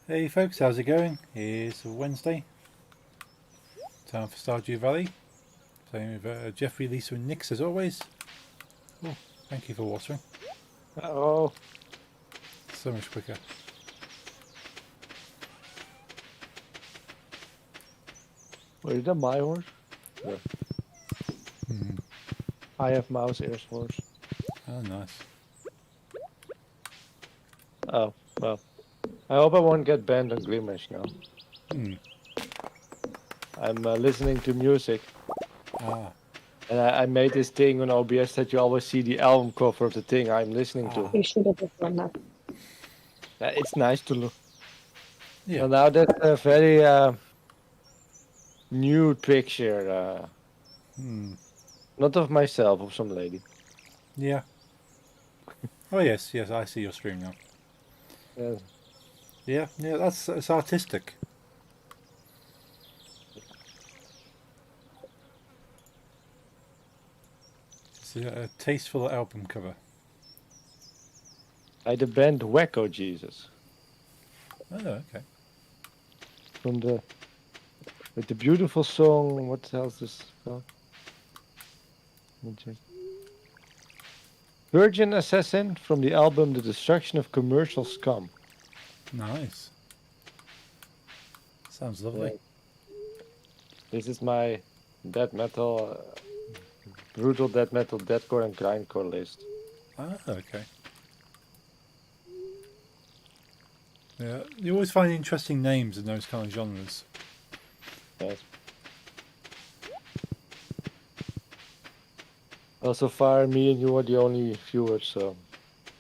Hey folks, how's it going? It's Wednesday. Time for Stardew Valley. Playing with Jeffrey, Lisa and Nix as always. Oh, thank you for watering. Oh, So much quicker. wait, is that my horse? Yeah. Mm. I have mouse ears horse. Oh, nice. Oh, well. I hope I won't get banned on Grimash now. Mm. I'm listening to music, Ah. and I made this thing on OBS that you always see the album cover of the thing I'm listening to. Ah. You should have done that. It's nice to look. Yeah. Well, now that's a very nude picture. Mm. Not of myself, of some lady. Yeah. Oh yes, yes, I see your stream now. Yes. Yeah, yeah, it's artistic. It's a tasteful album cover. By the band Wacko Jesus. Oh, okay. From with the beautiful song, what the hell is this called? Let me check. Virgin Assassin from the album The Destruction of Commercial Scum. Nice. Sounds lovely. Yeah. This is my death metal, brutal death metal, deathcore and grindcore list. Ah, okay. Yeah, you always find interesting names in those kind of genres. Yes. Well, so far, me and you are the only viewers, so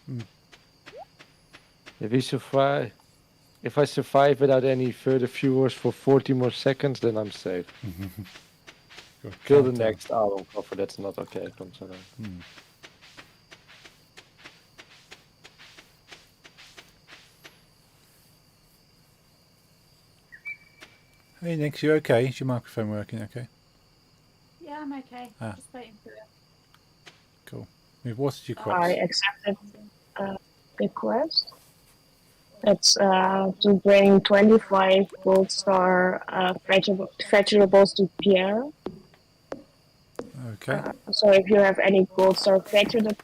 Mm. if I survive without any further viewers for 40 more seconds, then I'm safe. Good. Kill the Countdown. next album cover, that's not okay, consider. Mm. Hey Nick, you okay? Is your microphone working okay? Yeah, I'm okay. Ah. Just waiting for it. Cool. We've watered your I crops. accepted a request. It's to bring 25 gold star vegetables to Pierre. Okay. So if you have any gold star vegetables,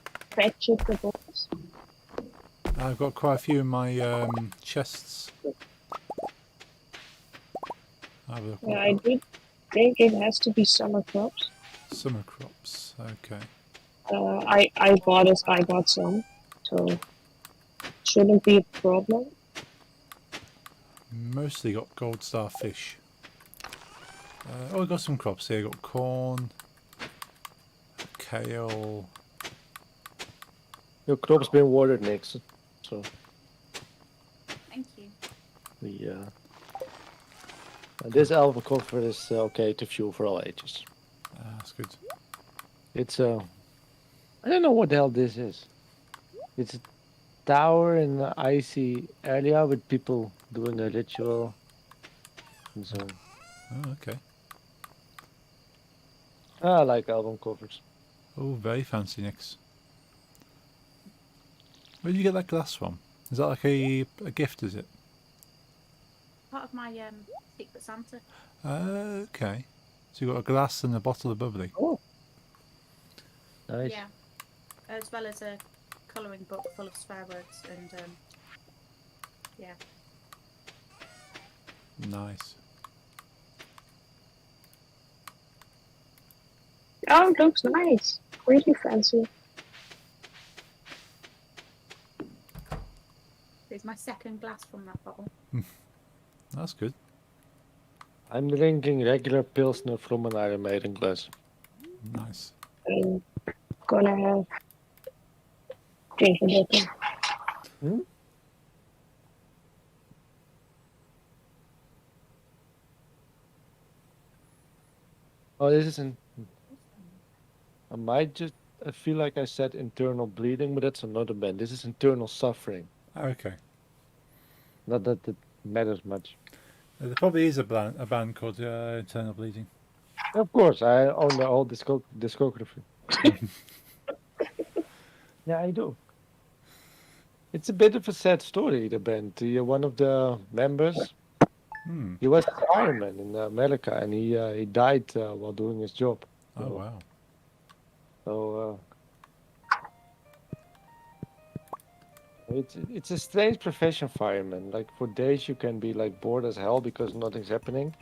I've got quite a few in my chests. Have a look. yeah, I do think it has to be summer crops. Summer crops. Okay. I got some, so shouldn't be a problem. Mostly got gold star fish. Oh, I've got some crops here. Got corn, kale. Your crop's been watered, Nick, so Thank you. this album cover is okay to view for all ages. That's good. It's I don't know what the hell this is. It's a tower in the icy area with people doing a ritual. And so Oh, okay. I like album covers. Oh, very fancy, Nix. Where did you get that glass from? Is that like a gift, is it? Part of my Secret Santa. Okay. So you got a glass and a bottle of bubbly. Oh, nice. Yeah. As well as a colouring book full of swear words and yeah. Nice. Oh, it looks nice. Really fancy. Here's my second glass from that bottle. That's good. I'm drinking regular Pilsner from an Iron Maiden glass. Nice. I'm gonna have drink a bit. Hmm? Oh, this isn't. I feel like I said internal bleeding, but that's another band. This is internal suffering. Okay. Not that it matters much. There probably is a band called Eternal Bleeding. Of course, I own the whole discography. Yeah, I do. It's a bit of a sad story, the band. One of the members, Hmm. he was a fireman in America, and he died while doing his job. Oh So, wow. so it's a strange profession, fireman. Like for days you can be like bored as hell because nothing's happening,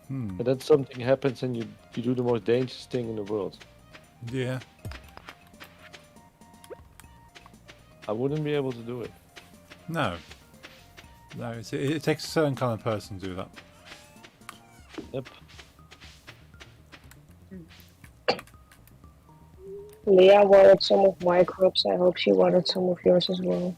Hmm. and then something happens and you do the most dangerous thing in the world. Yeah. I wouldn't be able to do it. No. No. It takes a certain kind of person to do that. Yep. Leah watered some of my crops. I hope she watered some of yours as well.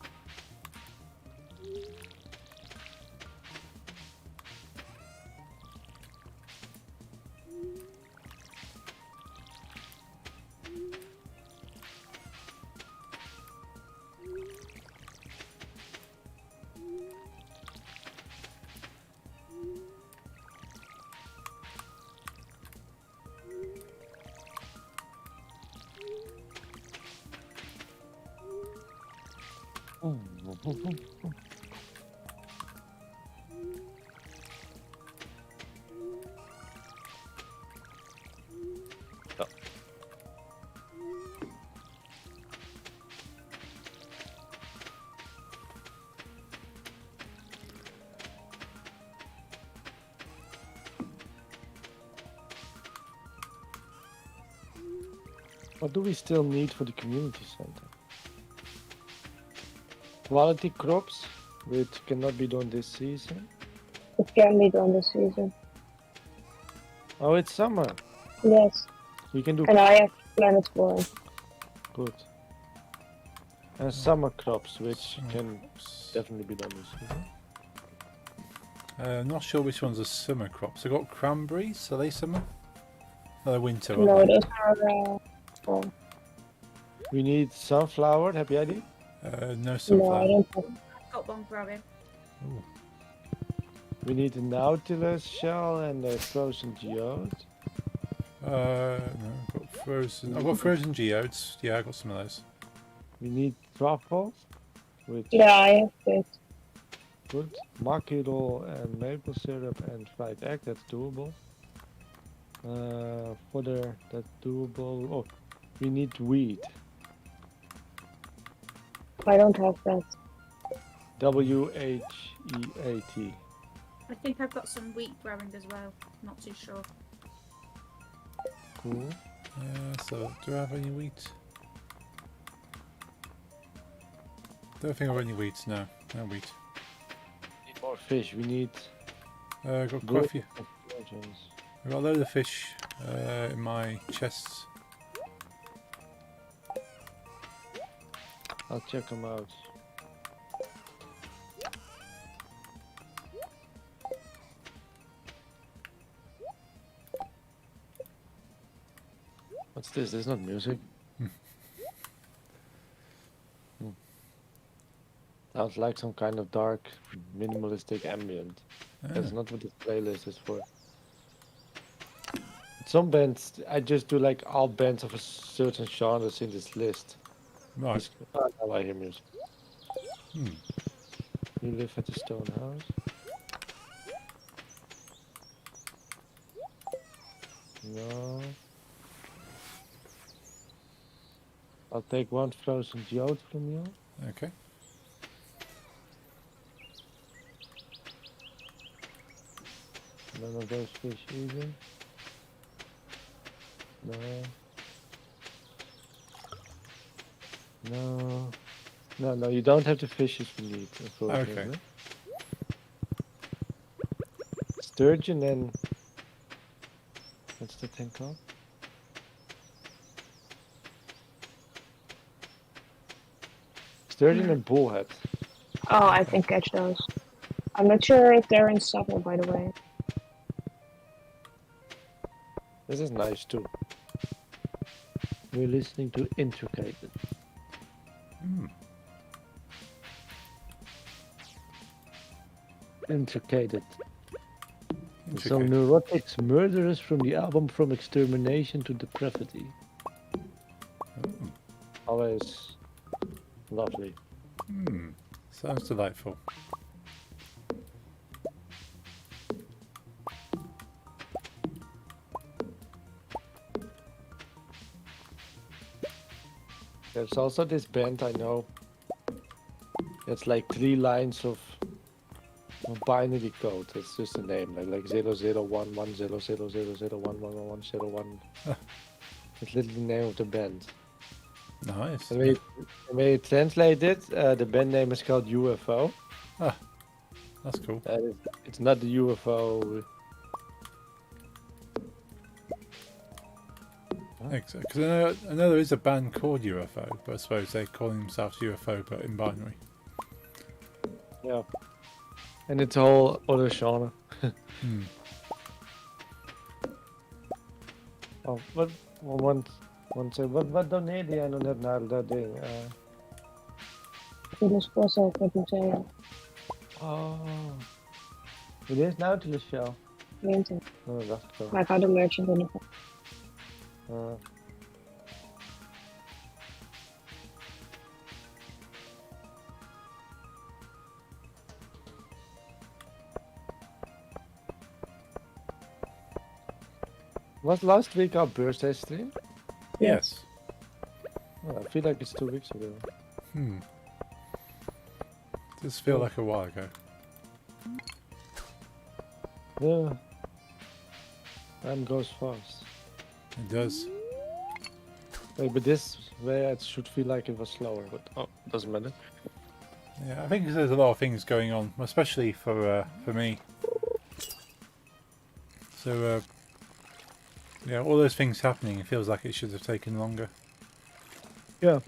Oh. What do we still need for the community center? Quality crops, which cannot be done this season. It can be done this season. Oh, it's summer. Yes, We can do and I have planets for it. good. And summer crops, which Summer can crops. definitely be done this season. I'm not sure which ones are summer crops. I got cranberries. Are they summer? No, they're winter. Aren't No, they? those are fall. We need sunflower. Happy idea? No No, I sunflower. don't have. Got one growing. Ooh. We need a nautilus shell and a frozen geode. No, I've got frozen. I've got frozen geodes. Yeah, I got some of those. We need truffles, which Yeah, I have it. good. Mackerel and maple syrup and fried egg. That's doable. Fodder. That's doable. Oh, we need wheat. I don't have that. WHEAT. I think I've got some wheat growing as well. Not too sure. Cool. So, do I have any wheat? Don't think I have any wheat. No, no wheat. Need more fish. We need. I got quite a few. Virgins. I've got a load of fish in my chests. I'll check them out. What's this? This is not music. Sounds like some kind of dark, minimalistic ambient. That's not what this playlist is for. Some bands, I just do like all bands of a certain genres in this list. Right. Oh, now I hear music. Hmm. You live at the stone house? No. I'll take one frozen geode from you. Okay. None of those fish either. No. No. No, you don't have the fishes we need, unfortunately. Okay. Sturgeon and... What's the thing called? Sturgeon and bullhead. Oh, I can catch those. I'm not sure if they're in summer, by the way. This is nice too. We're listening to Intricated. Hmm. Intricated. So Intricate. neurotics murderers from the album From Extermination to Depravity. Oh. Always lovely. Sounds delightful. There's also this band I know. It's like 3 lines of binary code. It's just a name, like 001100000111101. It's literally the name of the band. Nice. And when you translate it, the band name is called UFO. That's cool. It's not the UFO. Because I know there is a band called UFO, but I suppose they're calling themselves UFO, but in binary. Yeah. And it's a whole other genre. Oh, wat doneerde jij nou net naar dat ding? Filosposo, ik heb hem zeggen. Oh. Dit is Nautilus Shell. Winter. Oh, dat dacht ik al. Maar ik hou de merchant in ieder geval. Was last week our birthday stream? Yes. Oh, I feel like it's 2 weeks ago. Does feel like a while ago. Yeah. Time goes fast. It does. Wait, but this way it should feel like it was slower, but doesn't matter. Yeah, I think there's a lot of things going on, especially for me. So yeah, all those things happening, it feels like it should have taken longer. Yeah.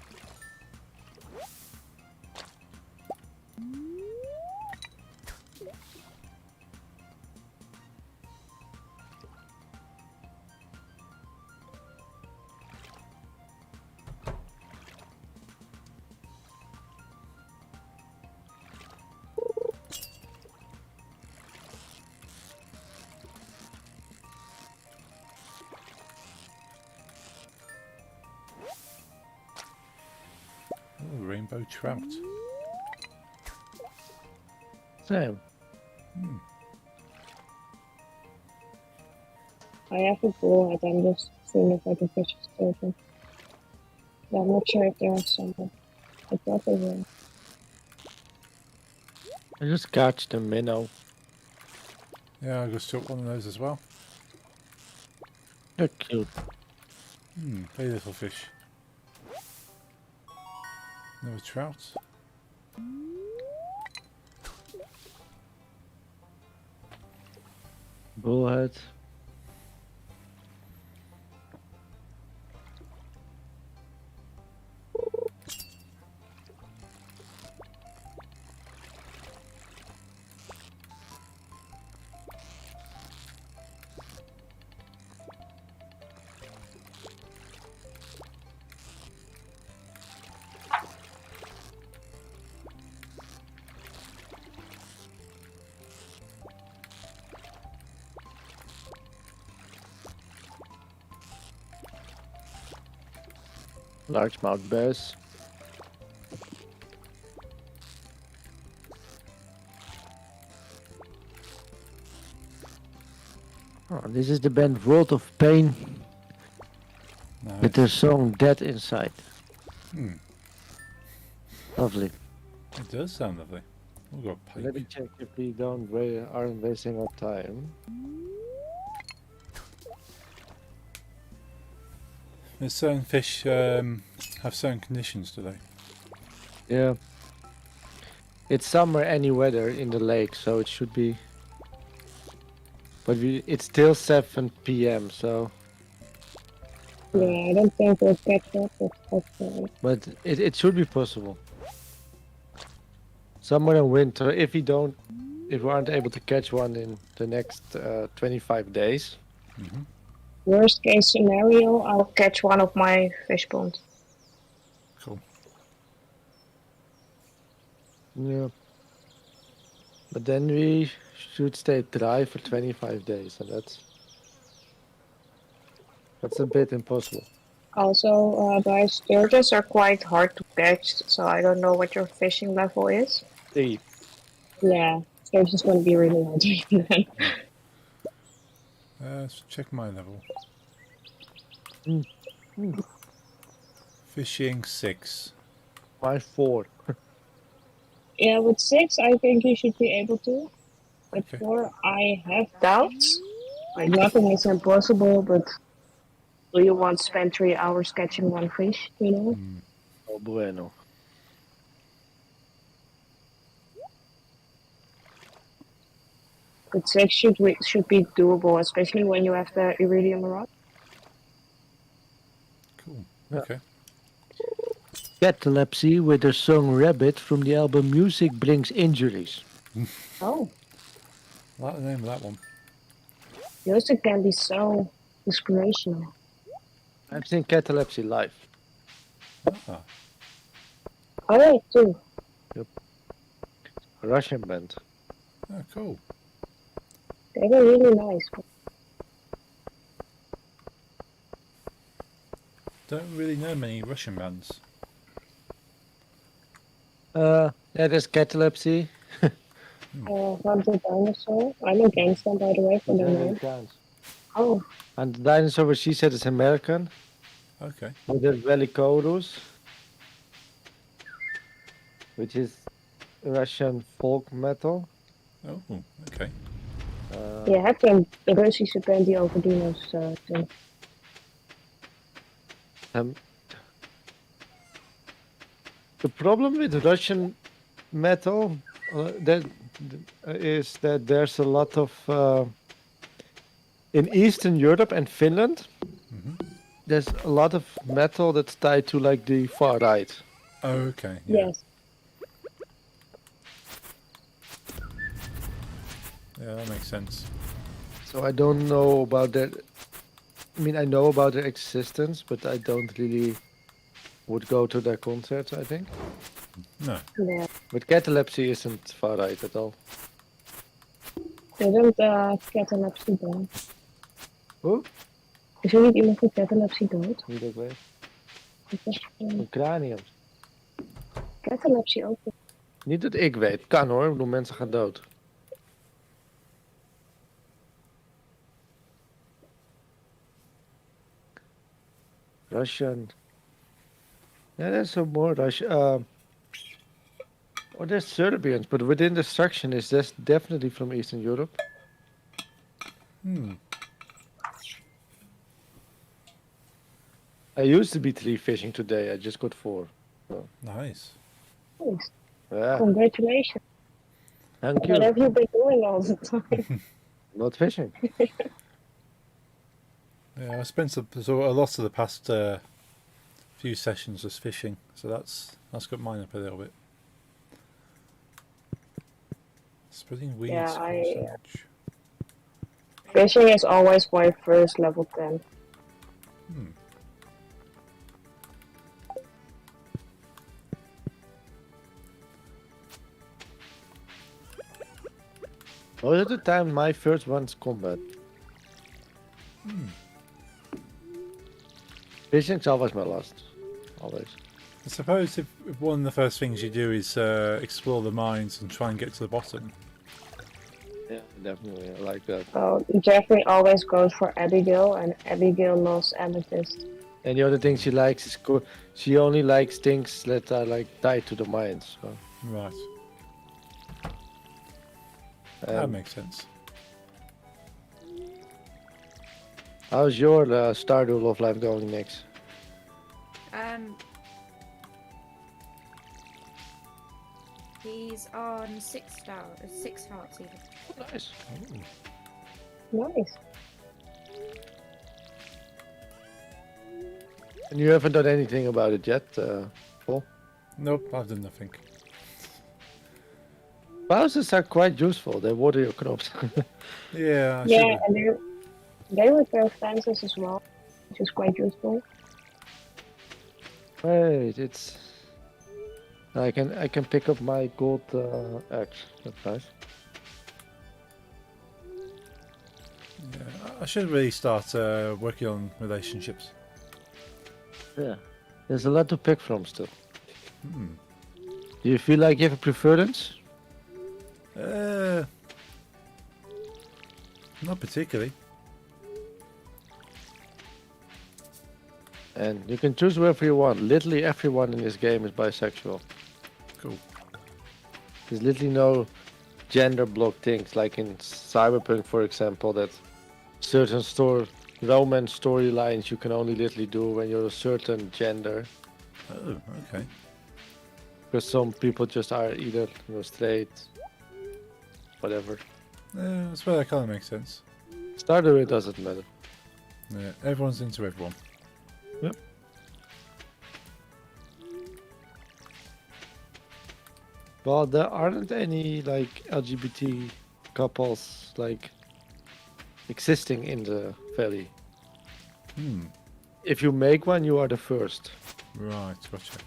Ooh, rainbow trout. Same. I have a bullhead, I'm just seeing if I can catch a sturgeon. But I'm not sure if there are somewhere. I thought there were. I just catch the minnow. Yeah, I just took one of those as well. They're cute. Very little fish. Another trout. Bullhead. Largemouth bass. Oh, this is the band World of Pain Nice. with their song Dead Inside. Lovely. It does sound lovely. We've got pike. Let me check if we aren't wasting our time. There's certain fish have certain conditions, do they? Yeah. It's summer any weather in the lake, so it should be. But it's still 7 p.m. so. Yeah, I don't think we'll catch that, but hopefully. But it should be possible. Summer and winter, if we aren't able to catch one in the next 25 days. Worst case scenario, I'll catch one of my fish ponds. Cool. Yeah. But then we should stay dry for 25 days, and that's a bit impossible. Also, guys, sturgeons are quite hard to catch, so I don't know what your fishing level is. See. Yeah, sturgeon's going to be really hard to even. Let's check my level. Mm. Mm. Fishing 6. My 4. Yeah, with 6, I think you should be able to. With Okay. 4, I have doubts. Like, nothing is impossible, but do you want to spend 3 hours catching one fish, you know? Oh, bueno. With 6 should be doable, especially when you have the iridium rod. Cool. Yeah. Okay. Catalepsy with the song Rabbit from the album Music Brings Injuries. Oh, I like the name of that one. music can be so inspirational. I've seen Catalepsy live. Ah, Oh, yeah, too. A Russian band. cool. They were really nice. Don't really know many Russian bands. Yeah, there's Catalepsy. From the dinosaur. I'm against them, by the way, for their name. Oh, And the dinosaur, what she said, is American. Okay. With the Velikorus, which is Russian folk metal. Oh, okay. je hebt een Russische band die over dino's zingt. The problem with Russian metal is that there's a lot of in Eastern Europe and Finland. There's a lot of metal that's tied to like the far right. Okay. Yeah. Yes. Yeah, that makes sense. So I don't know about that. I mean, I know about their existence, but I don't really would go to their concerts, I think. No. Yeah. But Catalepsy isn't far right at all. Didn't catalepsy dood? Hoe? Is er niet iemand van catalepsy dood? Niet dat ik weet. Ik dacht, Een cranium. catalepsy ook. Niet dat ik weet. Kan hoor. Ik bedoel, mensen gaan dood. Russian. Yeah, there's some more Russian. Oh, there's Serbians, but within destruction is this definitely from Eastern Europe. I used to be 3 fishing today. I just got 4. So, Nice. Nice. yeah. Congratulations. Thank you. What have you been doing all the time? Not fishing. Yeah, I spent a lot of the past few sessions just fishing, so that's got mine up a little bit. Spreading weeds. Yeah, sausage. Fishing is always my first level 10. Most of the time, my first one's combat. Fishing's always my last. Always. I suppose if one of the first things you do is explore the mines and try and get to the bottom. Yeah, definitely. I like that. So Jeffrey always goes for Abigail, and Abigail loves Amethyst. And the other thing she likes is she only likes things that are like tied to the mines. So. Right. That makes sense. How's your Stardew Love Life going next? He's on 6 hearts even. Nice. Nice. And you haven't done anything about it yet, Paul? Nope, I've done nothing. Bowsers are quite useful. They water your crops. Yeah. Yeah, and they repair fences as well, which is quite useful. Wait, it's. I can pick up my gold axe. That's nice. Yeah, I should really start working on relationships. Yeah. There's a lot to pick from still. Hmm. Do you feel like you have a preference? Not particularly. And you can choose wherever you want. Literally everyone in this game is bisexual. Cool. There's literally no gender block things like in Cyberpunk, for example, that certain romance storylines you can only literally do when you're a certain gender. Oh, okay. Because some people just are either straight, whatever. That's where that kind of makes sense. Stardew, it doesn't matter. Yeah, everyone's into everyone. Yep. Well, there aren't any like LGBT couples like existing in the valley. Hmm. If you make one, you are the first. Right, gotcha.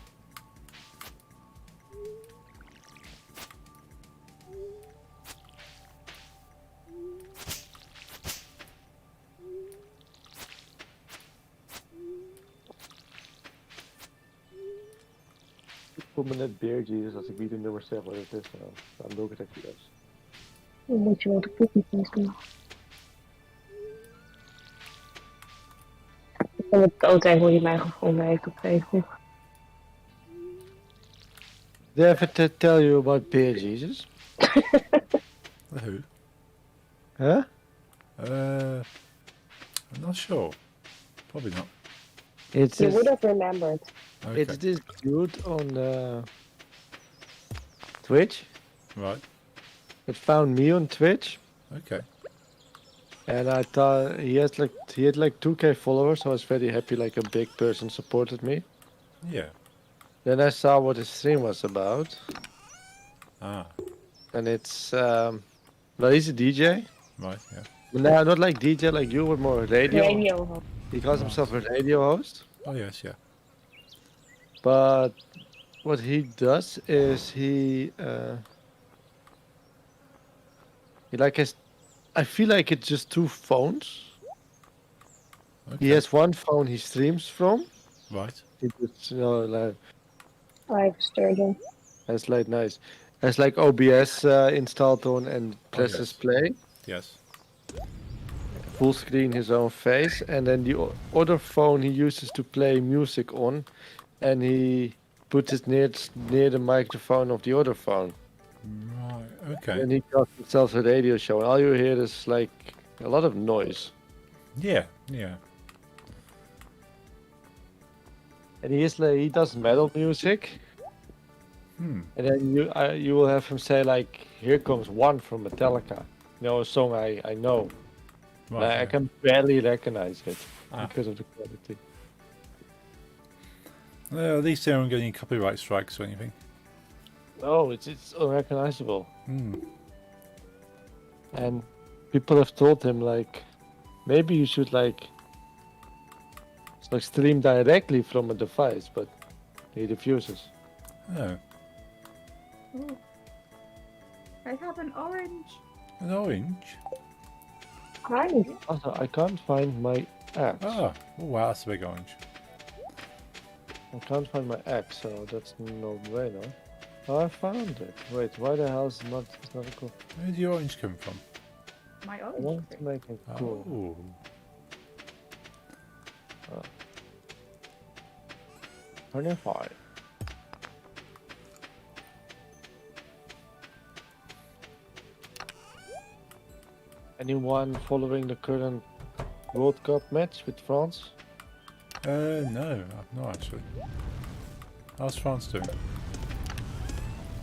Voor me net Beer Jesus als ik niet de nummer zeg wat het is. Dan doe ik het even juist. Dan moet je wel de cookie paste doen. Ik vind het altijd hoe die mij gevonden heeft op Facebook. Did I ever tell you about Beer Jesus? Who? Huh? I'm not sure. Probably not. It's You this, would have remembered. Okay. it's this dude on Twitch. Right. It found me on Twitch. Okay. And I thought he had like 2K followers, so I was very happy like a big person supported me. Yeah. Then I saw what his stream was about, Ah. and it's well, he's a DJ. Right. Yeah. No, not like DJ like you, but more radio. Radio host. He calls himself a radio host. Oh yes. Yeah. But what he does is he like has. I feel like it's just two phones. Okay. He has one phone he streams from. Right. He just like I've Stardew. has like nice. Has like OBS installed on and presses yes. play. Yes. Full screen his own face, and then the other phone he uses to play music on, and he puts it near the microphone of the other phone. Right. Okay. And he calls himself a radio show, and all you hear is like a lot of noise. Yeah. Yeah. And he does metal music, Hmm. and then you will have him say like, "Here comes one from Metallica," a song I know. Right. I yeah. can barely recognize it Ah. because of the quality. Well, at least they aren't getting copyright strikes or anything. Oh, it's unrecognizable. Hmm. And people have told him like, maybe you should like stream directly from a device, but he refuses. Oh. Ooh. I have an orange. An orange. Nice. Also, I can't find my axe. Oh. Oh wow, that's a big orange. I can't find my axe, so that's no brainer. Oh, I found it. Wait, why the hell is it's not a cool? Where did the orange come from? My I orange. want to make it cool. Oh. Oh. 25. Anyone following the current World Cup match with France? No, not actually. How's France doing?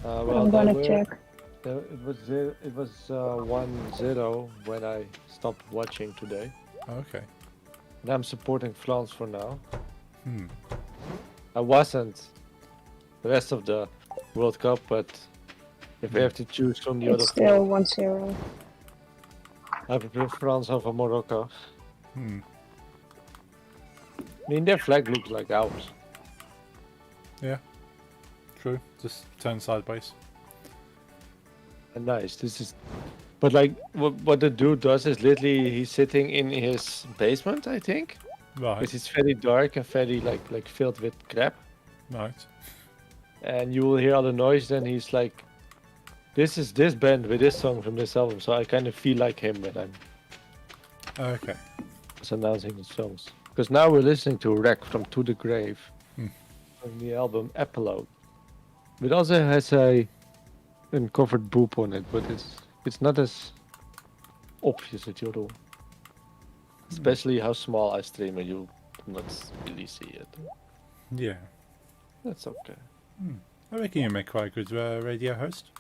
Well, I'm they gonna were- check. It was 1-0 when I stopped watching today. Okay. And I'm supporting France for now. Hmm. I wasn't the rest of the World Cup, but if we have to choose from the It's other still four, 1-0. I prefer France over Morocco. Hmm. I mean, their flag looks like ours. Yeah. True. Just turn sideways. And nice. But like, what the dude does is literally he's sitting in his basement, I think, Right. because it's very dark and very like filled with crap. Right. And you will hear all the noise. Then he's like, "This is this band with this song from this album." So I kind of feel like him when I'm Okay. announcing the songs. Because now we're listening to Wreck from To the Grave Hmm. from the album Epilogue. It also has a uncovered boob on it, but it's not as obvious as your own. Especially how small I stream and you do not really see it. Yeah. That's okay. I reckon you make quite a good radio host.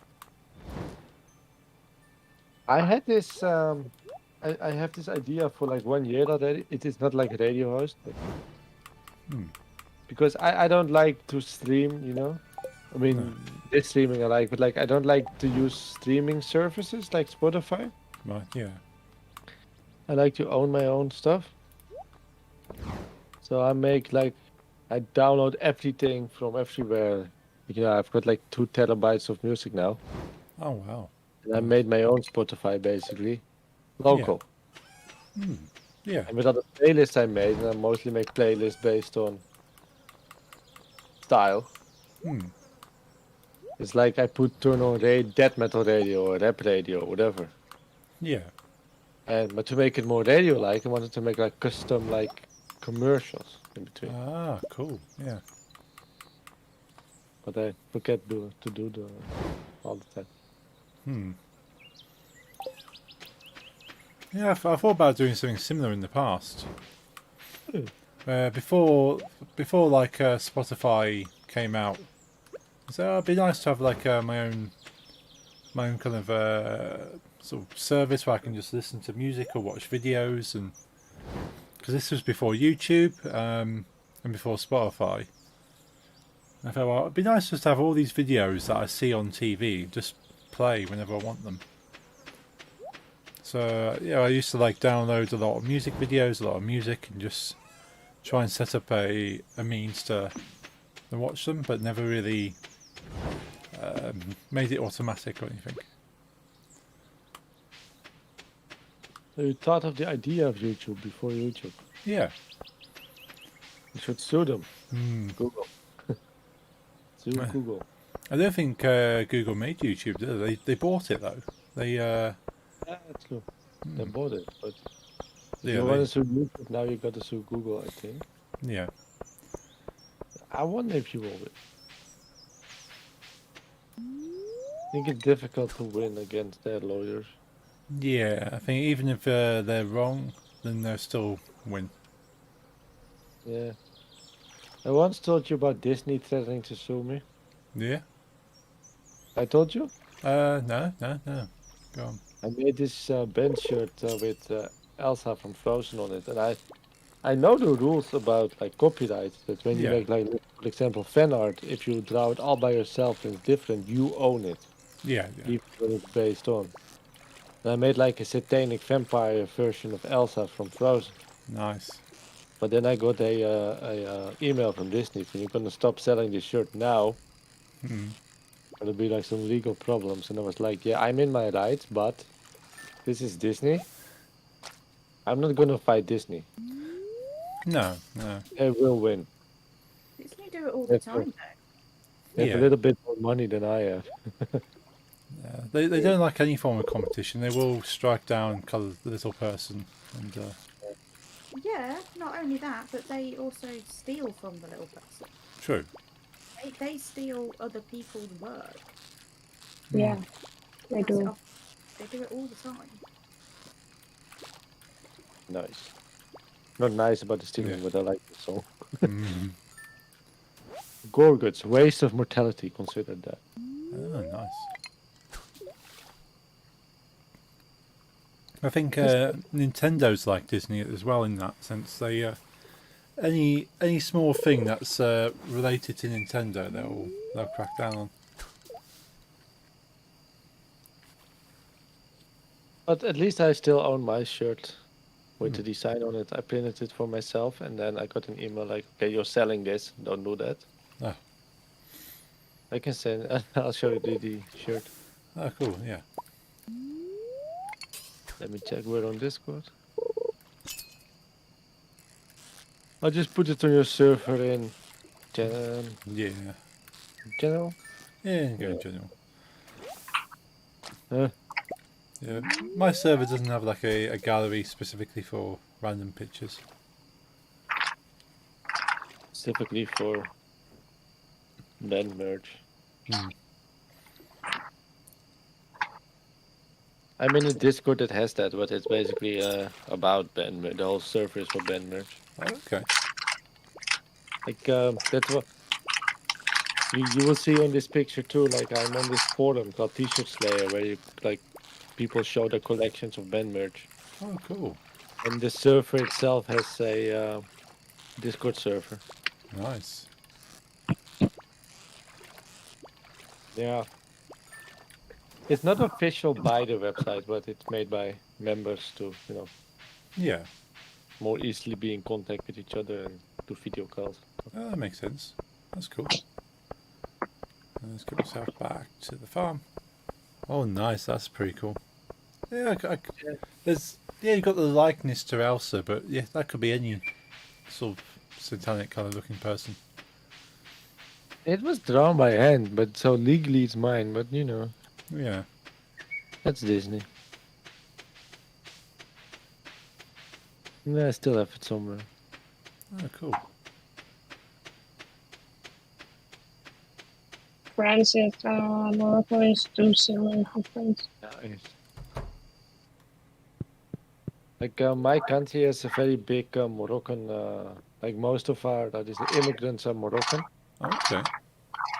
I had this I have this idea for like 1 year already. It is not like a radio host, but because I don't like to stream, you know. I mean, this streaming I like, but like I don't like to use streaming services like Spotify. Right. Yeah. I like to own my own stuff. So I make like I download everything from everywhere. You know, I've got like 2 terabytes of music now. Oh wow. And I made my own Spotify basically. Local. Yeah. And with other playlists I made, and I mostly make playlists based on style. It's like I turn on death metal radio or rap radio or whatever. Yeah. But to make it more radio-like, I wanted to make like custom like commercials in between. Ah, cool. Yeah. But I forget to do the all the time. Yeah, I thought about doing something similar in the past. Before like Spotify came out, so it'd be nice to have like my own kind of sort of service where I can just listen to music or watch videos, and because this was before YouTube and before Spotify. I thought, well, it'd be nice just to have all these videos that I see on TV just play whenever I want them. So yeah, I used to like download a lot of music videos, a lot of music, and just try and set up a means to watch them, but never really made it automatic or anything. So you thought of the idea of YouTube before YouTube. Yeah. You should sue them. Google. Sue Google. I don't think Google made YouTube, did they? They bought it though. They Yeah, that's true. They bought it, but if yeah, you want to sue YouTube, now you got to sue Google, I think. yeah. I wonder if you will win. I think it's difficult to win against their lawyers. Yeah, I think even if they're wrong, then they'll still win. Yeah. I once told you about Disney threatening to sue me. Yeah. I told you? No. Go on. I made this band shirt with Elsa from Frozen on it, and I know the rules about like copyright. That when you Yeah. make like, for example, fan art, if you draw it all by yourself and it's different, you own it, Yeah. even when it's based on. And I made like a satanic vampire version of Elsa from Frozen. Nice. But then I got a email from Disney saying you're gonna stop selling this shirt now. There'll be like some legal problems, and I was like, yeah, I'm in my rights, but this is Disney. I'm not gonna fight Disney. No. They will win. Disney do it all the time, though. They have Yeah. a little bit more money than I have. They don't like any form of competition. They will strike down the little person. And Yeah, not only that, but they also steal from the little person. true. They steal other people's work. Yeah, they Pass it do. off. They do it all the time. Nice. Not nice about the stealing, Yeah. but I like the song. Mm. Gorguts, waste of mortality, consider that. Oh, nice. I think Nintendo's like Disney as well in that sense. They any small thing that's related to Nintendo, they'll crack down on. But at least I still own my shirt with the design on it. I printed it for myself, and then I got an email like, okay, you're selling this, don't do that. Oh. I can send, I'll show you the shirt. Oh, cool. Yeah. Let me check, we're on Discord. I'll just put it on your server in Yeah. general. Yeah, go Yeah. general. Uh, Yeah. My server doesn't have like a gallery specifically for random pictures. Specifically for band merch. Hmm. I'm in a Discord that has that, but it's basically about band merch. The whole server is for band merch. Okay. Like that's what you will see on this picture too. Like I'm on this forum called T-shirt Slayer, where you like people show their collections of band merch, Oh, cool. and the server itself has a Discord server. Nice. Yeah, it's not official by the website, but it's made by members to Yeah. more easily be in contact with each other and do video calls. Oh, that makes sense. That's cool. And let's get myself back to the farm. Oh, nice. That's pretty cool. Yeah, there's you got the likeness to Elsa, but yeah, that could be any sort of satanic kind of looking person. It was drawn by hand, but so legally it's mine. But Yeah. that's Disney. Yeah, I still have it somewhere. Oh, cool. France and Morocco is too similar for France. Nice. Like my country has a very big Moroccan. Like most of our that is the immigrants are Moroccan. Okay.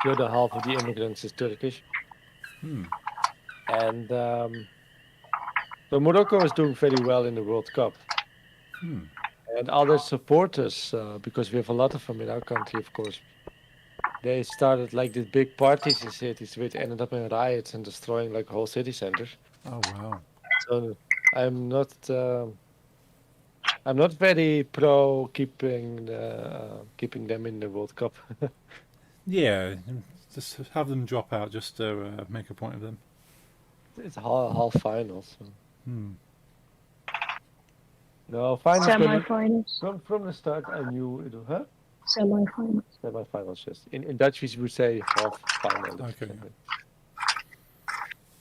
The other half of the immigrants is Turkish, Hmm. and so Morocco is doing very well in the World Cup. Hmm. And other supporters, because we have a lot of them in our country, of course, they started like these big parties in cities, which ended up in riots and destroying like whole city centers. Oh, wow. So I'm not, I'm not very pro keeping them in the World Cup. Yeah. Just have them drop out just to make a point of them. It's half finals. So. Hmm. No, finals Semi-finals. from the start. I knew it. Huh? Semi-finals. Semi-finals, yes. In Dutch, we would say half final. Okay.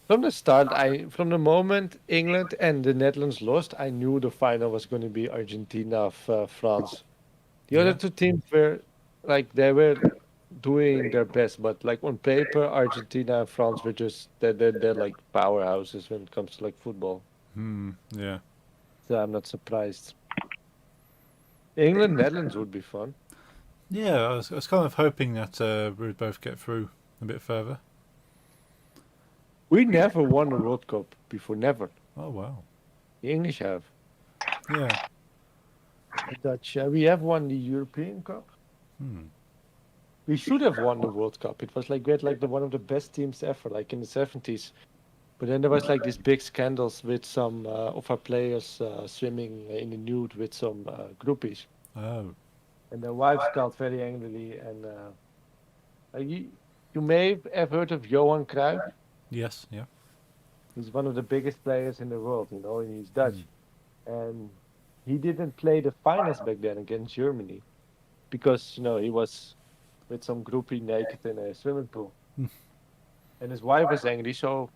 From the start, from the moment England and the Netherlands lost, I knew the final was going to be Argentina, France. The other Yeah. two teams were like they were doing their best, but like on paper, Argentina and France were just they're like powerhouses when it comes to like football. Hmm. Yeah. So I'm not surprised. England Netherlands would be fun. Yeah. I was kind of hoping that we would both get through a bit further. We never won the World Cup before, never. Oh, wow. The English have. Yeah. The Dutch, we have won the European Cup. Hmm. We should have won the World Cup. It was like we had like one of the best teams ever, like in the 70s. But then there was like these big scandals with some of our players swimming in the nude with some groupies, Oh. and their wives called very angrily. And you may have heard of Johan Cruyff. Yes. Yeah. He's one of the biggest players in the world, and he's Dutch. And he didn't play the finals back then against Germany because he was with some groupie naked in a swimming pool, and his wife was angry. So,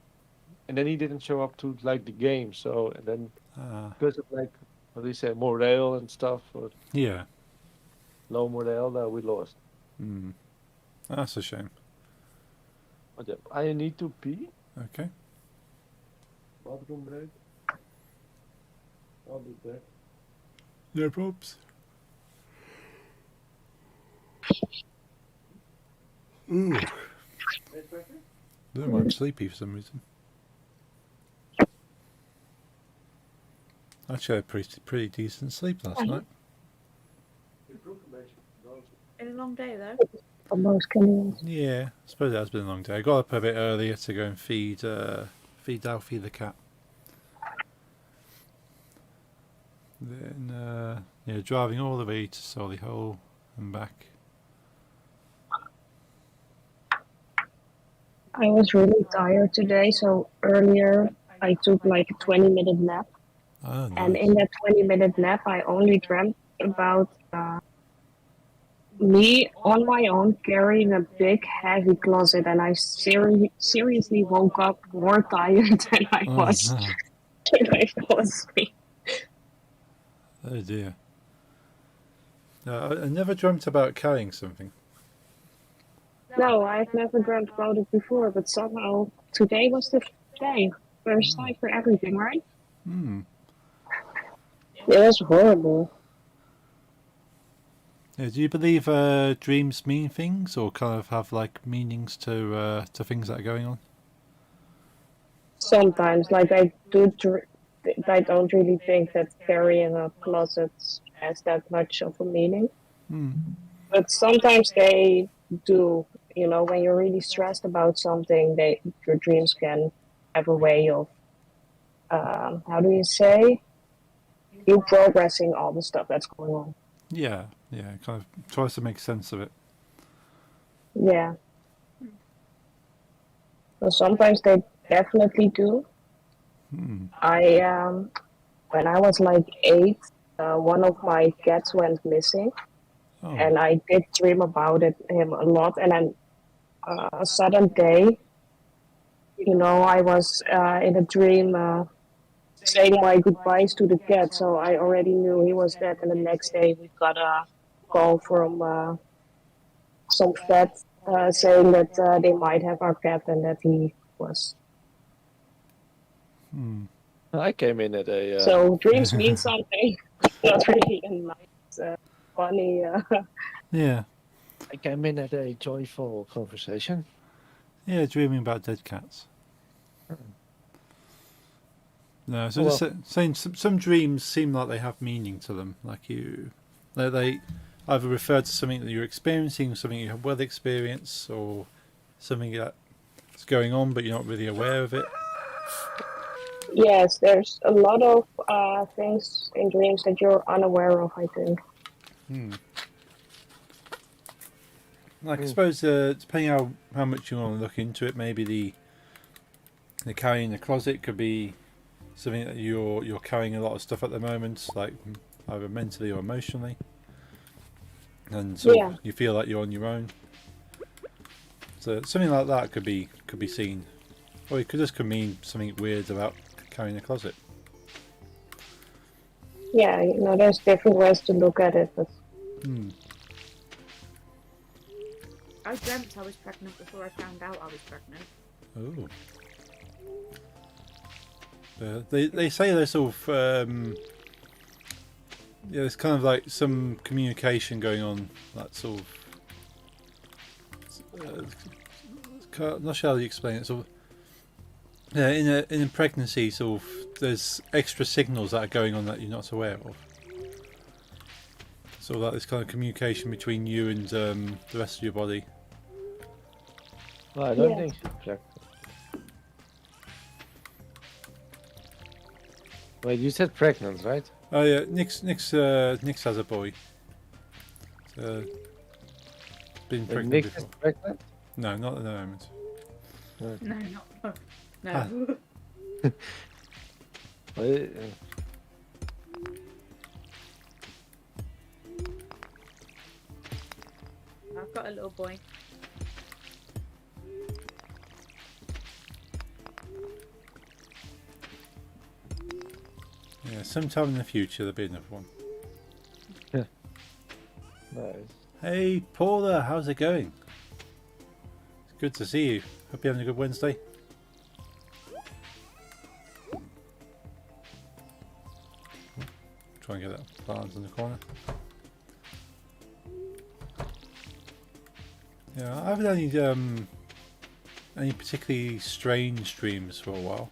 and then he didn't show up to like the game. So, and then Ah. because of like what do you say, morale and stuff, or Yeah. low morale, we lost. Hmm. That's a shame. But yeah, I need to pee. Okay. Bathroom break. I'll be back. No probs. Ooh. No, I'm sleepy for some reason. Actually, I had pretty decent sleep last night. Been a long day though. For most Canadians. Yeah, I suppose it has been a long day. I got up a bit earlier to go and feed Alfie the cat. Then, driving all the way to Solihull and back. I was really tired today, so earlier I took like a 20-minute nap. Oh, nice. And in that 20-minute nap, I only dreamt about me on my own carrying a big heavy closet, and I seriously woke up more tired than I Oh, was no. when I fell asleep. Oh dear. I never dreamt about carrying something. No, I've never dreamt about it before, but somehow today was the day. First time for everything, right? Hmm. It was horrible. Yeah, do you believe dreams mean things, or kind of have like meanings to things that are going on? Sometimes, like I don't really think that carrying a closet has that much of a meaning. Hmm. But sometimes they do. You know, when you're really stressed about something, your dreams can have a way of how do you say you progressing all the stuff that's going on. Yeah, yeah. It kind of tries to make sense of it. Yeah. So sometimes they definitely do. Hmm. I when I was like 8, one of my cats went missing, Oh. and I did dream about him a lot. And then a sudden day, you know, I was in a dream saying my goodbyes to the cat, so I already knew he was dead. And the next day, we got a call from some vet saying that they might have our cat and that he was. Hmm. I came in at a So dreams mean something. Not really a nice, funny. Yeah. I came in at a joyful conversation. Yeah, dreaming about dead cats. No, so Oh, just well. saying some dreams seem like they have meaning to them. Like they either refer to something that you're experiencing, something you have well experienced, or something that's going on but you're not really aware of it. Yes, there's a lot of things in dreams that you're unaware of, I think. Hmm. Like I Hmm. suppose depending how much you want to look into it, maybe the carrying the closet could be something that you're carrying a lot of stuff at the moment, like either mentally or emotionally, and so Yeah, you feel like you're on your own. So something like that could be seen, or it could mean something weird about carrying a closet. yeah, you know, there's different ways to look at it, but Hmm. I dreamt I was pregnant before I found out I was pregnant. Oh. They say there's sort of yeah, there's kind of like some communication going on, that sort of not sure how you explain it. Sort of, yeah, in a pregnancy, sort of, there's extra signals that are going on that you're not aware of. So that this kind of communication between you and the rest of your body. Well, I don't yeah. think so, Jack. Wait, you said pregnant, right? Oh yeah, Nick's has a boy. Been Wait, pregnant Nick is before. pregnant? No, not at the moment. Okay. No, not. No. Ah. Well, I've got a little boy. Yeah, sometime in the future there'll be another one. nice. Hey Paula, how's it going? It's good to see you. Hope you're having a good Wednesday. Try and get that plant in the corner. Yeah, I haven't had any particularly strange dreams for a while.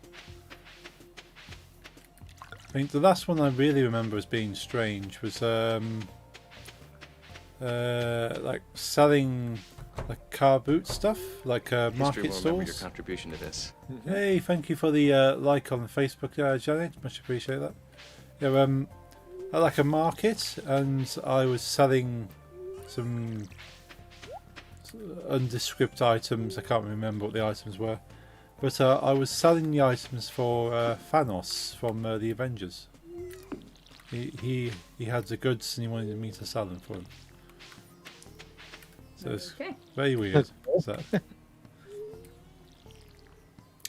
I think the last one I really remember as being strange was like selling like car boot stuff, like History market will remember your stalls. contribution to this. Hey, thank you for the like on Facebook, Janet. Much appreciate that. Yeah, at like a market, and I was selling some undescript items. I can't remember what the items were, but I was selling the items for Thanos from the Avengers. He had the goods and he wanted me to sell them for him. So it's Okay. very weird. So.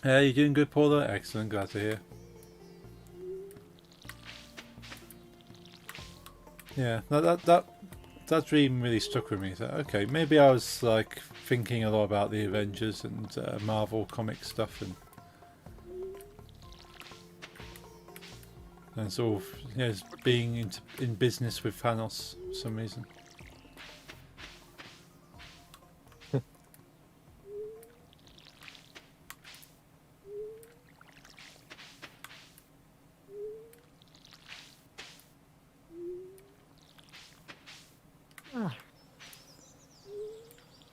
You're doing good, Paula. Excellent. Glad to hear. Yeah, that dream really stuck with me. So, okay, maybe I was like thinking a lot about the Avengers and Marvel comic stuff, and sort of being in business with Thanos for some reason.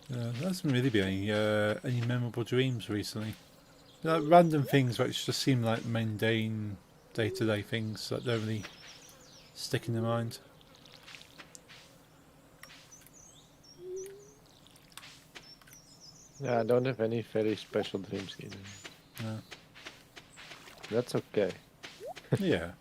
There hasn't really been any memorable dreams recently. Like random things which just seem like mundane, day-to-day things that don't really stick in the mind. Yeah, I don't have any very special dreams either. No. That's okay. Yeah.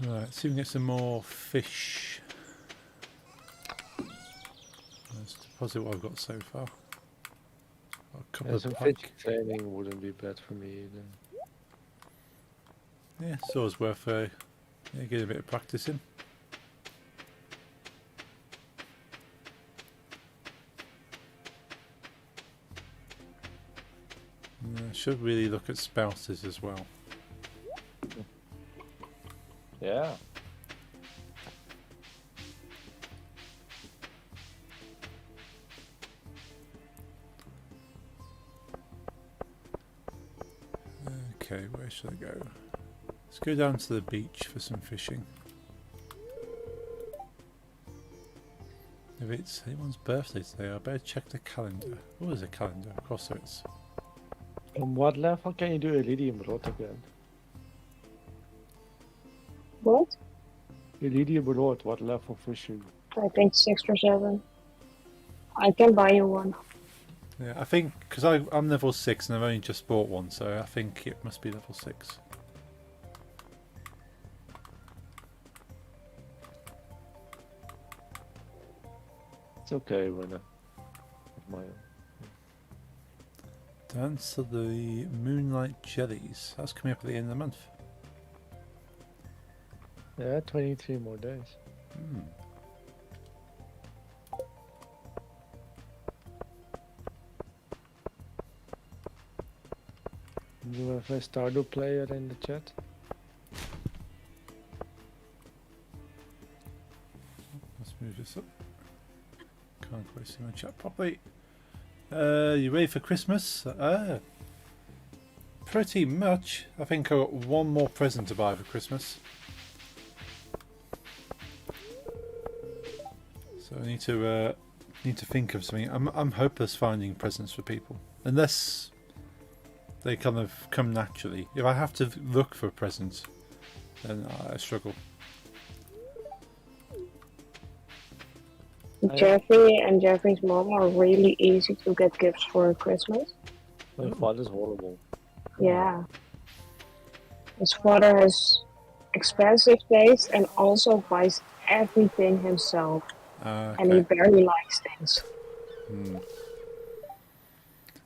Right, see if we can get some more fish. Let's deposit what I've got so far. A couple of Some pike. fidget training wouldn't be bad for me either. Yeah, it's always worth getting a bit of practice in. Should really look at spouters as well. Yeah. Okay, where should I go? Let's go down to the beach for some fishing. If it's anyone's birthday today, I better check the calendar. Oh, there's a calendar. Of course there is. On what level can you do Iridium Rod again? What? Iridium Rod, what level fish you? I think 6 or 7. I can buy you one. Yeah, I think because I'm level 6 and I've only just bought one, so I think it must be level 6. It's okay when I have my own. Dance of the Moonlight Jellies. That's coming up at the end of the month. Yeah, 23 more days. Hmm. Do you have a Stardew player in the chat? Let's move this up. Can't quite see my chat properly. You ready for Christmas? Pretty much. I think I've got one more present to buy for Christmas. So I need to think of something. I'm hopeless finding presents for people unless they kind of come naturally. If I have to look for a present, then I struggle. Jeffrey and Jeffrey's mom are really easy to get gifts for Christmas. My father's horrible. Yeah. His father has expensive taste and also buys everything himself. And he Okay. barely likes things.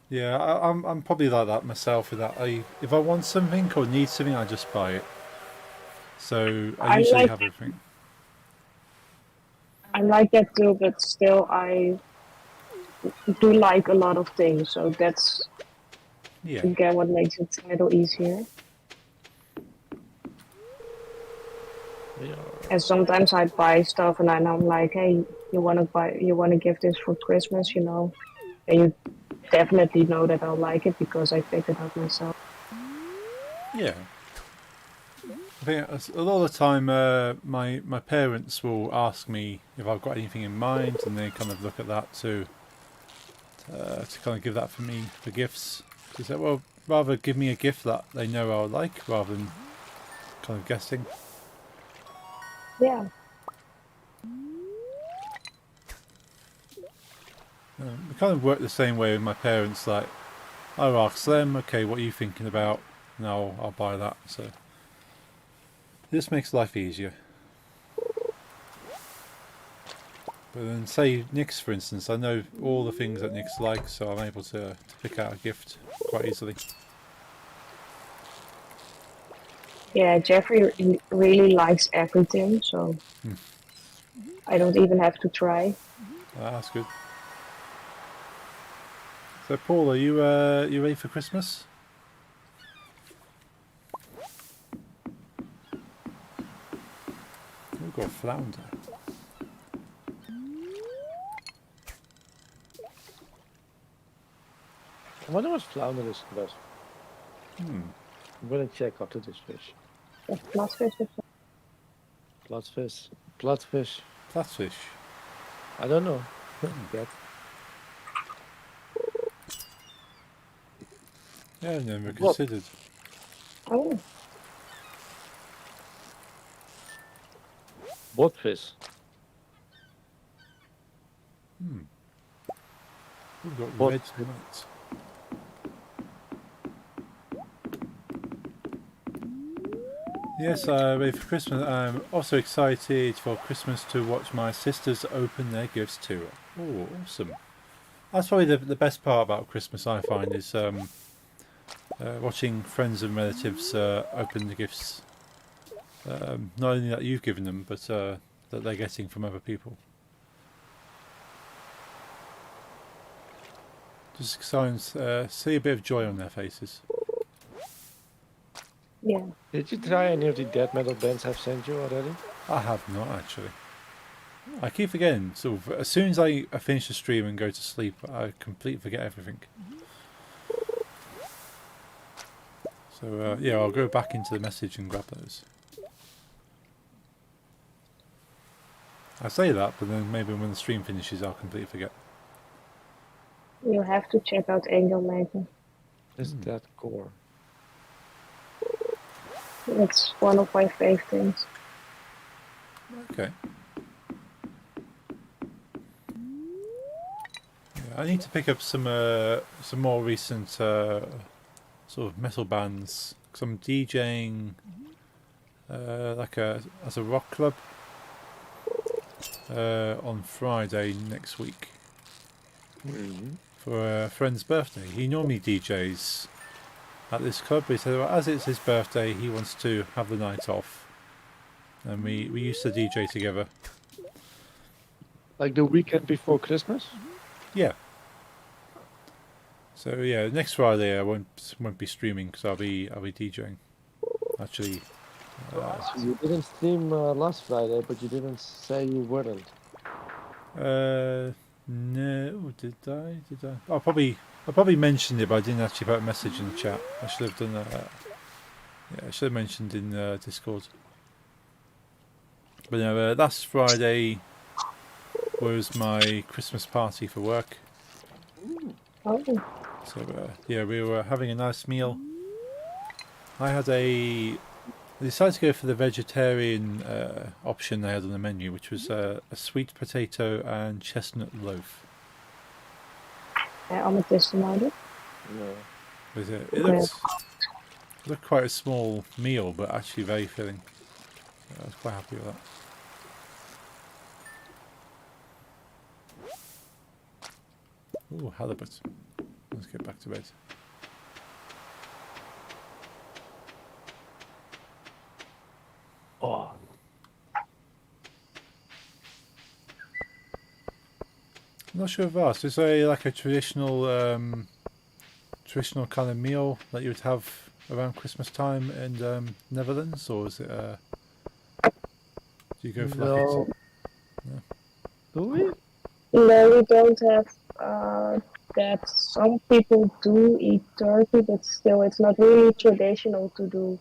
Yeah, I'm probably like that myself. In that if I want something or need something, I just buy it. So I usually like have everything. I'm like that too, but still I do like a lot of things. So that's Yeah. again what makes it a little easier. Yeah. And sometimes I buy stuff and I'm like, hey, you wanna give this for Christmas, you know? And you definitely know that I'll like it because I picked it up myself. Yeah. I think a lot of the time, my parents will ask me if I've got anything in mind, and they kind of look at that to kind of give that for me for gifts. They say, well, rather give me a gift that they know I'll like, rather than kind of guessing. Yeah. We kind of work the same way with my parents. Like, I'll ask them, okay, what are you thinking about? And I'll buy that. So this makes life easier. But then say Nick's, for instance, I know all the things that Nick's likes, so I'm able to pick out a gift quite easily. Yeah, Jeffrey really likes everything, so I don't even have to try. That's good. So Paul, are you ready for Christmas? We've got a flounder. I wonder what flounder is about. Hmm. I'm gonna check after this fish. Yeah, flatfish or something. Bloodfish. Bloodfish. Flatfish. I don't know. Yet. Yeah, never What? considered. Oh, Bloodfish. We've got What? red meat. Yes, ready for Christmas. I'm also excited for Christmas to watch my sisters open their gifts too. Oh, awesome. That's probably the best part about Christmas, I find, is watching friends and relatives open the gifts. Not only that you've given them, but that they're getting from other people. Just exciting, see a bit of joy on their faces. yeah. Did you try any of the death metal bands I've sent you already? I have not actually. I keep forgetting. Sort of, as soon as I finish the stream and go to sleep, I completely forget everything. So yeah, I'll go back into the message and grab those. I say that, but then maybe when the stream finishes, I'll completely forget. You have to check out Angel Maker. Is that core? It's one of my favorite things. Okay. Yeah, I need to pick up some more recent sort of metal bands. Cause I'm DJing as a rock club on Friday next week for a friend's birthday. He normally DJs at this club, but he said, well, as it's his birthday, he wants to have the night off. And we used to DJ together. Like the weekend before Christmas? Yeah. So yeah, next Friday I won't be streaming because I'll be DJing. Actually, So you didn't stream last Friday, but you didn't say you wouldn't. no, did I? Did I? I probably mentioned it, but I didn't actually put a message in the chat. I should have done that. Yeah, I should have mentioned in Discord. But no, last Friday was my Christmas party for work. Oh, So yeah, we were having a nice meal. I decided to go for the vegetarian option they had on the menu, which was a sweet potato and chestnut loaf. amethyst mounted. No. It looked quite a small meal, but actually very filling. I was quite happy with that. Ooh, halibut. Let's get back to bed. Oh. I'm not sure if that's. Is there like a traditional kind of meal that you would have around Christmas time in Netherlands, or is it? Do you go for No. No. Do we? No, we don't have that. Some people do eat turkey, but still, it's not really traditional to do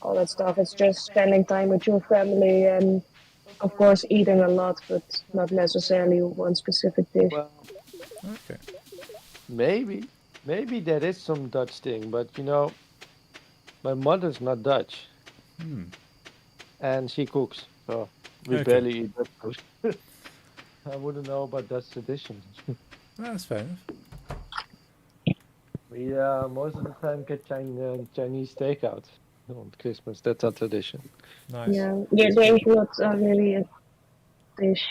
all that stuff. It's just spending time with your family and, of course, eating a lot, but not necessarily one specific dish. Well, Okay. maybe. Maybe that is some Dutch thing, but you know, my mother's not Dutch and she cooks, so we Okay. barely eat Dutch food. I wouldn't know about Dutch traditions. That's fair enough. Yeah, most of the time get Chinese takeout on Christmas. That's our tradition. Nice. Yeah, there's not really a dish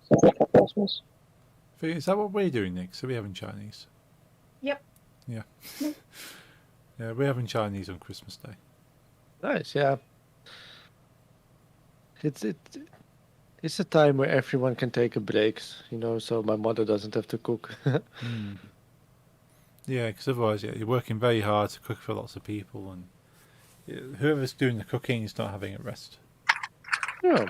for Christmas. Is that what we're doing, Nick? So we're having Chinese. Yep. Yeah. Yeah, we're having Chinese on Christmas Day. Nice, yeah. It's it. It's a time where everyone can take a break, so my mother doesn't have to cook. Hmm. Yeah, because otherwise, yeah, you're working very hard to cook for lots of people, and whoever's doing the cooking is not having a rest. Yeah.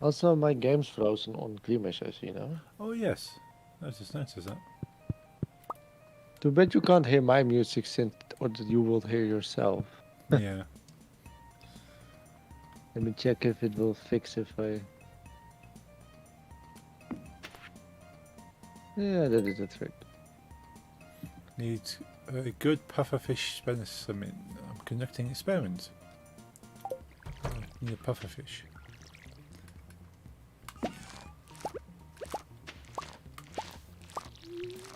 Also, my game's frozen on Klima's, Oh yes, I just noticed that. Too bad you can't hear my music or that you will hear yourself. Yeah. Let me check if it will fix if I... Yeah, that is a trick. Need a good pufferfish specimen. I'm conducting experiments. Need a pufferfish.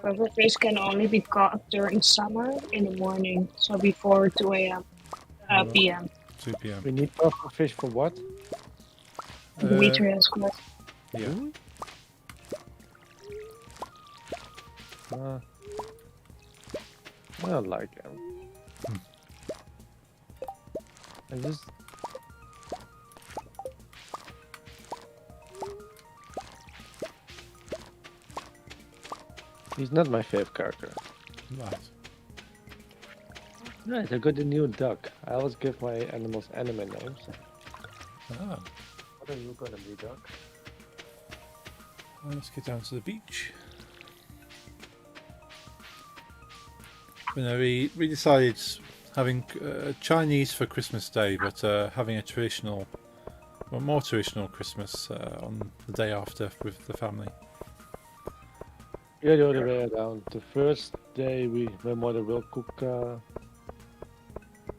Puffer fish can only be caught during summer in the morning, so before 2 a.m. p.m. 2 p.m. We need puffer fish for what? Demetrius, correct? Yeah. Really? I don't like him. I just... He's not my favorite character. Right. Right, I got a new duck. I always give my animals anime names. Ah. What are you gonna be, duck? Let's get down to the beach. You know, we decided having Chinese for Christmas Day, but having a traditional, well, more traditional Christmas on the day after with the family. Yeah, the other way around. The first day my mother will cook,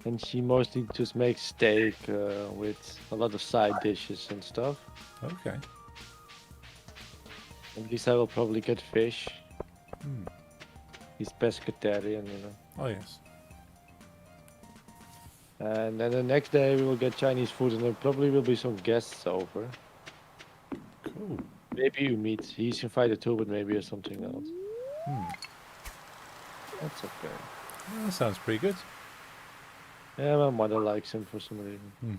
and she mostly just makes steak with a lot of side dishes and stuff. Okay. At least I will probably get fish. Hmm. He's pescatarian. Oh yes. And then the next day we will get Chinese food, and there probably will be some guests over. Cool. Maybe you meet. He's invited too, but maybe or something else. Hmm. That's okay. Yeah, that sounds pretty good. Yeah, my mother likes him for some reason. Hmm.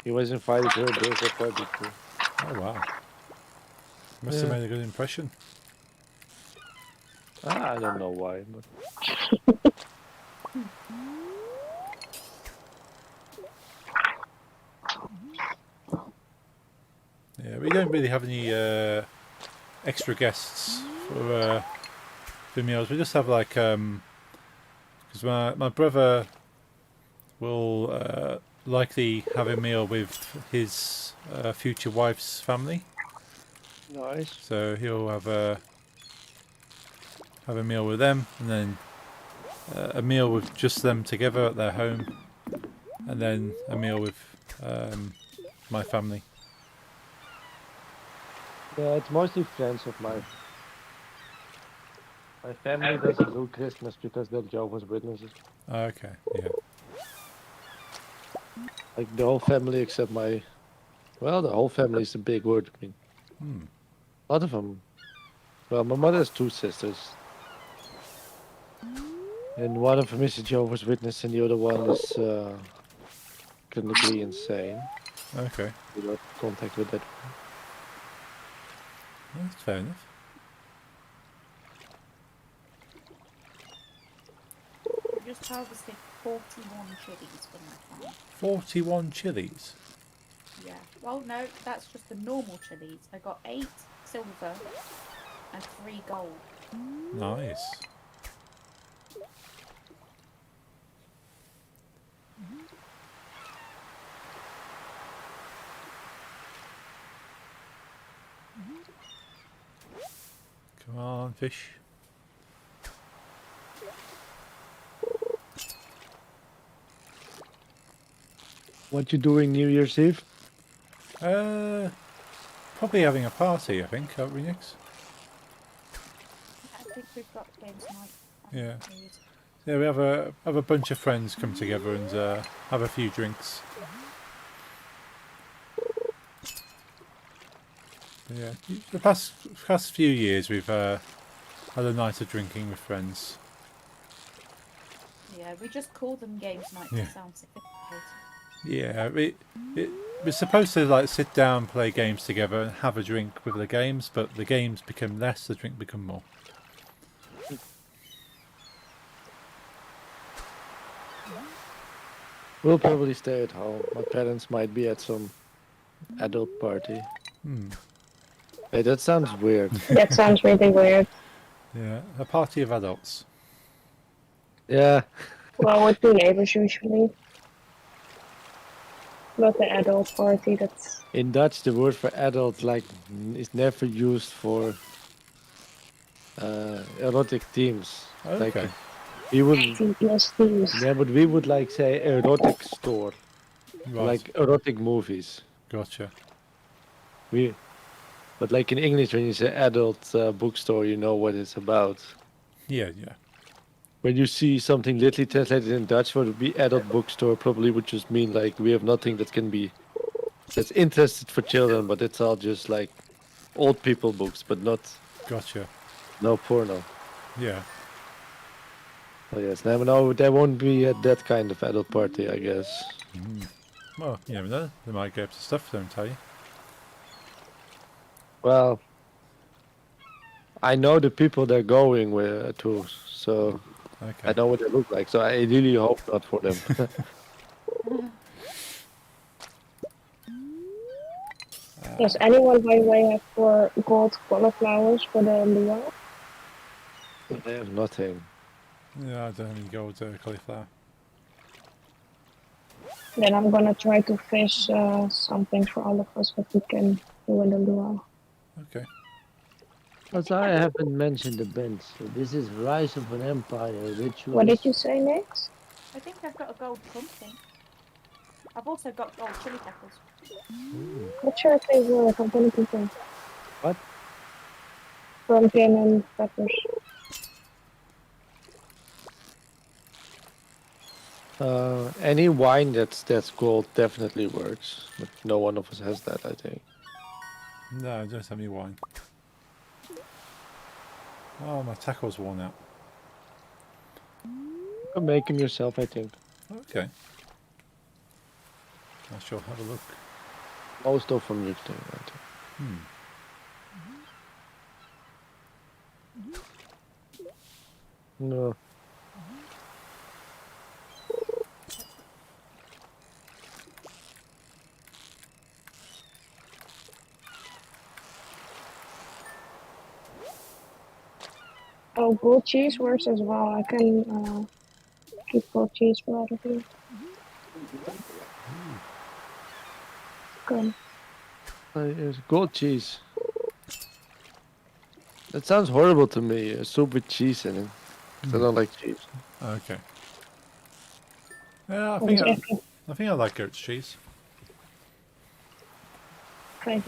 He was invited to her birthday party too. Oh wow. Must have made a good impression. I don't know why, but Yeah, we don't really have any extra guests for meals. We just have like because my brother will likely have a meal with his future wife's family, nice. so he'll have a meal with them, and then a meal with just them together at their home, and then a meal with my family. Yeah, it's mostly friends of mine. My family doesn't do Christmas because they're Jehovah's Witnesses. Okay, yeah. Like the whole family except the whole family is a big word. I mean, Hmm. a lot of them. Well, my mother has two sisters. And one of them is a Jehovah's Witness, and the other one is clinically insane. Okay, We don't contact with that. that's fair enough. Just harvested 41 chilies from my farm. 41 chilies. Yeah. Well, no, that's just the normal chilies. I got 8 silver and 3 gold. Nice. Come on, fish. What you doing New Year's Eve? Probably having a party, I think, aren't we, Nix? I think we've got games night. Yeah. Need. Yeah, we have a bunch of friends come together and have a few drinks. But yeah, the past few years we've had a night of drinking with friends. Yeah, we just call them games night Yeah. to sound sophisticated. Yeah, we're supposed to like sit down, play games together, and have a drink with the games, but the games become less, the drink become more. We'll probably stay at home. My parents might be at some adult party. Hey, that sounds weird. That sounds really weird. Yeah, a party of adults. Yeah. Well, with the neighbors usually. Not the adult party, that's... In Dutch, the word for adult is never used for erotic themes. Okay. We would, 18 plus themes. yeah, but we would like say erotic store, Right. like erotic movies. Gotcha. But like in English, when you say adult bookstore, you know what it's about. Yeah, yeah. When you see something literally translated in Dutch, what would be adult bookstore probably would just mean like we have nothing that's interested for children, but it's all just like old people books, but Gotcha. no porno. Yeah. Oh yes, no, there won't be that kind of adult party, I guess. Well, you never know. They might get up to stuff, don't tell you. Well, I know the people they're going with to, so Okay. I know what they look like. So I really hope not for them. Does anyone, by the way, have 4 gold cauliflowers for the luau? I have nothing. Yeah, I don't have any gold cauliflower. Then I'm gonna try to fish something for all of us what we can do in the luau. Okay. Also, I haven't mentioned the bench. So this is Rise of an Empire rituals. What did you say next? I think I've got a gold pumpkin. I've also got gold chili peppers. What's your favorite component thing? What? Pumpkin and peppers. Any wine that's gold definitely works, but no one of us has that, I think. No, I don't have any wine. Oh, my tackle's worn out. You can make them yourself, I think. Okay. I shall have a look. Most of them you can, I think. No. Oh, gold cheese works as well. I can keep gold cheese for other things. Good. It's gold cheese. That sounds horrible to me. A soup with cheese in it. 'Cause I don't like cheese. Okay. Yeah, Wat is echt een I think I like goat cheese. vijf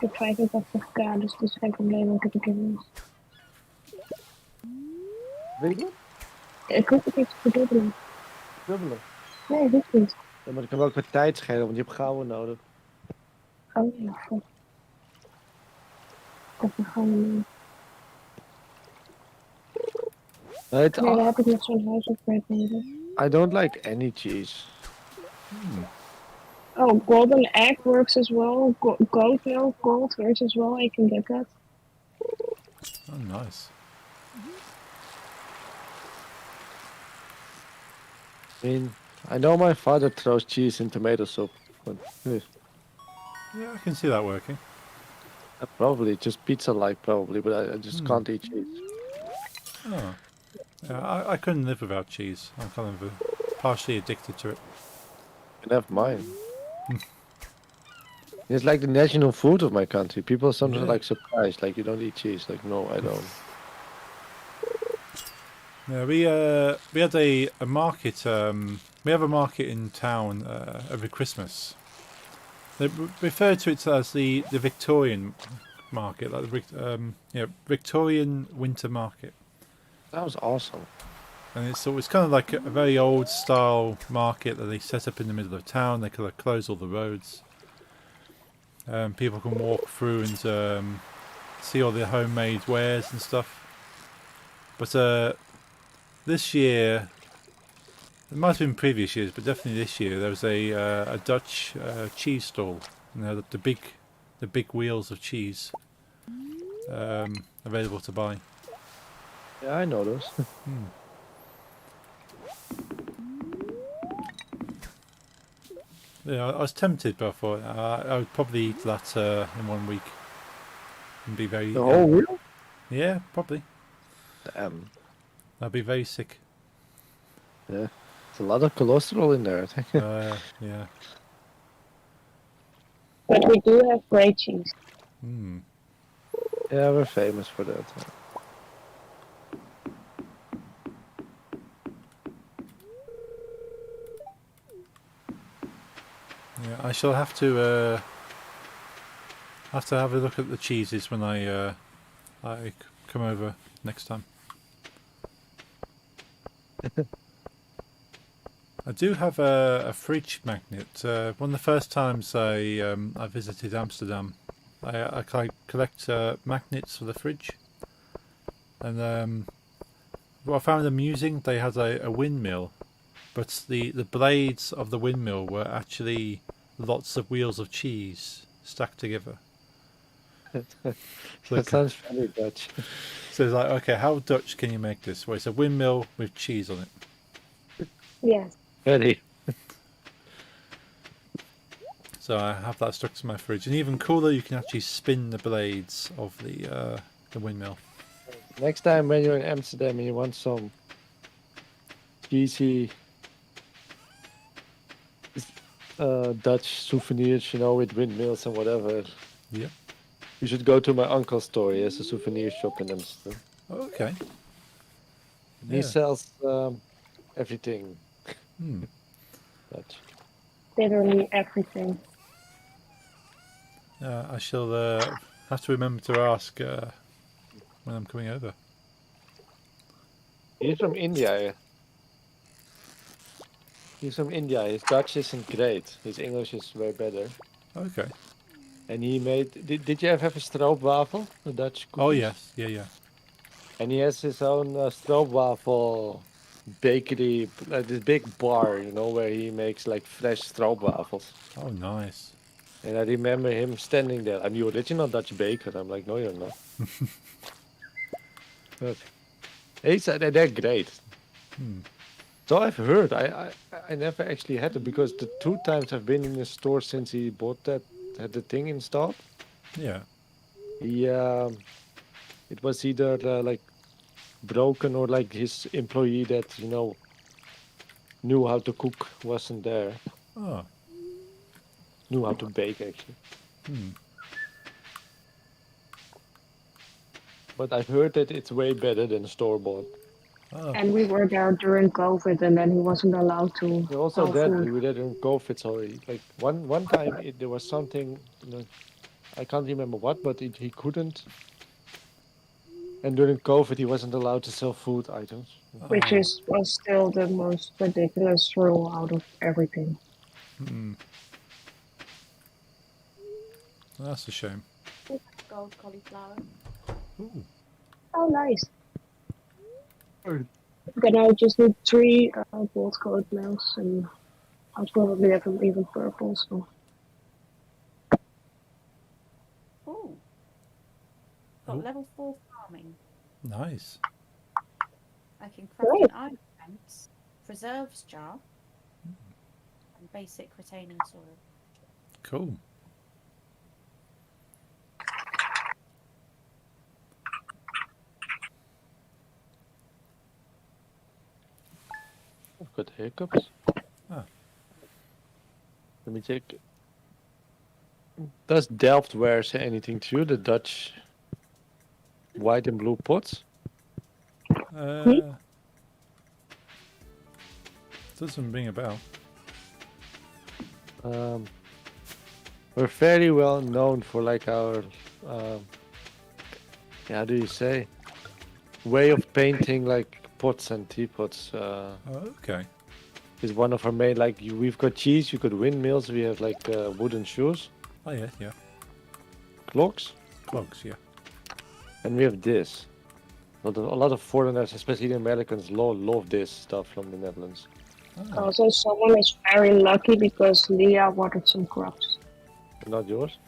Ik heb 85k, dus het is geen probleem. Ik heb een keer winst. Weet je? Ik hoef het niet te verdubbelen. Dubbele. Nee, hoeft niet. Ja, maar dat kan wel qua tijd schelen, want je hebt gouden nodig. Oh ja, god. Ik heb een gewoon... Nee, daar heb ik nog zo'n huisupgrade nodig. I don't like any cheese. Oh, golden egg works as well. Goat milk, gold works as well. I can get that. Oh, nice. I mean, I know my father throws cheese in tomato soup, but Yeah, I can see that working. probably just pizza-like, probably, but I just can't eat cheese. Oh. Yeah, I couldn't live without cheese. I'm kind of partially addicted to it. You can have mine. It's like the national food of my country. People are sometimes Yeah. like surprised, like you don't eat cheese. Like no, I don't. Yeah, we had a market. We have a market in town every Christmas, They refer to it as the Victorian market, like Victorian winter market. That was awesome. And it's kind of like a very old style market that they set up in the middle of town. They kind of close all the roads. People can walk through and see all the homemade wares and stuff. But this year, it might have been previous years, but definitely this year, there was a Dutch cheese stall. You know, the big wheels of cheese available to buy. Yeah, I know those. Hmm. Yeah, I was tempted, but I thought I would probably eat that in 1 week and be very. The whole wheel? Yeah, probably. Damn. I'd be very sick. Yeah. It's a lot of cholesterol in there, I think. Yeah. But we do have great cheese. Hmm. Yeah, we're famous for that. Yeah, I shall have to have a look at the cheeses when I come over next time. I do have a fridge magnet. One of the first times I visited Amsterdam, I collect magnets for the fridge, and what I found amusing, they had a windmill, but the blades of the windmill were actually lots of wheels of cheese stacked together. So, That sounds very Dutch. so it's like, okay, how Dutch can you make this? Well, it's a windmill with cheese on it. Yes. Very. So I have that stuck to my fridge, and even cooler, you can actually spin the blades of the windmill. Next time when you're in Amsterdam and you want some cheesy Dutch souvenirs, you know, with windmills and whatever, Yep. you should go to my uncle's store. He has a souvenir shop in Amsterdam. Okay. He Yeah. sells everything Hmm. Dutch. Literally everything. I shall have to remember to ask when I'm coming over. He's from India. He's from India. His Dutch isn't great. His English is way better. Okay. And he made. Did you ever have a stroopwafel? The Dutch cookies? Oh yes, yeah. And he has his own stroopwafel bakery, like this big bar, you know, where he makes like fresh stroopwafels. Oh nice. And I remember him standing there. I'm the original Dutch baker. I'm like, no, you're not. But he said that they're great. Hmm. So I've heard. I never actually had it because the 2 times I've been in the store since he bought that, had the thing installed. Yeah. He it was either like broken or like his employee that knew how to cook wasn't there. Oh. Knew how to bake actually. Hmm. But I've heard that it's way better than store bought. Oh. And we were there during COVID, and then he wasn't allowed to Also sell that food. we didn't go fit already. Like one time there was something, I can't remember what, but he couldn't. And during COVID, he wasn't allowed to sell food items. Which Oh. was still the most ridiculous rule out of everything. Hmm. That's a shame. Gold cauliflower. Ooh. Oh, nice. Oh. Then I just need 3 gold colored nails, and I'll probably have them even purple. So Ooh. Got Ooh. level 4 farming. Nice. I can craft Great. an iron fence, preserves jar, and basic retaining soil. Cool. I've got hiccups. Ah. Let me check. Does Delftware say anything to you? The Dutch white and blue pots? Doesn't ring a bell. We're very well known for like our, how do you say, way of painting like pots and teapots. Oh, okay. Is one of our main, like we've got cheese, you got windmills, we have like wooden shoes, Oh yeah, yeah. clocks, Clogs, yeah. and we have this. A lot of foreigners, especially the Americans, love this stuff from the Netherlands. Oh, Also, someone is very lucky because Leah watered some crops. Not yours?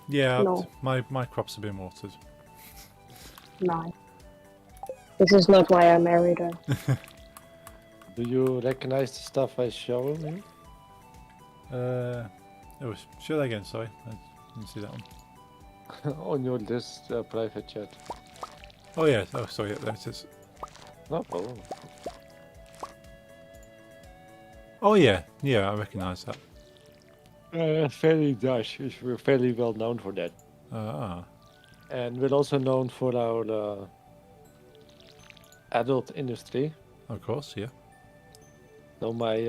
yeah. No. My crops have been watered. No. This is not why I married her. Do you recognize the stuff I show you? Oh, show that again. Sorry, I didn't see that one. On your list, private chat. Oh yeah. Oh, sorry. Yeah, there it is. No problem. Oh yeah, yeah. I recognise that. Fairly Dutch. We're fairly well known for that. Ah, And we're also known for our adult industry. of course, yeah. So my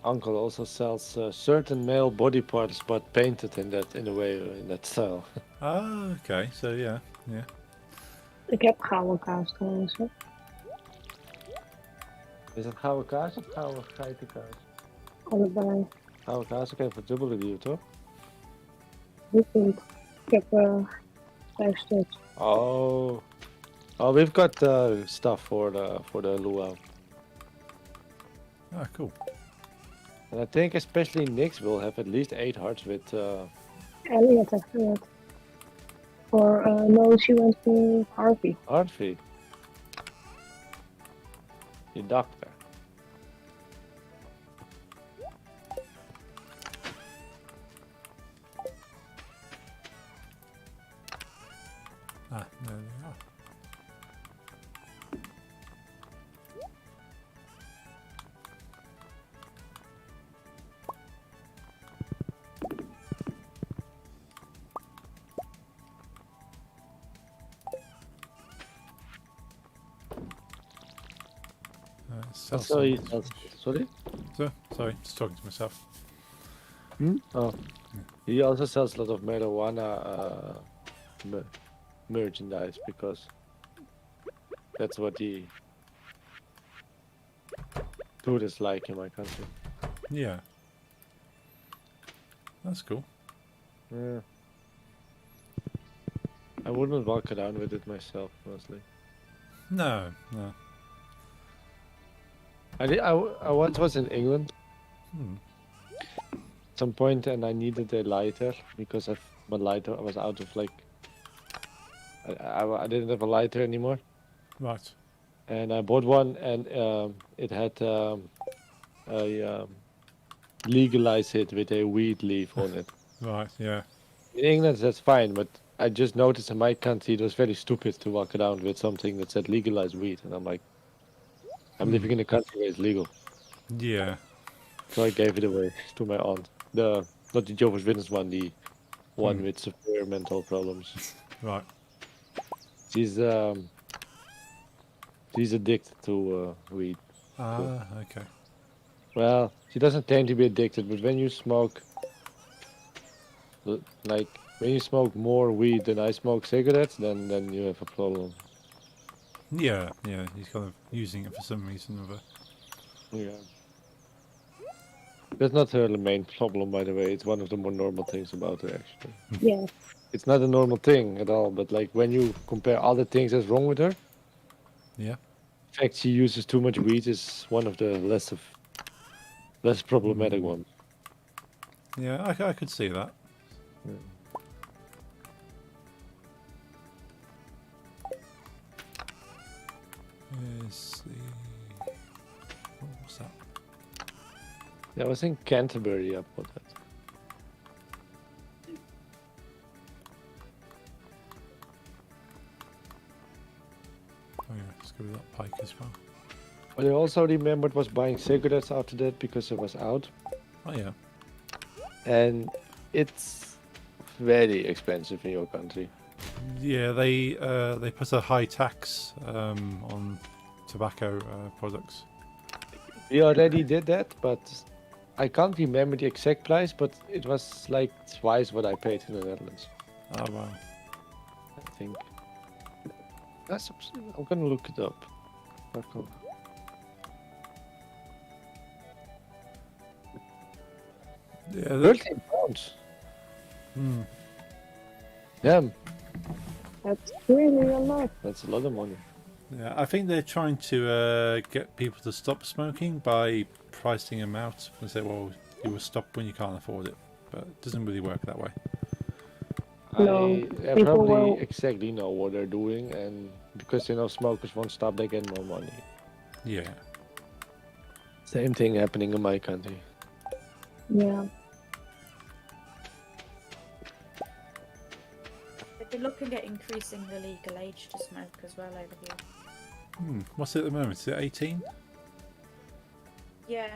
uncle also sells certain male body parts, but painted in a way, in that style. Ah, okay. So yeah, yeah. Ik heb gouden kaas trouwens. Hè. Is het gouden kaas of gouden geitenkaas? Allebei. Gouden kaas, ik heb een dubbele duur, toch? Niet niet. Ik heb 5 stuks. Oh. Oh, we've got stuff for the luau. Ah, cool. And I think especially Nix will have at least 8 hearts with Elliot heeft het. Or no, she went to Harvey. Harvey. Je doctor. Ah, there they are. Sell So he some- sells, sorry? So, sorry, just talking to myself. Oh. He also sells a lot of marijuana merchandise because that's what the tourists like in my country. Yeah. That's cool. Yeah. I wouldn't walk around with it myself, honestly. No, no. I once was in England Hmm. at some point and I needed a lighter because my lighter was out of like I didn't have a lighter anymore Right. and I bought one and it had a legalize it with a weed leaf on it. Right, yeah. In England that's fine, but I just noticed in my country it was very stupid to walk around with something that said legalize weed and I'm like I'm living in a country where it's legal. Yeah. So I gave it away to my aunt. Not the Jehovah's Witness one, the one with severe mental problems. Right. She's addicted to weed. Ah, okay. Well, she doesn't tend to be addicted, but when you smoke, like when you smoke more weed than I smoke cigarettes, then you have a problem. Yeah, yeah. He's kind of using it for some reason or other. Yeah. That's not her main problem, by the way. It's one of the more normal things about her, actually. Yeah. It's not a normal thing at all, but like when you compare other things that's wrong with her, Yeah. the fact she uses too much weed is one of the less problematic ones. Yeah, I could see that. Is the... What's that? Yeah, I was in Canterbury about that. Oh yeah, let's go with that pike as well. But I also remembered was buying cigarettes after that because it was out. Oh yeah. And it's very expensive in your country. Yeah, they put a high tax on tobacco products. We already did that, but I can't remember the exact price, but it was like twice what I paid in the Netherlands. Oh wow. I think. I'm gonna look it up. Okay. Yeah. That, 13 pounds. hmm. Damn, That's really a lot. that's a lot of money. Yeah, I think they're trying to get people to stop smoking by pricing them out. They say, well, you will stop when you can't afford it, but it doesn't really work that way. No, I people probably will. exactly know what they're doing, and because they know smokers won't stop, they get more money. Yeah. Same thing happening in my country. Yeah. They've been looking at increasing the legal age to smoke as well over here. What's it at the moment? Is it 18? Yeah,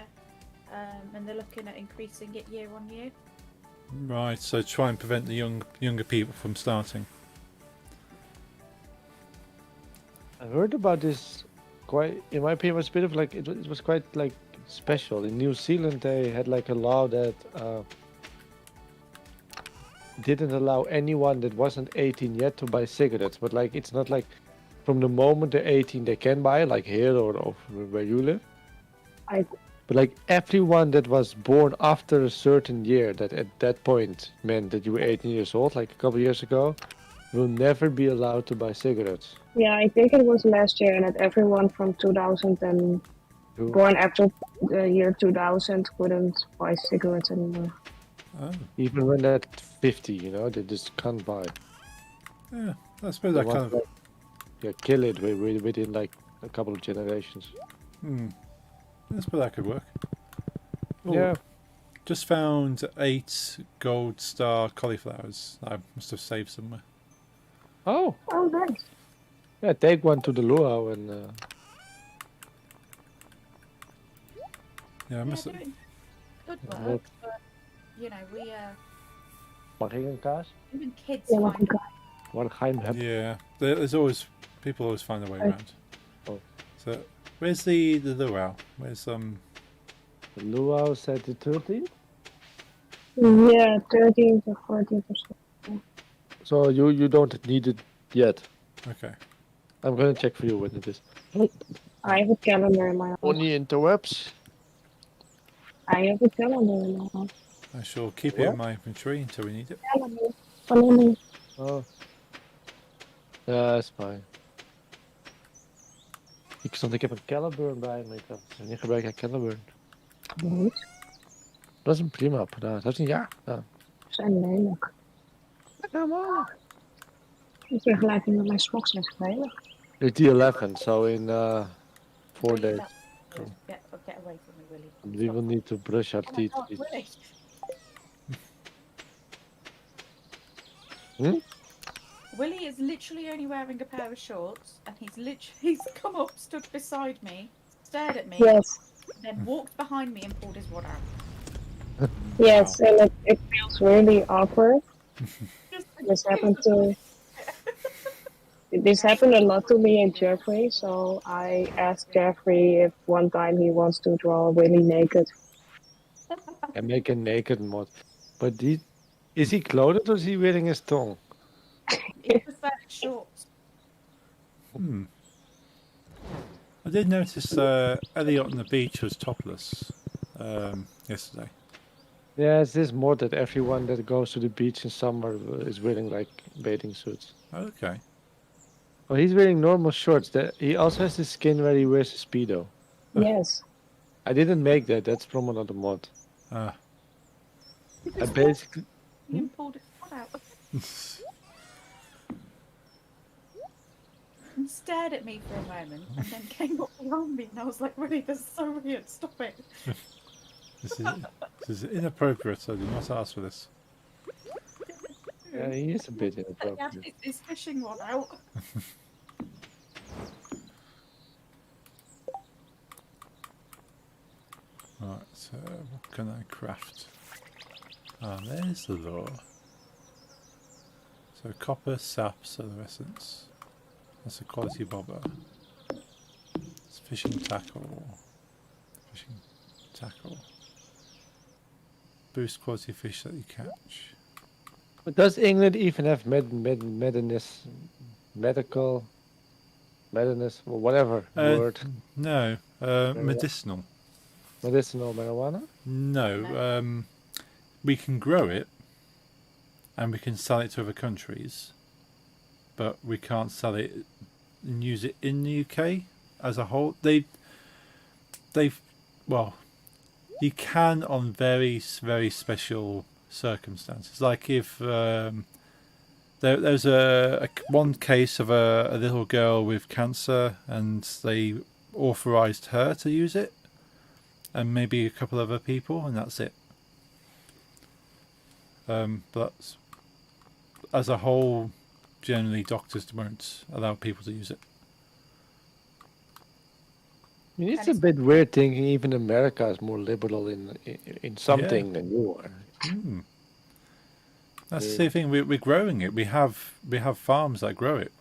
and they're looking at increasing it year on year. Right. So try and prevent the younger people from starting. I heard about this quite, in my opinion, it was a bit of like, it was quite like special. In New Zealand, they had like a law that didn't allow anyone that wasn't 18 yet to buy cigarettes. But like, it's not like from the moment they're 18, they can buy, like here or where you live. I But like everyone that was born after a certain year, that at that point meant that you were 18 years old, like a couple years ago, will never be allowed to buy cigarettes. Yeah, I think it was last year, and that everyone from 2000 and Who- born after the year 2000 couldn't buy cigarettes anymore. Oh. Even when they're 50, you know, they just can't buy. Yeah. I suppose They that want kind to, of. like, yeah, kill it within like a couple of generations. I suppose that could work. Oh, Yeah. Just found 8 gold star cauliflowers. I must have saved somewhere. Oh, Oh, nice. yeah. Take one to the luau and. Yeah, I Yeah, must have. doing good What? work, but you know, Mag ik een kaas? even kids Yeah, find Wat ga je hebben? Yeah, there's always people always find a way around. Oh. So, where's the luau? Where's The luau said the 13th. Yeah, 13 to 40%. So you don't need it yet. Okay. I'm gonna check for you when it is. I have a calendar in my house. On the interwebs. I have a calendar in my house. I shall keep it in my inventory until we need it. Calendar. Calendar. Oh. Ja, is fine. Ik heb een Caliburn bij me. Ik dacht, wanneer gebruik jij Caliburn? Niet. Dat is een prima apparaat. Dat is een ja. Ja. Zijn lelijk. Ja, man. In vergelijking met mijn Xbox is het lelijk. It's the 11th, so in 4 days. Get away from me, Willie. We will need to brush our Oh my teeth. God, Willie. Hmm? Willie is literally only wearing a pair of shorts, and he's come up, stood beside me, stared at me, Yes. then walked behind me and pulled his wad out. Yes, and it feels really awkward. Just This happened to this happened a lot to me and Jeffrey, so I asked Jeffrey if one time he wants to draw Willy naked. And make a naked mod. But is he clothed or is he wearing his tongue? He's just wearing shorts. I did notice Elliot on the beach was topless yesterday. Yeah, it's this mod that everyone that goes to the beach in summer is wearing like bathing suits. Okay. Well, he's wearing normal shorts. He also has the skin where he wears a Speedo. Yes. I didn't make that. That's from another mod. Ah. He I just basically. walked and pulled his wad out. And stared at me for a moment, and then came up behind me, and I was like, Willie, this is so weird, stop it. This is inappropriate. I did not ask for this. Yeah, he is a bit He had inappropriate. his fishing rod out. Right. So what can I craft? Ah, there's the lure. So copper, sap, solar essence. That's a quality bobber. It's fishing tackle. Fishing tackle. boost quality of fish that you catch. But does England even have medical, medicines, or whatever word, No, medicinal. medicinal marijuana? No, No. we can grow it, and we can sell it to other countries, but we can't sell it and use it in the UK as a whole. They've, well, you can on very very special circumstances, like if there's one case of a little girl with cancer, and they authorized her to use it, and maybe a couple other people, and that's it. But as a whole, generally doctors won't allow people to use it. I mean, it's And a bit weird thinking even America is more liberal in something than you are. That's the same thing. We're growing it. We have farms that grow it,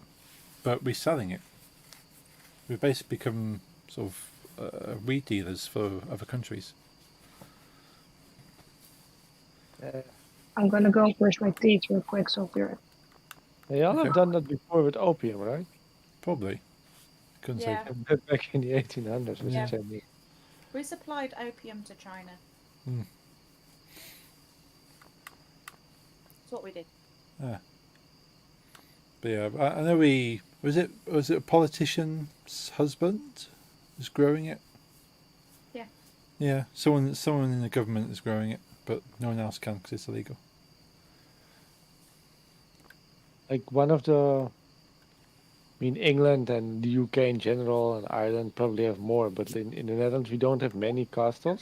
but we're selling it. We've basically become sort of weed dealers for other countries. I'm gonna go brush my teeth real quick, so if you're They all Okay. have done that before with opium, right? Probably. Couldn't Yeah. Back in the 1800s with Yeah. the Chinese. We supplied opium to China. Mm. That's what we did. say. Yeah. But yeah, I know was it a politician's husband was growing it. Yeah. Yeah, someone in the government is growing it, but no one else can because it's illegal. Like one of the, I mean, England and the UK in general and Ireland probably have more, but in the Netherlands we don't have many castles.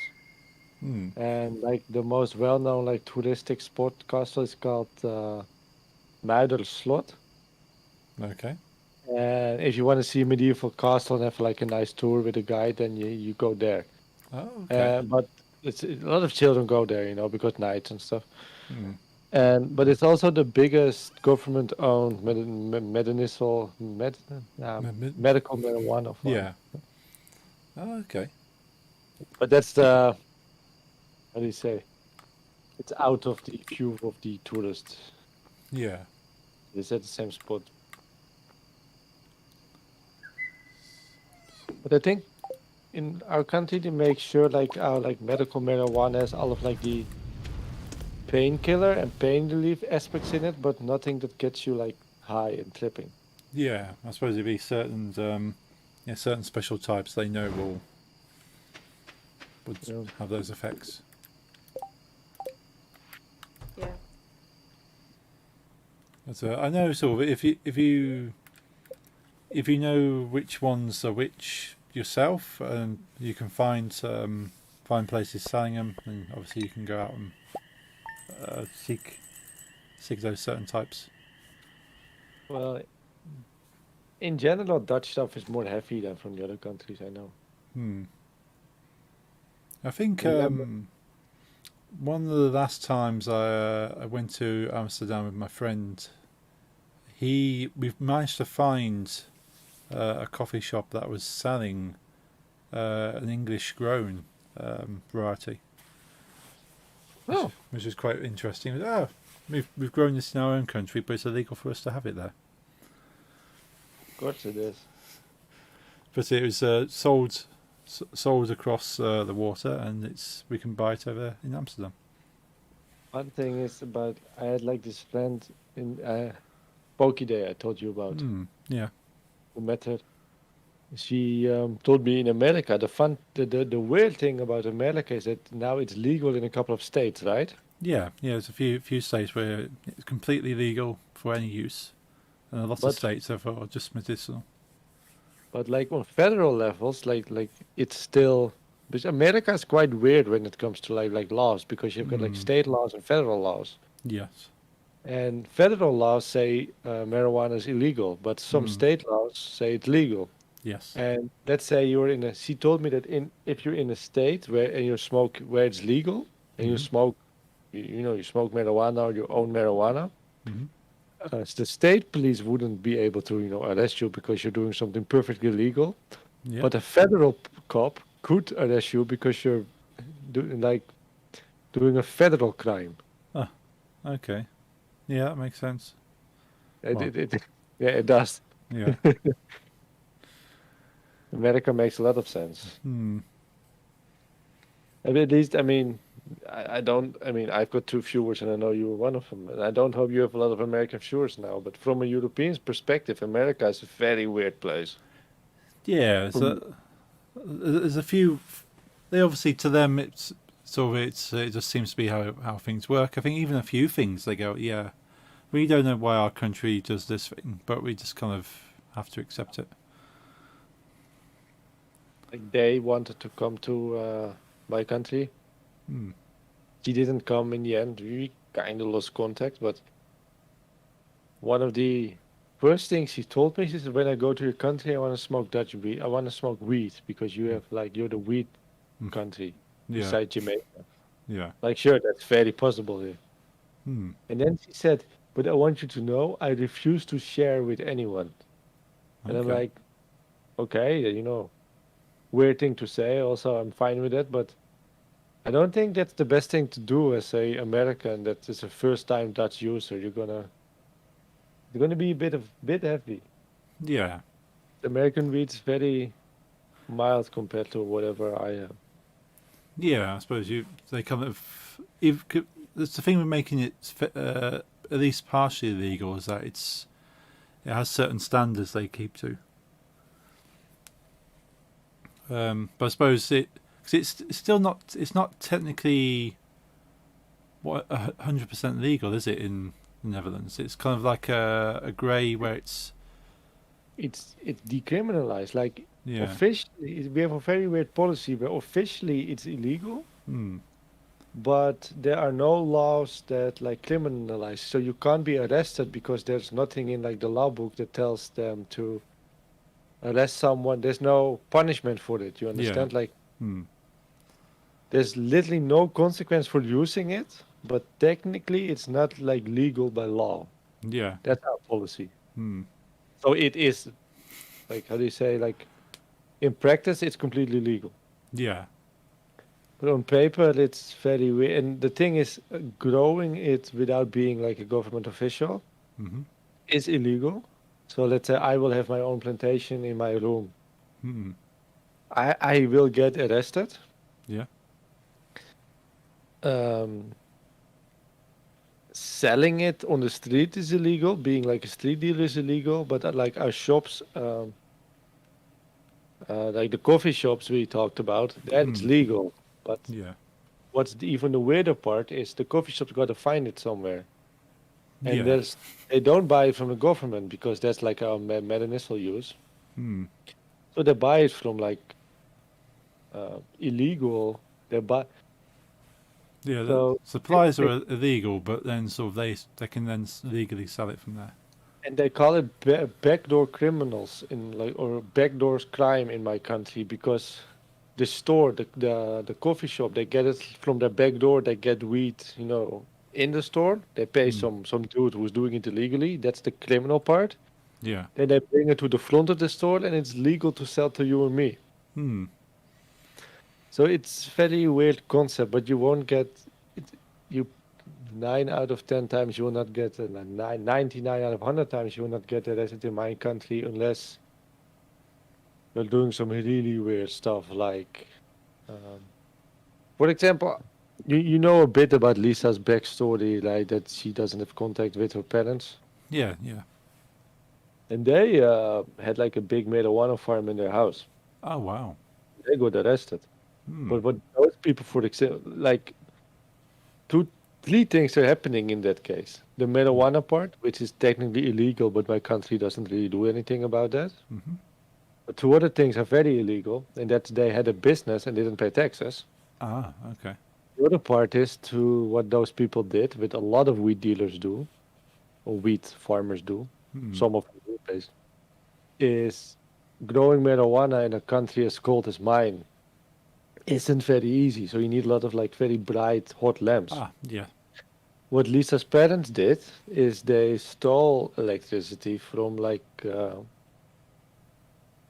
Hmm. And like the most well-known like touristic spot castle is called Muiderslot. Okay. And if you want to see a medieval castle and have like a nice tour with a guide, then you go there. Oh, okay. But it's a lot of children go there, you know, because nights and stuff. Hmm. But it's also the biggest government-owned medicinal medical marijuana farm. Yeah. Oh, okay. But that's the, how do you say? It's out of the view of the tourists. Yeah. It's at the same spot. But I think in our country they make sure like our like medical marijuana has all of like the painkiller and pain relief aspects in it, but nothing that gets you like high and tripping. Yeah. I suppose it'd be certain certain special types they know would Yeah. have those effects. Yeah. But I know sort of if you know which ones are which yourself, and you can find places selling them, and obviously you can go out and seek those certain types. Well, in general, Dutch stuff is more heavy than from the other countries I know. I think Remember- one of the last times I went to Amsterdam with my friend, we've managed to find a coffee shop that was selling an English grown variety. Oh, Which is quite interesting. We've grown this in our own country, but it's illegal for us to have it there. of course it is. But it was sold across the water, and we can buy it over in Amsterdam. One thing is about I had like this friend in Pokey Day I told you about Yeah. who met her. She told me in America the weird thing about America is that now it's legal in a couple of states, right? Yeah. There's a few states where it's completely legal for any use, and a lot of But- states are for just medicinal. But like on federal levels, like it's still because America is quite weird when it comes to like laws because you've got like state laws and federal laws. Yes. And federal laws say marijuana is illegal, but some state laws say it's legal. Yes. And let's say you're in a. She told me that if you're in a state where and you smoke where it's legal and you smoke, you smoke marijuana or your own marijuana, the state police wouldn't be able to arrest you because you're doing something perfectly legal. Yeah. But a federal cop could arrest you because you're doing like doing a federal crime. Okay. Yeah, that makes sense. It, Well, yeah, it does. yeah. America makes a lot of sense. Hmm. At least, I mean, I don't. I mean, I've got two viewers, and I know you were one of them. And I don't hope you have a lot of American viewers now. But from a European perspective, America is a very weird place. Yeah. For me. So there's a few. They obviously to them it's sort of it just seems to be how things work. I think even a few things they go, yeah, we don't know why our country does this thing, but we just kind of have to accept it. Like they wanted to come to my country. Hmm. He didn't come in the end. We kind of lost contact. But one of the first things he told me is, when I go to your country, I want to smoke Dutch weed. I want to smoke weed because you have like you're the weed Hmm. country Yeah. besides Jamaica. Yeah. Like, sure, that's very possible here. Hmm. And then she said, but I want you to know I refuse to share with anyone. And I'm Okay. like, okay, weird thing to say. Also, I'm fine with it, but I don't think that's the best thing to do as a American that is a first time Dutch user. You're gonna be a bit heavy. Yeah. The American weed is very mild compared to whatever I am. Yeah. I suppose they kind of if that's the thing with making it at least partially illegal is that it has certain standards they keep to. But I suppose cause it's still not it's not technically 100% legal, is it in the Netherlands? It's kind of like a grey where it's It's decriminalized. Like yeah. officially, we have a very weird policy where officially it's illegal, Hmm. but there are no laws that like criminalize. So you can't be arrested because there's nothing in like the law book that tells them to arrest someone. There's no punishment for it. You Yeah. understand? Like Hmm. there's literally no consequence for using it, but technically it's not like legal by law. Yeah. That's our policy. Hmm. So it is like, how do you say, like in practice it's completely legal. Yeah. But on paper, it's very weird. And the thing is, growing it without being like a government official Mm-hmm. is illegal. So let's say I will have my own plantation in my room. Hmm. I will get arrested. Yeah. Um, Selling it on the street is illegal. Being like a street dealer is illegal. But like our shops, like the coffee shops we talked about, that's Hmm. legal. But Yeah. what's even the weirder part is the coffee shops got to find it somewhere. And Yeah. they don't buy it from the government because that's like our medicinal use. Hmm. So they buy it from like illegal. They buy Yeah. The so supplies are illegal, but then sort of they can then legally sell it from there. and they call it backdoor criminals in like or backdoor crime in my country because the store, the coffee shop, they get it from their back door. They get weed, in the store. They pay Hmm. some dude who's doing it illegally. That's the criminal part. Yeah. Then they bring it to the front of the store, and it's legal to sell to you and me. Hmm. So it's very weird concept, but you won't get it. You 9 out of 10 times you will not get 99 out of 100 times you will not get arrested in my country unless you're doing some really weird stuff. Like, um, for example, you know a bit about Lisa's backstory, like that she doesn't have contact with her parents, Yeah. Yeah. and they had like a big marijuana farm in their house. Oh wow. They got arrested. Hmm. But what those people, for example, like two, three things are happening in that case. The marijuana part, which is technically illegal, but my country doesn't really do anything about that. Mm-hmm. But two other things are very illegal, and that's they had a business and didn't pay taxes. Ah. Okay. The other part is to what those people did, with a lot of weed dealers do, or wheat farmers do, Hmm. some of them do, is growing marijuana in a country as cold as mine isn't very easy. So you need a lot of like very bright hot lamps. Ah. Yeah. What Lisa's parents did is they stole electricity from like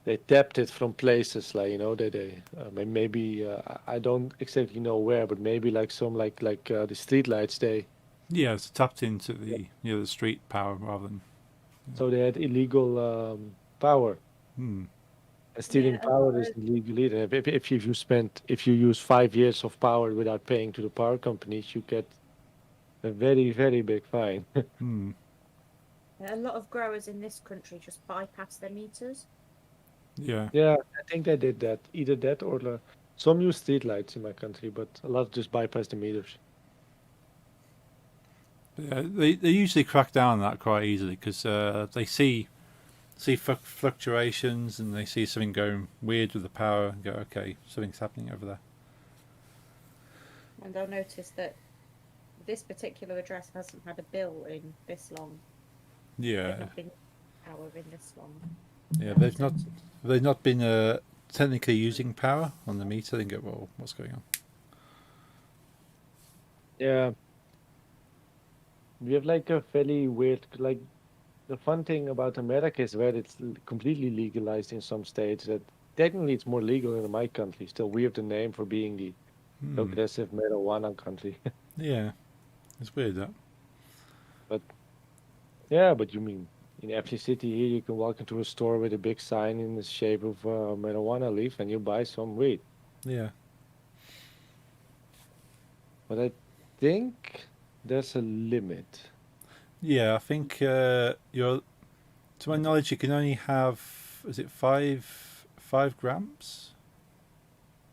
they tapped it from places like they maybe I don't exactly know where, but maybe like some like the streetlights Yeah, it's tapped into the street power rather than. so they had illegal power. Hmm. And stealing Yeah, a lot power is of illegal either. If you use 5 years of power without paying to the power companies, you get a very, very big fine. Hmm. a lot of growers in this country just bypass their meters. Yeah. Yeah, I think they did that. Either that or some use streetlights in my country, but a lot just bypass the meters. Yeah, they usually crack down on that quite easily because they see fluctuations and they see something going weird with the power and go, okay, something's happening over there. And they'll notice that this particular address hasn't had a bill in this long. They've Yeah, not been power in this long. yeah, they've not been technically using power on the meter. They go, well, what's going on? Yeah, we have like a fairly weird, like the fun thing about America is where it's completely legalized in some states. That technically it's more legal in my country. Still, we have the name for being the Hmm. progressive marijuana country. Yeah, it's weird that. But yeah, but you mean in every city here, you can walk into a store with a big sign in the shape of a marijuana leaf and you buy some weed. Yeah, But I think there's a limit. yeah. I think you're. To my knowledge, you can only have. Is it 5 grams?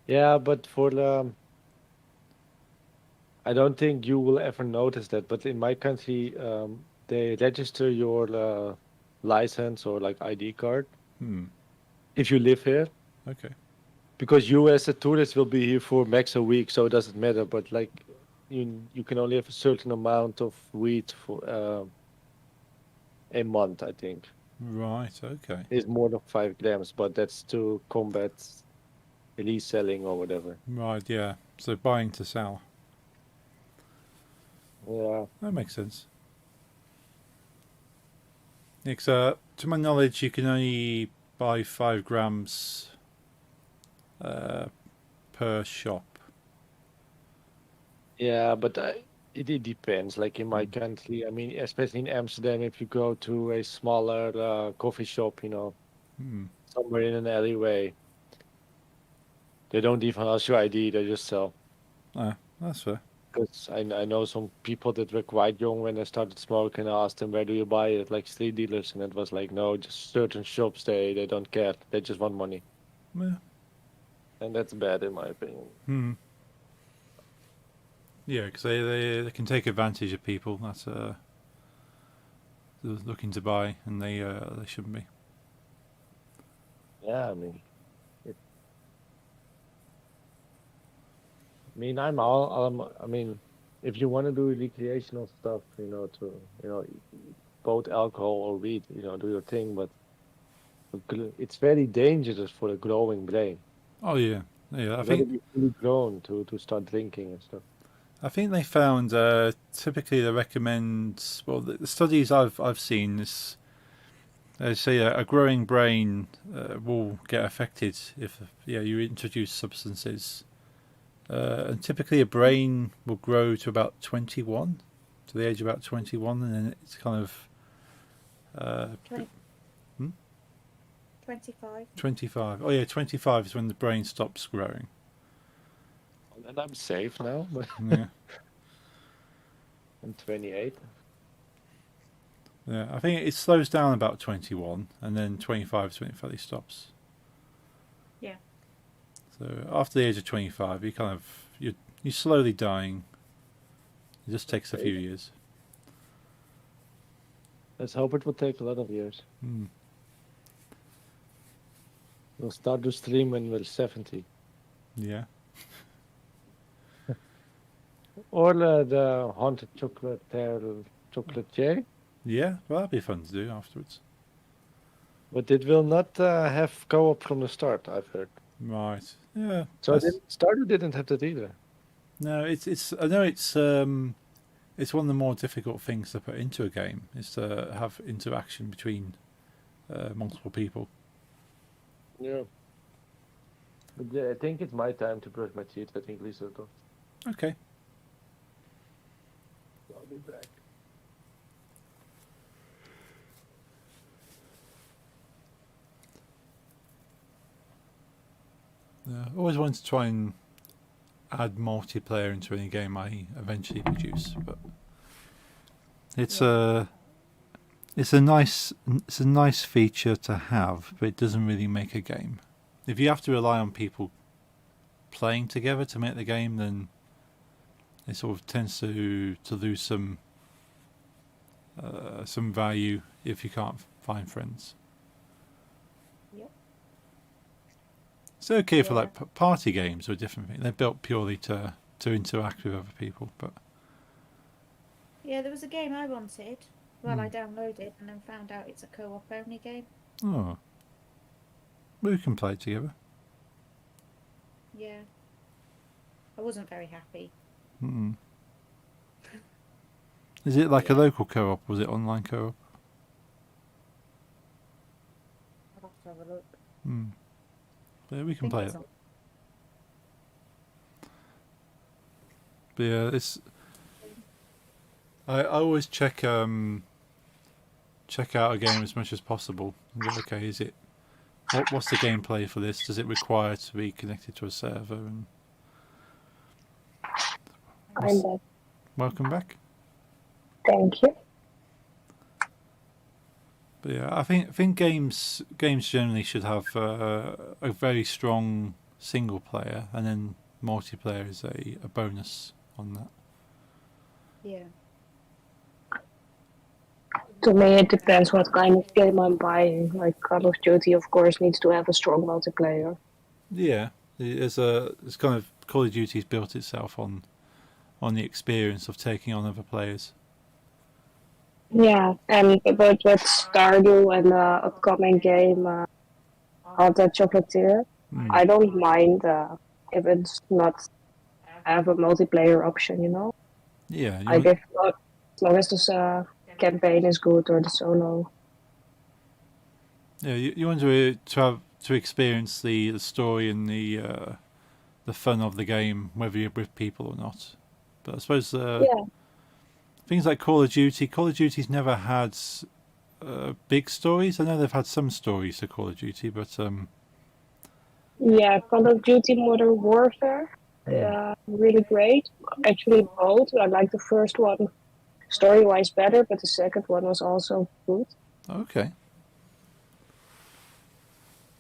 Yeah, but for the, I don't think you will ever notice that. But in my country, they register your license or like ID card Hmm. if you live here. Okay. Because you as a tourist will be here for max a week, so it doesn't matter. But like you can only have a certain amount of weed for a month, I think. Right. Okay. It's more than 5 grams, but that's to combat reselling or whatever. Right. Yeah. So buying to sell. Yeah. That makes sense. Yeah, 'cause, to my knowledge, you can only buy 5 grams uh, per shop. Yeah, but it depends. Like in my country, I mean, especially in Amsterdam, if you go to a smaller coffee shop, Hmm. somewhere in an alleyway, they don't even ask your ID, they just sell. Ah, that's fair. Because I know some people that were quite young when they started smoking. I asked them, where do you buy it? Like street dealers. And it was like, no, just certain shops, they don't care. They just want money. Yeah. And that's bad in my opinion. Hmm. Yeah, because they can take advantage of people that they're looking to buy, and they shouldn't be. Yeah, I mean, I'm all, I mean, if you want to do recreational stuff, both alcohol or weed, do your thing, but it's very dangerous for a growing brain. Oh yeah, yeah. You got to be fully grown to start drinking and stuff. I think they found typically they recommend. Well, the studies I've seen is they say a growing brain will get affected if you introduce substances, and typically a brain will grow to about 21, to the age of about 21, and then it's kind of uh, 25. 25. Oh yeah, 25 is when the brain stops growing. And I'm safe now, but Yeah, I'm 28. yeah. I think it slows down about 21, and then 25 is when it fairly stops. Yeah. So after the age of 25, you're slowly dying. It just takes a few years. Let's hope it will take a lot of years. Hmm. We'll start to stream when we're 70. Yeah. Or the haunted chocolatier. Yeah, well, that'd be fun to do afterwards. But it will not have co-op from the start, I've heard. Right. Yeah. So Stardew didn't have that either. No, it's. I know it's one of the more difficult things to put into a game is to have interaction between multiple people. Yeah. But yeah, I think it's my time to brush my teeth. I think Lisa does. Okay. I'll be back. I always wanted to try and add multiplayer into any game I eventually produce, but it's a it's a nice feature to have, but it doesn't really make a game. If you have to rely on people playing together to make the game, then it sort of tends to lose some value if you can't find friends. Yep. It's okay for Yeah. like party games or different things. They're built purely to interact with other people, but Yeah, there was a game I wanted. Well, I Hmm. downloaded and then found out it's a co-op only game. oh, we can play together. Yeah. I wasn't very happy. Mm. Is it like a Yeah. local co-op? Or was it online co-op? I'll have to have a look. Mm. But we I can think play it's it. on. But yeah, it's. I always check out a game as much as possible. And go, okay, is it what's the gameplay for this? Does it require to be connected to a server? And I'm back. welcome back. Thank you. But yeah, I think games generally should have a very strong single player, and then multiplayer is a bonus on that. Yeah. To me, it depends what kind of game I'm buying. Like Call of Duty, of course, needs to have a strong multiplayer. Yeah, it's kind of Call of Duty's built itself on the experience of taking on other players. Yeah, and but with Stardew and the upcoming game, Alta Chocolatier, Mm. I don't mind if it's not have a multiplayer option. Yeah, I guess as long as this campaign is good or the solo. you want to have to experience the story and the fun of the game, whether you're with people or not. But I suppose Yeah, things like Call of Duty. Call of Duty's never had big stories. I know they've had some stories to Call of Duty, but yeah. Call of Duty Modern Warfare, really great. Actually, both. I like the first one story-wise better, but the second one was also good. okay.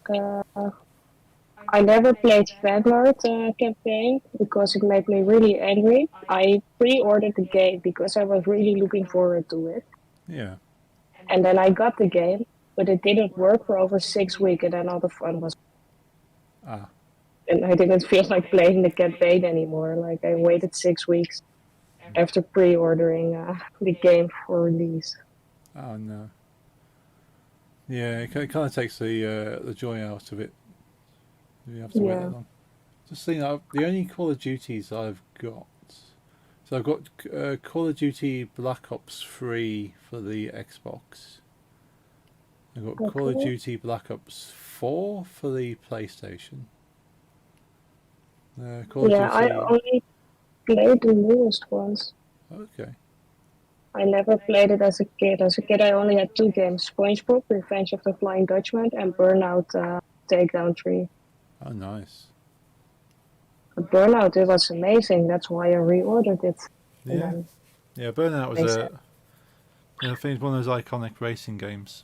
Uh, I never played Vanguard campaign because it made me really angry. I pre-ordered the game because I was really looking forward to it, Yeah. and then I got the game, but it didn't work for over 6 weeks, and then all the fun was. Ah. And I didn't feel like playing the campaign anymore. Like I waited 6 weeks after pre-ordering the game for release. Oh no. Yeah, it kind of takes the joy out of it. You have to wait that Yeah. long. Just think, the only Call of Duties I've got. So I've got Call of Duty Black Ops 3 for the Xbox. I've got Call of Okay. Duty Black Ops 4 for the PlayStation. Call of Yeah, I Duty. only played the newest ones. Okay. I never played it as a kid. As a kid, I only had two games: SpongeBob, Revenge of the Flying Dutchman, and Burnout Takedown 3. Oh, nice. But Burnout, it was amazing. That's why I reordered it. And Yeah. then Yeah, Burnout was they said, I think it's one of those iconic racing games.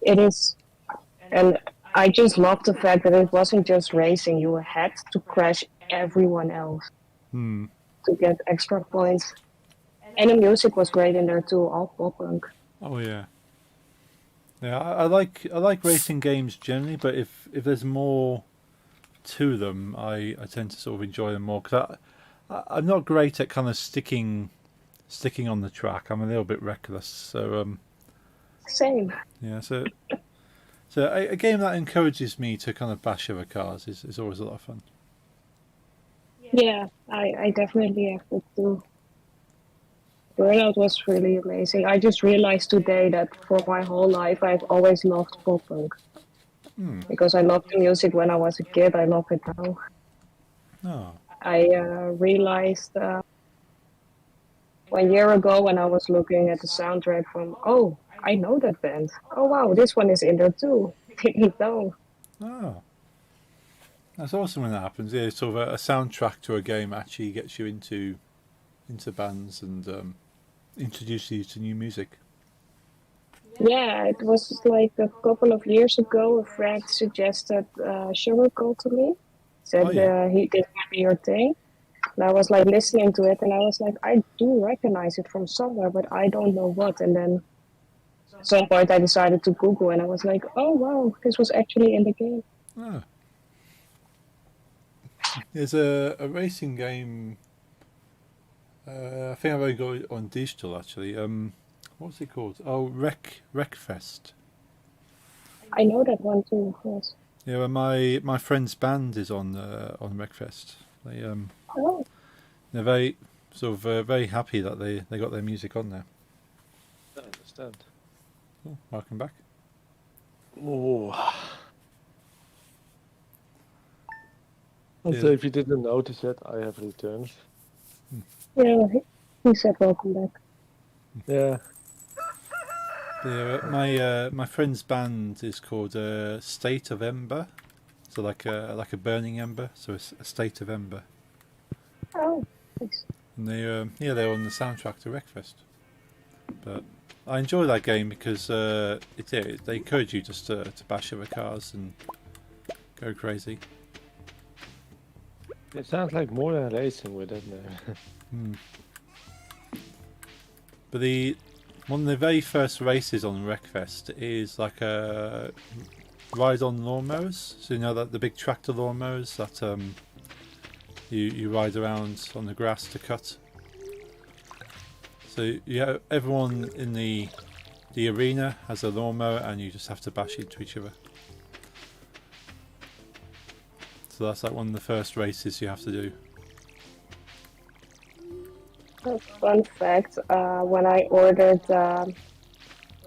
it is. And I just love the fact that it wasn't just racing. You had to crash everyone else Hmm. to get extra points. And the music was great in there too, all pop punk. Oh yeah. Yeah, I like racing games generally, but if there's more to them, I tend to sort of enjoy them more because I'm not great at kind of sticking on the track. I'm a little bit reckless, so Same. yeah. So a game that encourages me to kind of bash other cars is always a lot of fun. Yeah, I definitely have it too. Burnout was really amazing. I just realized today that for my whole life I've always loved pop punk. because I loved the music when I was a kid. I love it now. Oh. I realized 1 year ago when I was looking at the soundtrack from, oh, I know that band. Oh wow, this one is in there too. Didn't know. Oh. That's awesome when that happens. Yeah, sort of a soundtrack to a game actually gets you into bands and introduces you to new music. Yeah, it was like a couple of years ago. A friend suggested Sugar Cult to me. Said Oh yeah. this might be your thing. And I was like listening to it, and I was like, I do recognize it from somewhere, but I don't know what. And then at some point, I decided to Google, and I was like, oh wow, this was actually in the game. Oh. There's a racing game. I think I've only got it on digital actually. What's it called? Oh, Wreckfest. I know that one too. Yes. Yeah, well, my friend's band is on Wreckfest. Oh, They're very sort of very happy that they got their music on there. I understand. Oh, welcome back. Oh. Yeah. So if you didn't notice it, I have returned. yeah. He said welcome back. Yeah. Yeah, my friend's band is called State of Ember, so like a burning ember, so a state of ember. Oh, nice. And they're on the soundtrack to Wreckfest. But I enjoy that game because they encourage you just to bash other cars and go crazy. It sounds like more than racing with it now. But one of the very first races on Wreckfest is like a ride on lawnmowers. So you know that the big tractor lawnmowers that you ride around on the grass to cut. So everyone in the arena has a lawnmower, and you just have to bash into each other. So that's like one of the first races you have to do. Fun fact: when I ordered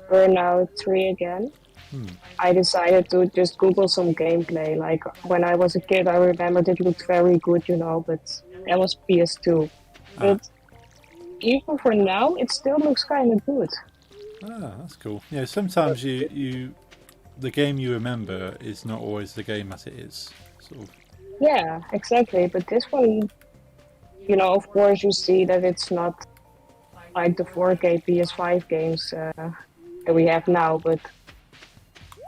Burnout 3 again, I decided to just Google some gameplay. Like when I was a kid, I remembered it looked very good, but that was PS2. But even for now, it still looks kind of good. Ah, that's cool. Yeah, sometimes the game you remember is not always the game as it is. Sort of. Yeah, exactly. But this one, of course, you see that it's not like the 4K PS5 games that we have now, but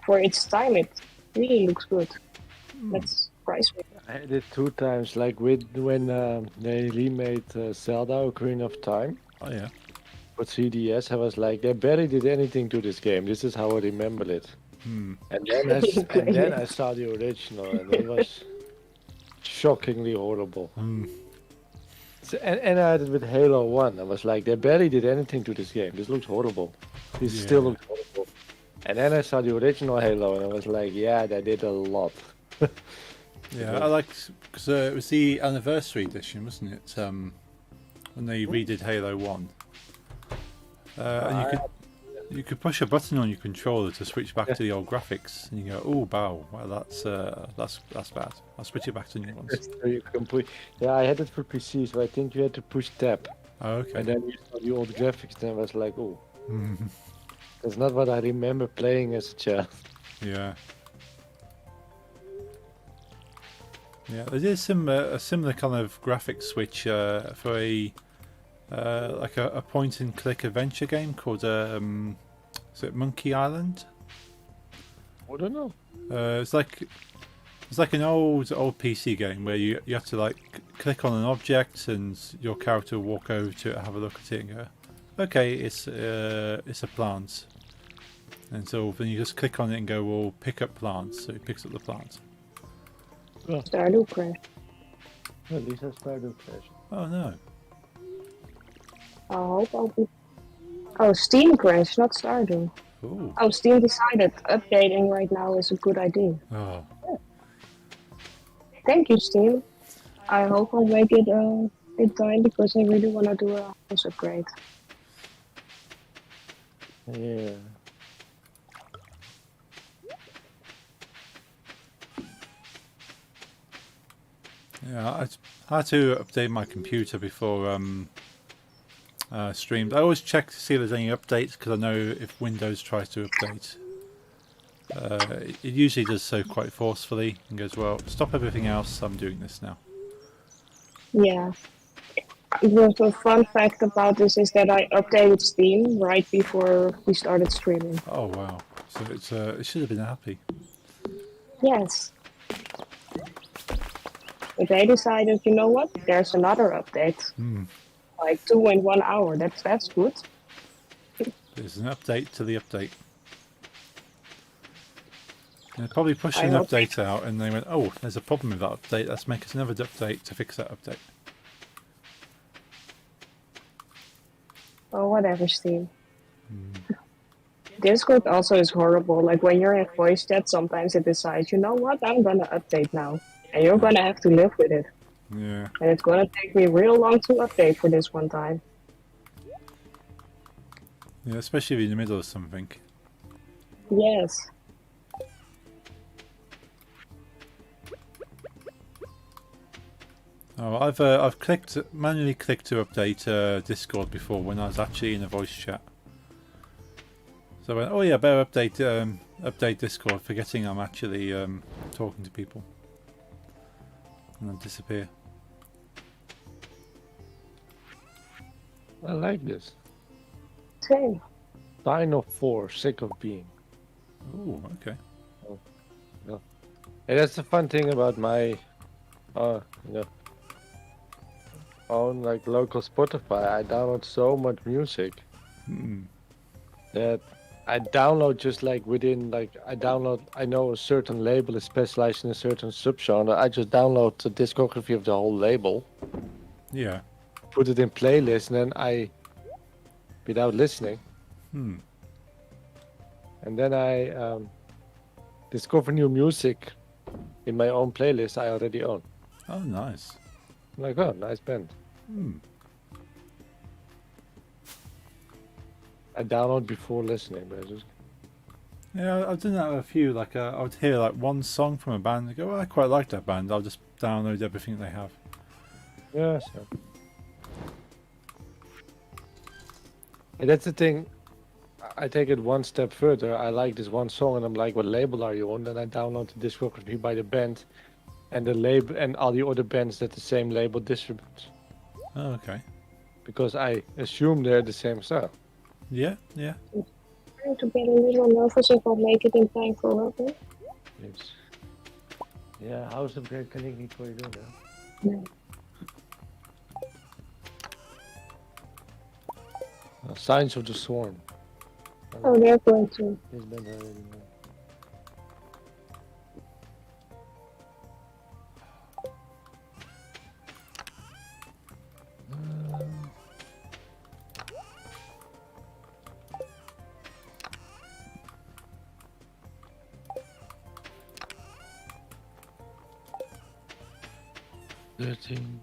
for its time, it really looks good. That's price. I had it 2 times, like when they remade Zelda Ocarina of Time Oh yeah. for 3DS. I was like, they barely did anything to this game. This is how I remember it. And then I saw the original, and it was shockingly horrible. So, and I had it with Halo 1. I was like, they barely did anything to this game. This looks horrible. This still looks horrible. And then I saw the original Halo, and I was like, yeah, they did a lot. Yeah, I liked because it was the anniversary edition, wasn't it? When they redid Halo 1, and you could push a button on your controller to switch back to the old graphics, and you go, "Oh, wow, well, that's bad. I'll switch it back to new ones." So you can yeah, I had it for PC, so I think you had to push tab. Oh, okay. And then you saw the old graphics, and I was like, oh, that's not what I remember playing as a child. Yeah. Yeah, there is a similar kind of graphic switch for like a point and click adventure game called is it Monkey Island? I don't know. It's like an old PC game where you have to like click on an object and your character will walk over to it, have a look at it, and go, okay, it's a plant, and so then you just click on it and go, well, pick up plants. So it picks up the plant. Stardew Crash. At least I Stardew Crash. Oh no. I hope I'll be. Oh, Steam Crash, not Stardew. Ooh. Oh, Steam decided updating right now is a good idea. Oh. Thank you, Steam. I hope I'll make it in time because I really want to do a house upgrade. Yeah. Yeah, I had to update my computer before streamed. I always check to see if there's any updates because I know if Windows tries to update, it usually does so quite forcefully and goes, "Well, stop everything else. I'm doing this now." Yeah. The fun fact about this is that I updated Steam right before we started streaming. Oh wow! So it should have been happy. Yes. But they decided, you know what? There's another update. Hmm. Like 2 in 1 hour. That's good. There's an update to the update. They're probably pushing I an hope- update out, and they went, "Oh, there's a problem with that update. Let's make us another update to fix that update." Oh, whatever, Steam. Discord also is horrible. Like when you're in voice chat, sometimes it decides, you know what? I'm gonna update now. And you're gonna have to live with it. Yeah. And it's gonna take me real long to update for this one time. Yeah, especially if you're in the middle of something. Yes. Oh, I've manually clicked to update Discord before when I was actually in a voice chat. So I went, oh yeah, better update Discord, forgetting I'm actually talking to people, and then disappear. I like this. Same. Dino 4, sick of being. Oh, okay. And that's the fun thing about my you know, own like local Spotify. I download so much music Mm. that I download just like within like I know a certain label is specialized in a certain subgenre. I just download the discography of the whole label, Yeah. put it in playlist, and then I, without listening, Hmm. and then I discover new music in my own playlist I already own. Oh, nice. I'm like, oh, nice band. Hmm. I download before listening, but I just Yeah, I've done that with a few. Like I would hear like one song from a band and go, oh, I quite like that band. I'll just download everything they have. yeah. So. And that's the thing. I take it one step further. I like this one song, and I'm like, "What label are you on?" Then I download the discography by the band, and the label and all the other bands that the same label distributes, Oh, okay. because I assume they're the same style. Yeah, yeah. I'm to get a little nervous if I'll make it in time for Robin. It's... Ja, House of Bread kan ik niet voor je doen, hè? Nee. Signs of the Swarm. Oh, they're going to. This band I already know. Thirteen.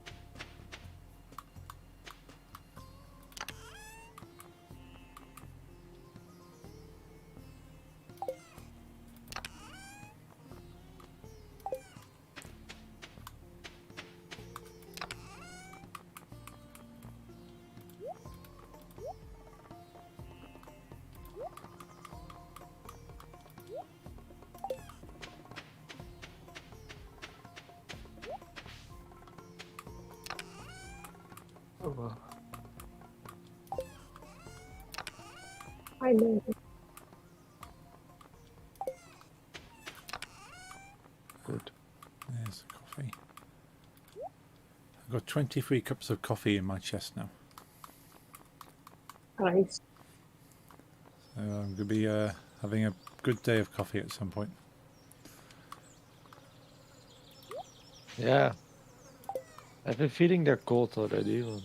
Oh well. I know. Good. There's the coffee. I've got 23 cups of coffee in my chest now. Nice. So I'm going to be having a good day of coffee at some point. Yeah. I've been feeling they're cold already. But...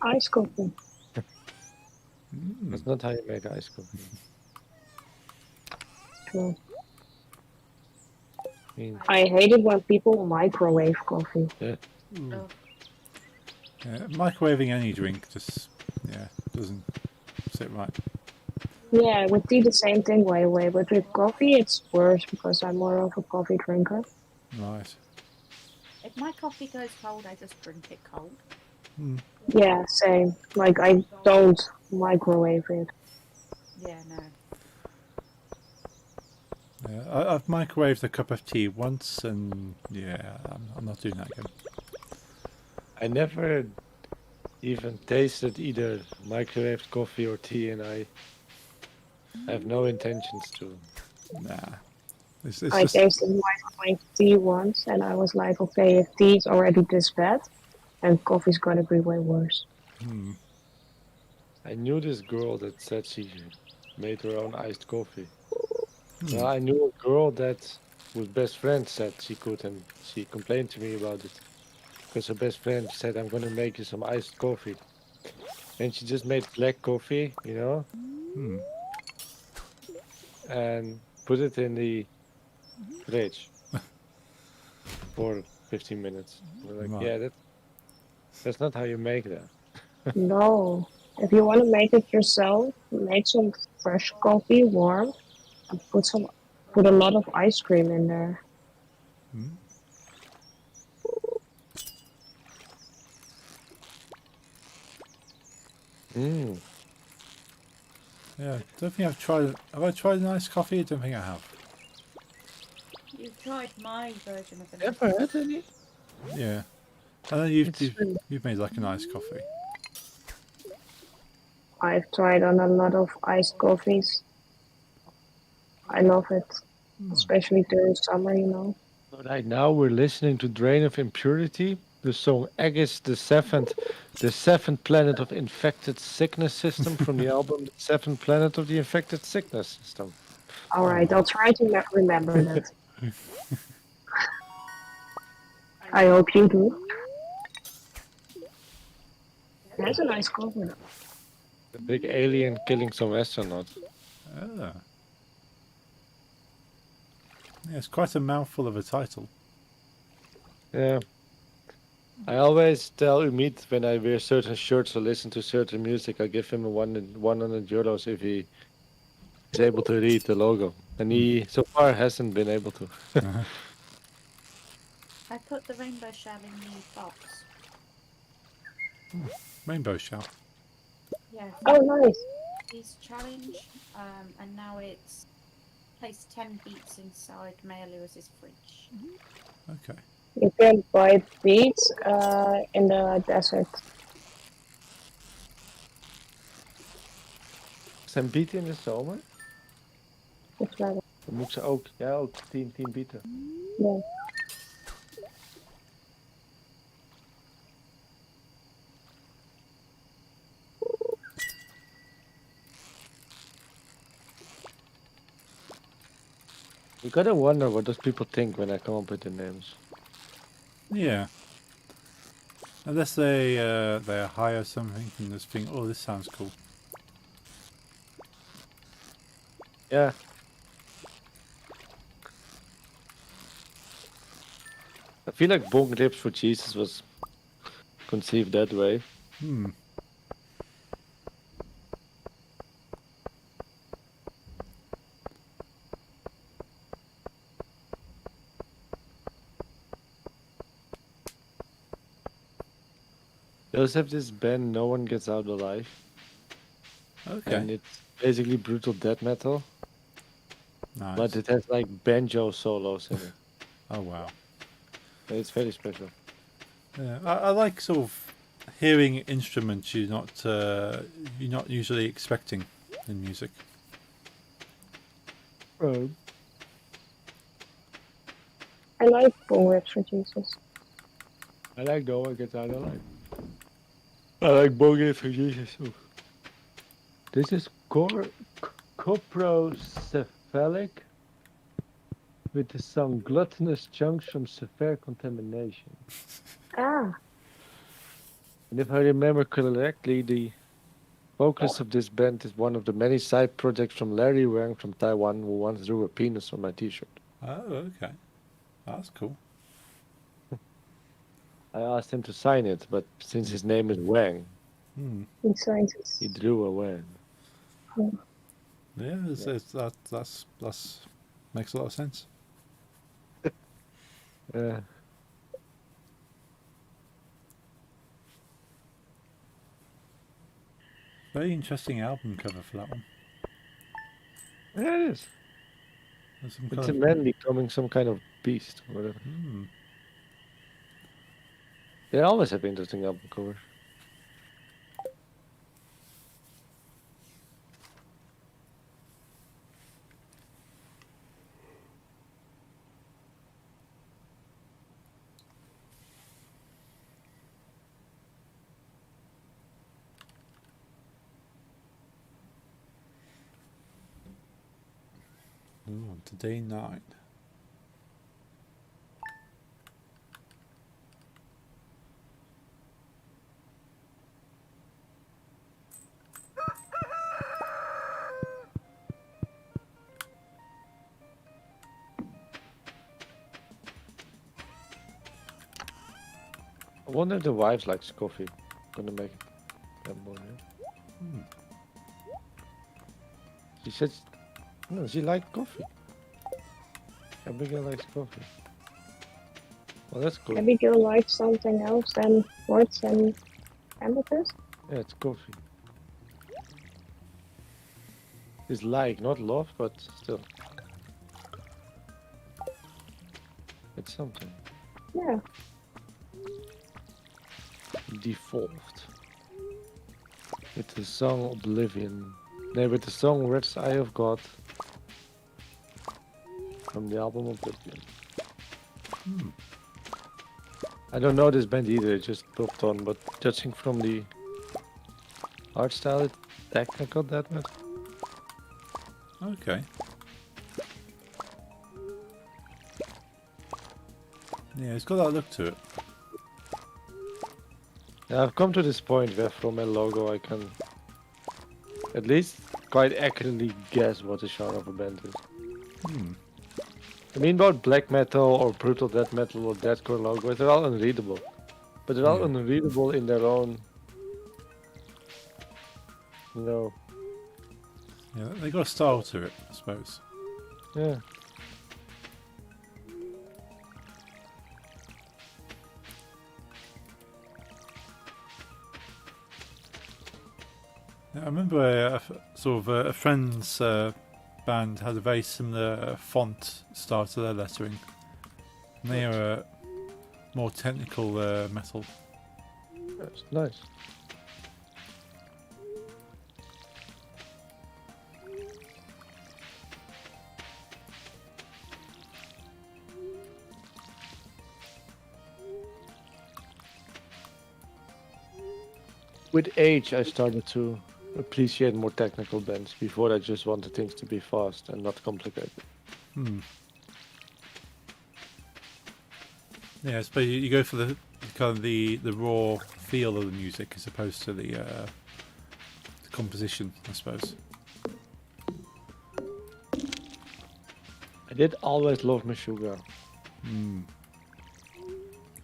Ice coffee. That's not how you make ice coffee. True. I mean, I hate it when people microwave coffee. Yeah, microwaving any drink just doesn't sit right. Yeah, with tea the same thing way, but with coffee it's worse because I'm more of a coffee drinker. Right. If my coffee goes cold, I just drink it cold. Hmm. Yeah, same. Like I don't microwave it. Yeah, no. Yeah, I've microwaved a cup of tea once, and yeah, I'm not doing that again. I never even tasted either microwaved coffee or tea, and I have no intentions to. Nah, it's I just tasted microwave tea once and I was like, okay, if tea is already this bad, and coffee's gonna be way worse. hmm. I knew this girl that said she made her own iced coffee. Well, Hmm. I knew a girl that whose best friend said she could, and she complained to me about it because her best friend said, "I'm gonna make you some iced coffee," and she just made black coffee, Hmm. and put it in the fridge for 15 minutes. We're like, Right. yeah, that's not how you make that. No. If you want to make it yourself, make some fresh coffee warm and put a lot of ice cream in there. Hmm. Mm. Yeah, don't think I've tried. Have I tried an iced coffee? I don't think I have. You've tried my version of an iced Never coffee. had any. Yeah, I know you've It's you've, you've made like an iced coffee. I've tried on a lot of iced coffees. I love it, Hmm. especially during summer. right now we're listening to Drain of Impurity, the song Aegis the seventh planet of infected sickness system from the album The Seventh Planet of the Infected Sickness System. All Oh right, I'll wow. try to remember that. I hope you do. That's a nice cover. The big alien killing some astronauts. Ah. Yeah, it's quite a mouthful of a title. Yeah. I always tell Umid when I wear certain shirts or listen to certain music, I give him a 100 euros if he is able to read the logo. And Hmm. he so far hasn't been able to. Uh-huh. I put the rainbow shell in the box. Rainbow Shell. Yeah, Oh, from nice. his challenge. And now it's placed 10 beats inside Maya Lewis's fridge. Okay. You can buy beets in the desert. Zijn bieten in de zomer? It's better. Dan moet ik ze ook, ja, ook 10 bieten. Yeah. You gotta wonder what those people think when I come up with the names. Yeah. Unless they hire something and just think, oh, this sounds cool. Yeah. I feel like Bong Ribs for Jesus was conceived that way. Hmm. They also have this band No One Gets Out Alive. Okay. And it's basically brutal death metal. Nice. But it has like banjo solos in it. Oh wow. It's very special. Yeah, I like sort of hearing instruments you're not usually expecting in music. Oh. I like Bull Rips for Jesus. I like No One Gets Out Alive. I like Bong Ribs for Jesus too. This is coprocephalic with some gluttonous chunks from severe contamination. Ah, And if I remember correctly, the vocalist of this band is one of the many side projects from Larry Wang from Taiwan, who once drew a penis on my t-shirt. Oh, okay. That's cool. I asked him to sign it, but since his name is Wang, Hmm. he signs it. he drew a Wang. Hmm. Yeah, that's makes a lot of sense. Yeah. Very interesting album cover for that one. Yeah, it is. There's some It's kind a of man becoming some kind of beast or whatever. hmm. They always have interesting album covers. Ooh, today night. I wonder if the wife likes coffee. Gonna make it that morning. Hmm. She said, no, she liked coffee. Abigail likes coffee. Well, that's good. Abigail likes something else than quartz and amethyst. Yeah, it's coffee. It's like, not love, but still. It's something. Yeah. Default. With the song Oblivion. No, with the song Red's Eye of God. From the album Oblivion. Hmm. I don't know this band either, it just popped on, but judging from the art style, it's technical death metal. Okay. Yeah, it's got that look to it. Yeah, I've come to this point where from a logo I can at least quite accurately guess what the genre of a band is. Hmm. I mean about black metal or brutal death metal or deathcore logos, they're all unreadable. But they're all Yeah. unreadable in their own, you know, Yeah, they got a style to it, I suppose. yeah. Yeah, I remember a friend's band had a very similar font style to their lettering. And they are more technical metal. That's nice. With age, I started to appreciate more technical bands. Before, I just wanted things to be fast and not complicated. Hmm. Yeah, I suppose you go for the kind of the raw feel of the music as opposed to the composition, I suppose. I did always love Meshuggah. Hmm.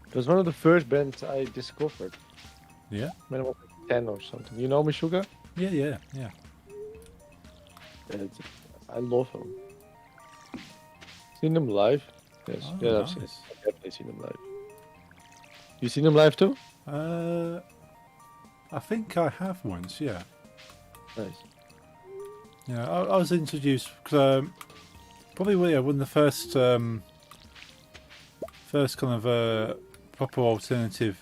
It was one of the first bands I discovered Yeah. when I was like 10 or something. You know Meshuggah? Yeah. Yeah, I love them. Seen them live? Yes. Oh, yeah, nice. I've definitely seen them live. You seen them live too? I think I have once. Yeah. Nice. Yeah, I was introduced because probably one of the first kind of proper alternative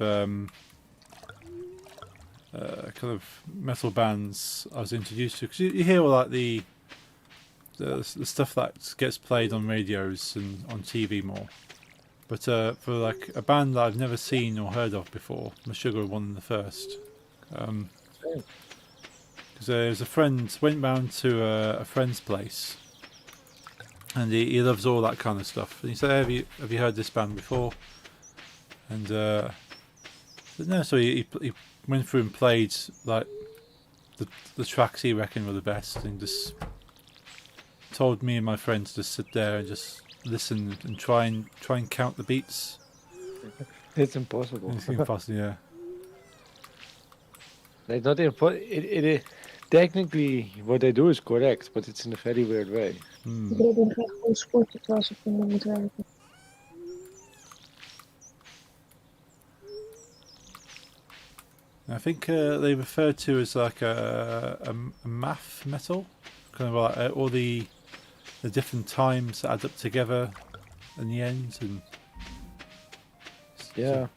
kind of metal bands I was introduced to, because you hear all like the stuff that gets played on radios and on TV more. But for like a band that I've never seen or heard of before, Meshuggah were one of the first. Because there's a friend went round to a friend's place, and he loves all that kind of stuff. And he said, "Have you heard this band before?" And said, no. So he went through and played like the tracks he reckoned were the best, and just told me and my friends to sit there and just listen and try and count the beats. It's impossible. It's impossible, yeah. It's not impossible. technically, what they do is correct, but it's in a very weird way. Hmm. Dit is echt ons goed, het was ik niet moet werken. I think they refer to as like a math metal, kind of like all the different times that add up together in the end, and Yeah.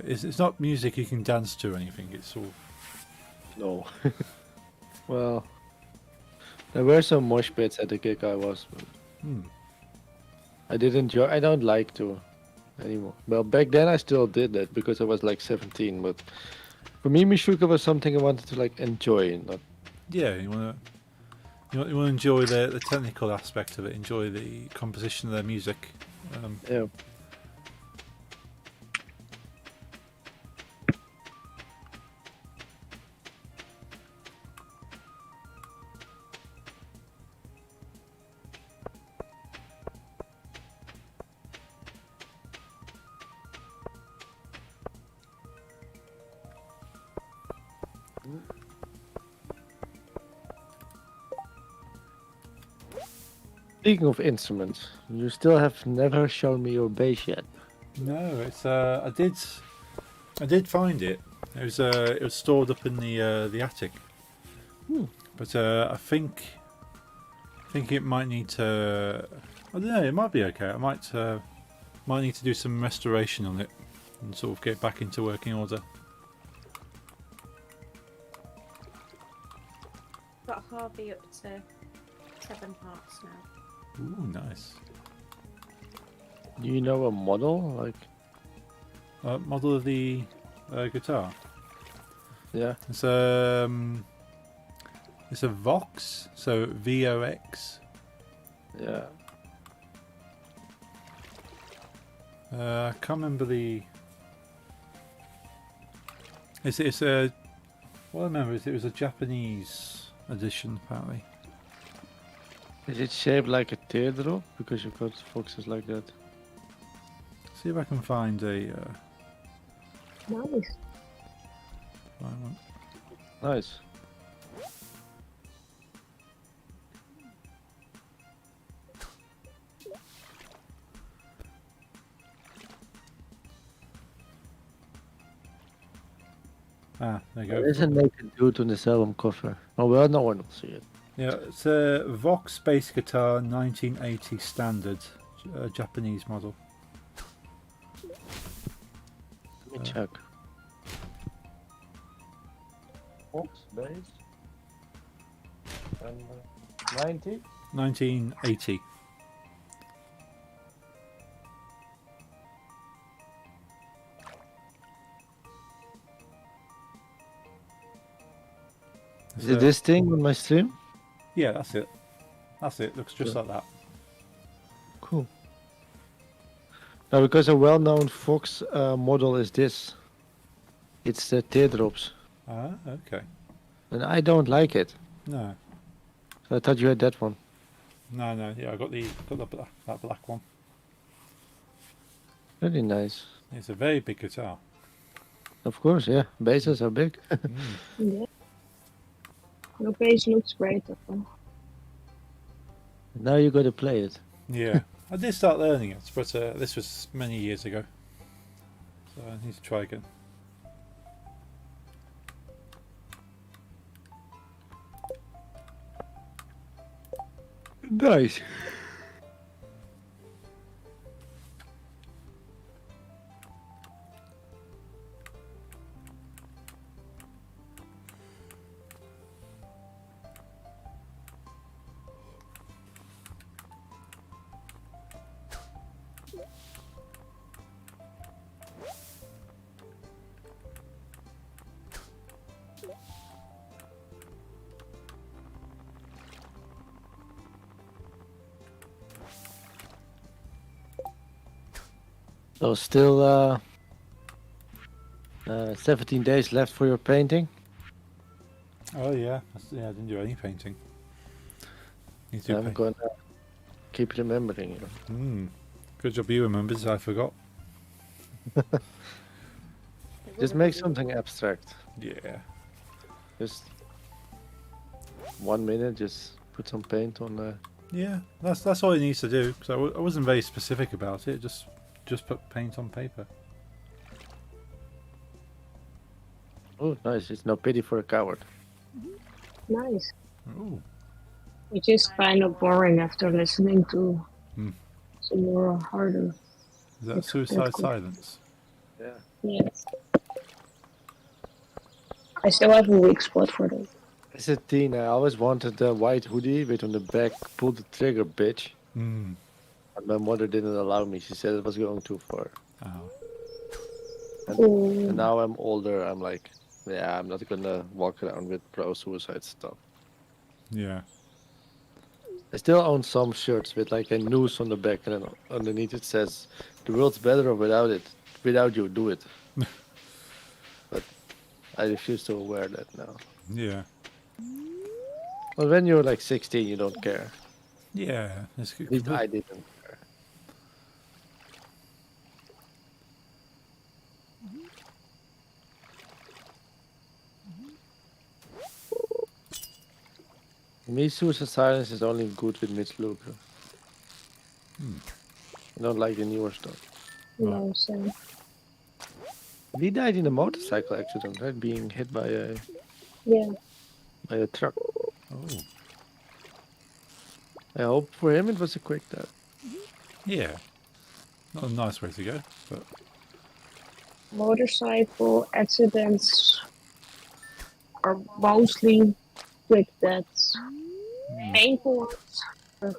it's not music you can dance to or anything. It's all No. Well, there were some mosh pits at the gig I was, but I did enjoy. I don't like to anymore. Well, back then I still did that because I was like 17. But for me, Mishuka was something I wanted to like enjoy, not. yeah. You want to enjoy the technical aspect of it, enjoy the composition of their music. Yeah. Speaking of instruments, you still have never shown me your bass yet. No, it's I did find it. It was stored up in the attic. But I think it might need to. I don't know. It might be okay. I might need to do some restoration on it and sort of get back into working order. Got Harvey up to 7 hearts now. Ooh, nice. Do you know a model? Like, Model of the guitar. yeah. It's a Vox, so VOX. Yeah. I can't remember the. It's a. What I remember is it was a Japanese edition apparently. Is it shaped like a teardrop? Because you've got foxes like that. See if I can find a. Nice. Find one. Nice. Ah, there you go. There's a naked dude on this album cover. Oh well, no one will see it. Yeah, it's a Vox bass guitar 1980 standard Japanese model. Let me check. Fox bass. And 90? 1980. Is it this thing on my stream? Yeah, that's it. That's it. Looks just like that. Cool. Now, because a well-known Fox model is this. It's the teardrops. Ah, okay. And I don't like it. No, So I thought you had that one. no. Yeah, I got that black one. Very nice. It's a very big guitar. Of course, yeah. Basses are big. Yeah. Your bass looks great. Now you got to play it. Yeah, I did start learning it, but this was many years ago, so I need to try again. Nice. So still 17 days left for your painting. Oh yeah, I didn't do any painting. Need to I'm paint. gonna keep remembering you. Good job you remembered. I forgot. It Just will make be something abstract. Yeah. Just 1 minute. Just put some paint on there. Yeah, that's all it needs to do. Because I wasn't very specific about it. Just put paint on paper. Oh, nice. It's no pity for a coward. Nice. Oh. Which is kind of boring after listening to Hmm. some more harder. Is that That's Suicide cool. Silence? Yeah. Yes. I still have a weak spot for them. As a teen, I always wanted the white hoodie with on the back, pull the trigger, bitch. Hmm. And my mother didn't allow me. She said it was going too far. Oh. And now I'm older. I'm like, yeah, I'm not gonna walk around with pro suicide stuff. Yeah. I still own some shirts with like a noose on the back, and then underneath it says, "The world's better without it. Without you, do it." But I refuse to wear that now. Yeah. But when you're like 16, you don't care. Yeah. It's At least I didn't. Me, Suicide Silence is only good with Mitch Luger. I don't like the newer stuff. No, so He died in a motorcycle accident, right? Being hit by yeah. a truck. Oh. I hope for him it was a quick death. Yeah. Not a nice way to go, but Motorcycle accidents are mostly quick deaths. Painful ones, but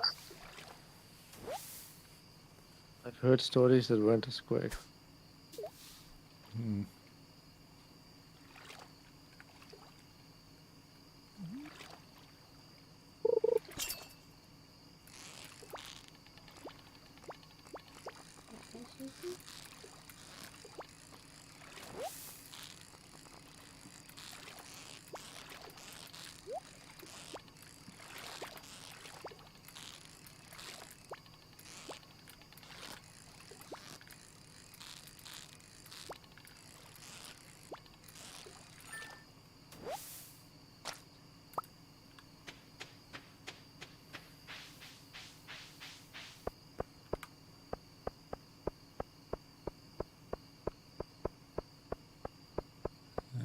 I've heard stories that weren't as quick.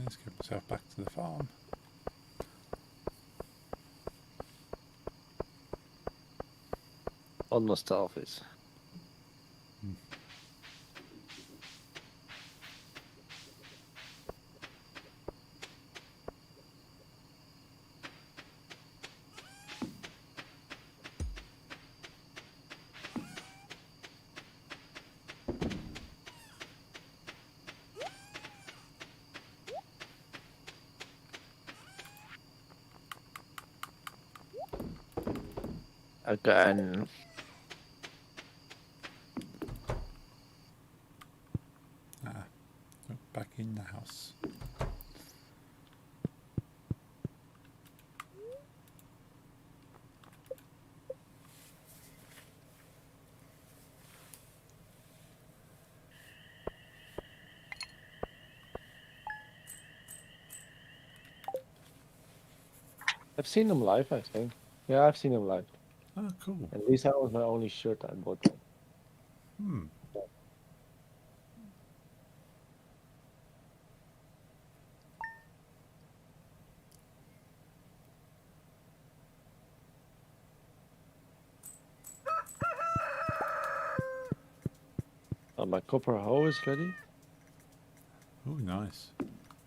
let's get myself back to the farm. On nostalgic. Again. Back in the house. I've seen him live, I think. Yeah, I've seen him live. Oh, cool. At least that was my only shirt I bought them. Hmm. My copper hoe is ready. Oh, nice.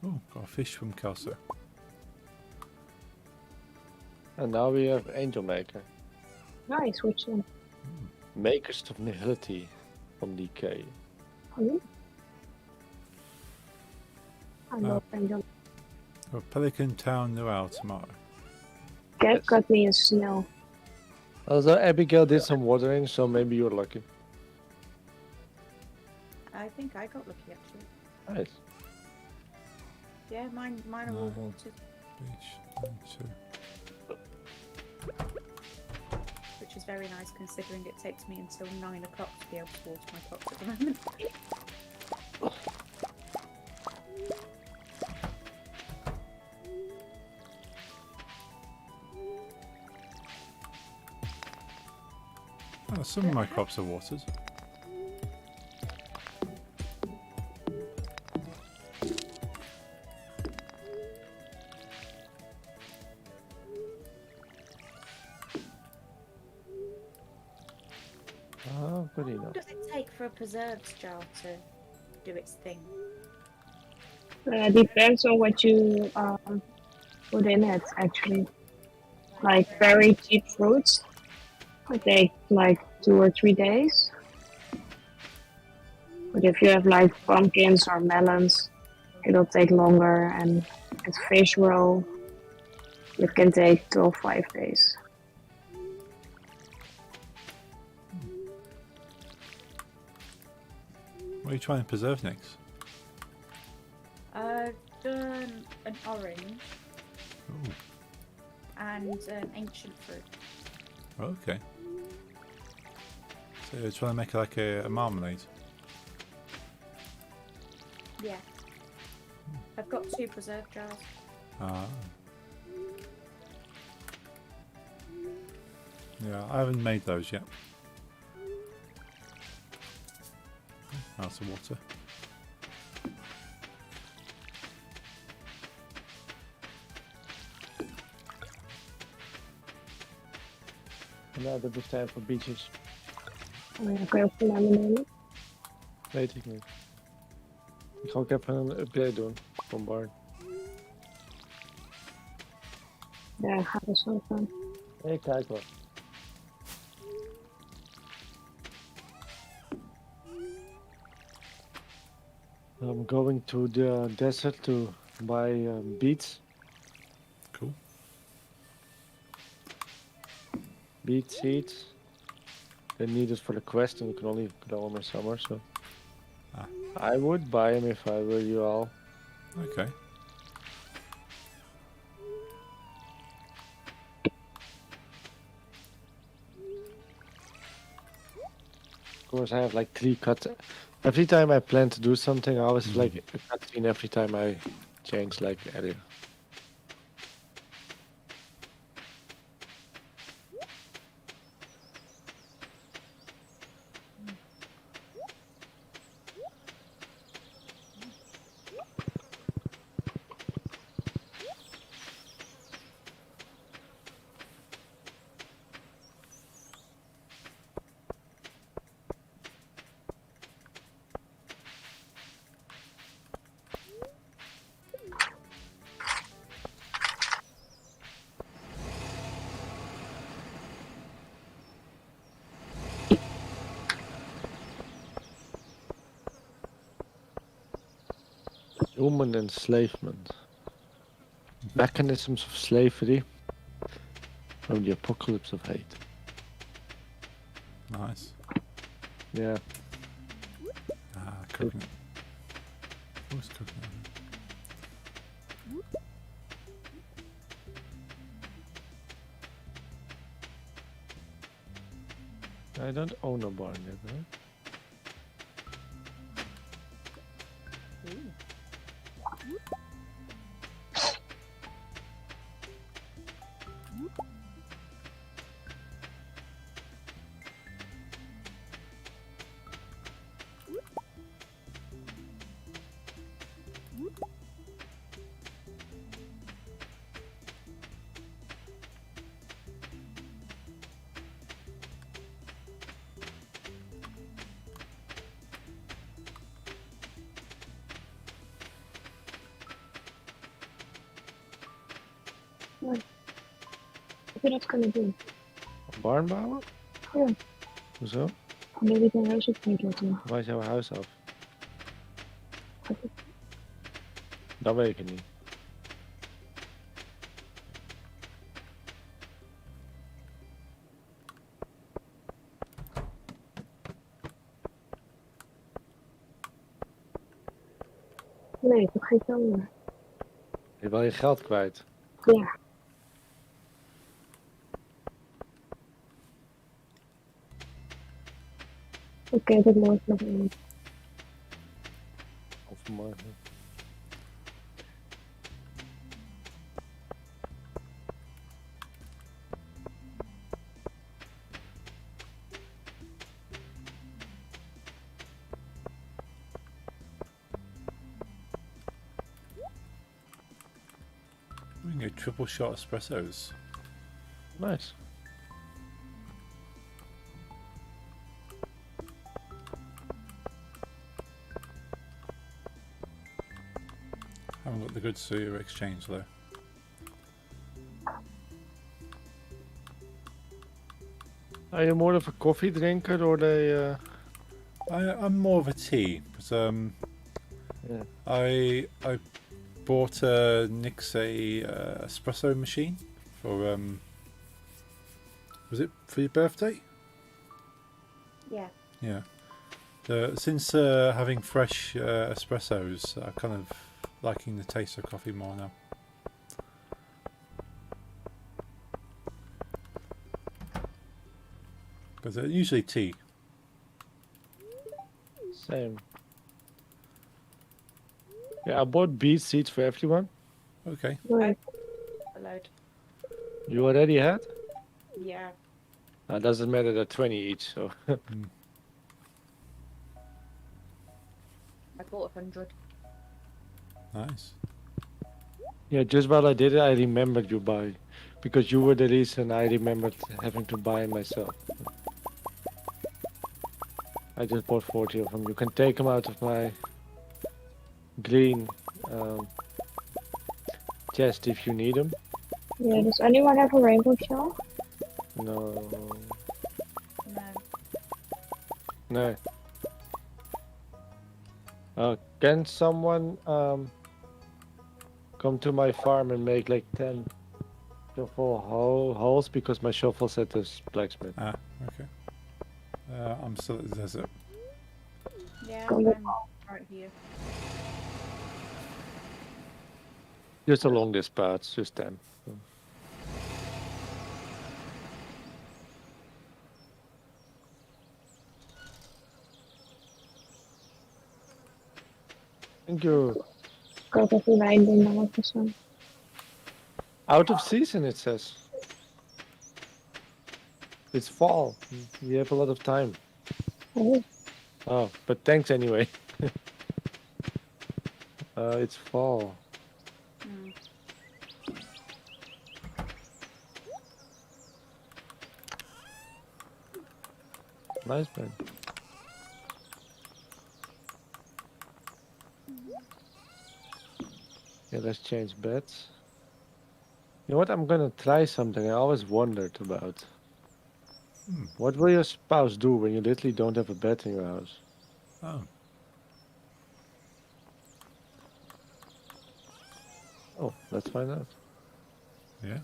Oh, got a fish from Casa. And now we have Angel Maker. nice. Which one? Makers of Nihility from Decay. Oh, I love Ah. Angel. Oh, Pelican Town Noel tomorrow. Cat Yes. got me a snail. Although Abigail did some watering, so maybe you're lucky. I think I got lucky actually. Nice. Yeah, mine are all No. watered, Beach, which is very nice considering it takes me until 9 o'clock to be able to water my crops at the moment. Some of my crops are watered. Oh, good How long enough. does it take for a preserves jar to do its thing? Depends on what you put in it, actually. Like very cheap fruits, it take like 2 or 3 days. But if you have like pumpkins or melons, it'll take longer. And with fish roe, it can take till 5 days. What are you trying to preserve next? I've done an orange Ooh, and an ancient fruit. okay. So you're trying to make like a marmalade. Yeah. I've got 2 preserve jars. Ah. Yeah, I haven't made those yet. That's the water. En nou, dat is tijd voor beaches. Dan kun je ook naar beneden. Weet ik niet. Ik ga ook even een upgrade doen van Barn. Ja, gaat er zo van. Ik kijk wel. I'm going to the desert to buy beets. Cool. Beet seeds. They're needed for the quest and you can only grow them in summer, so... Ah. I would buy them if I were you all. Okay. Of course, I have like 3 cut. Every time I plan to do something, I always have, like a cutscene every time I change like area. Human enslavement. Mechanisms of slavery from the apocalypse of hate. Nice. Yeah. Ah, coconut. What's coconut? I don't own a barn yet, right? Wat heb je dat kunnen doen? Een barn bouwen? Ja. Hoezo? Omdat ik een huis op moet laten. Waar is jouw huis af? Dat weet ik niet. Nee, ik heb geen geld meer. Je wil je geld kwijt. Ja. Ik kijk het nooit nog in. Of morgen. We can go triple shot espressos. Nice. Haven't got the goods to exchange though. Are you more of a coffee drinker or a? I'm more of a tea, but Yeah. I bought Nick's espresso machine for was it for your birthday? Yeah. Yeah. Since having fresh espressos, I'm kind of liking the taste of coffee more now. But usually tea. Same. Yeah, I bought beet seeds for everyone. Okay. Right. A load. You already had? Yeah. Doesn't matter, they're 20 each, so. Mm. I bought 100. Nice. Yeah, just while I did it, I remembered you buy. Because you were the reason I remembered having to buy myself. I just bought 40 of them. You can take them out of my green chest if you need them. Yeah, does anyone have a rainbow shell? No. No. No. Can someone come to my farm and make like 10 shovel holes because my shovel's at this blacksmith. Ah, okay. I'm still at the desert. Yeah, Go I'm look. right here. Just along this path, just 10. Thank you. Got every random now for some. Out of season, it says. It's fall. We have a lot of time. Oh, Oh, but thanks anyway. It's fall. Mm. Nice, man. Yeah, let's change beds. You know what? I'm gonna try something I always wondered about. Hmm. What will your spouse do when you literally don't have a bed in your house? Oh, Oh, let's find out. yeah.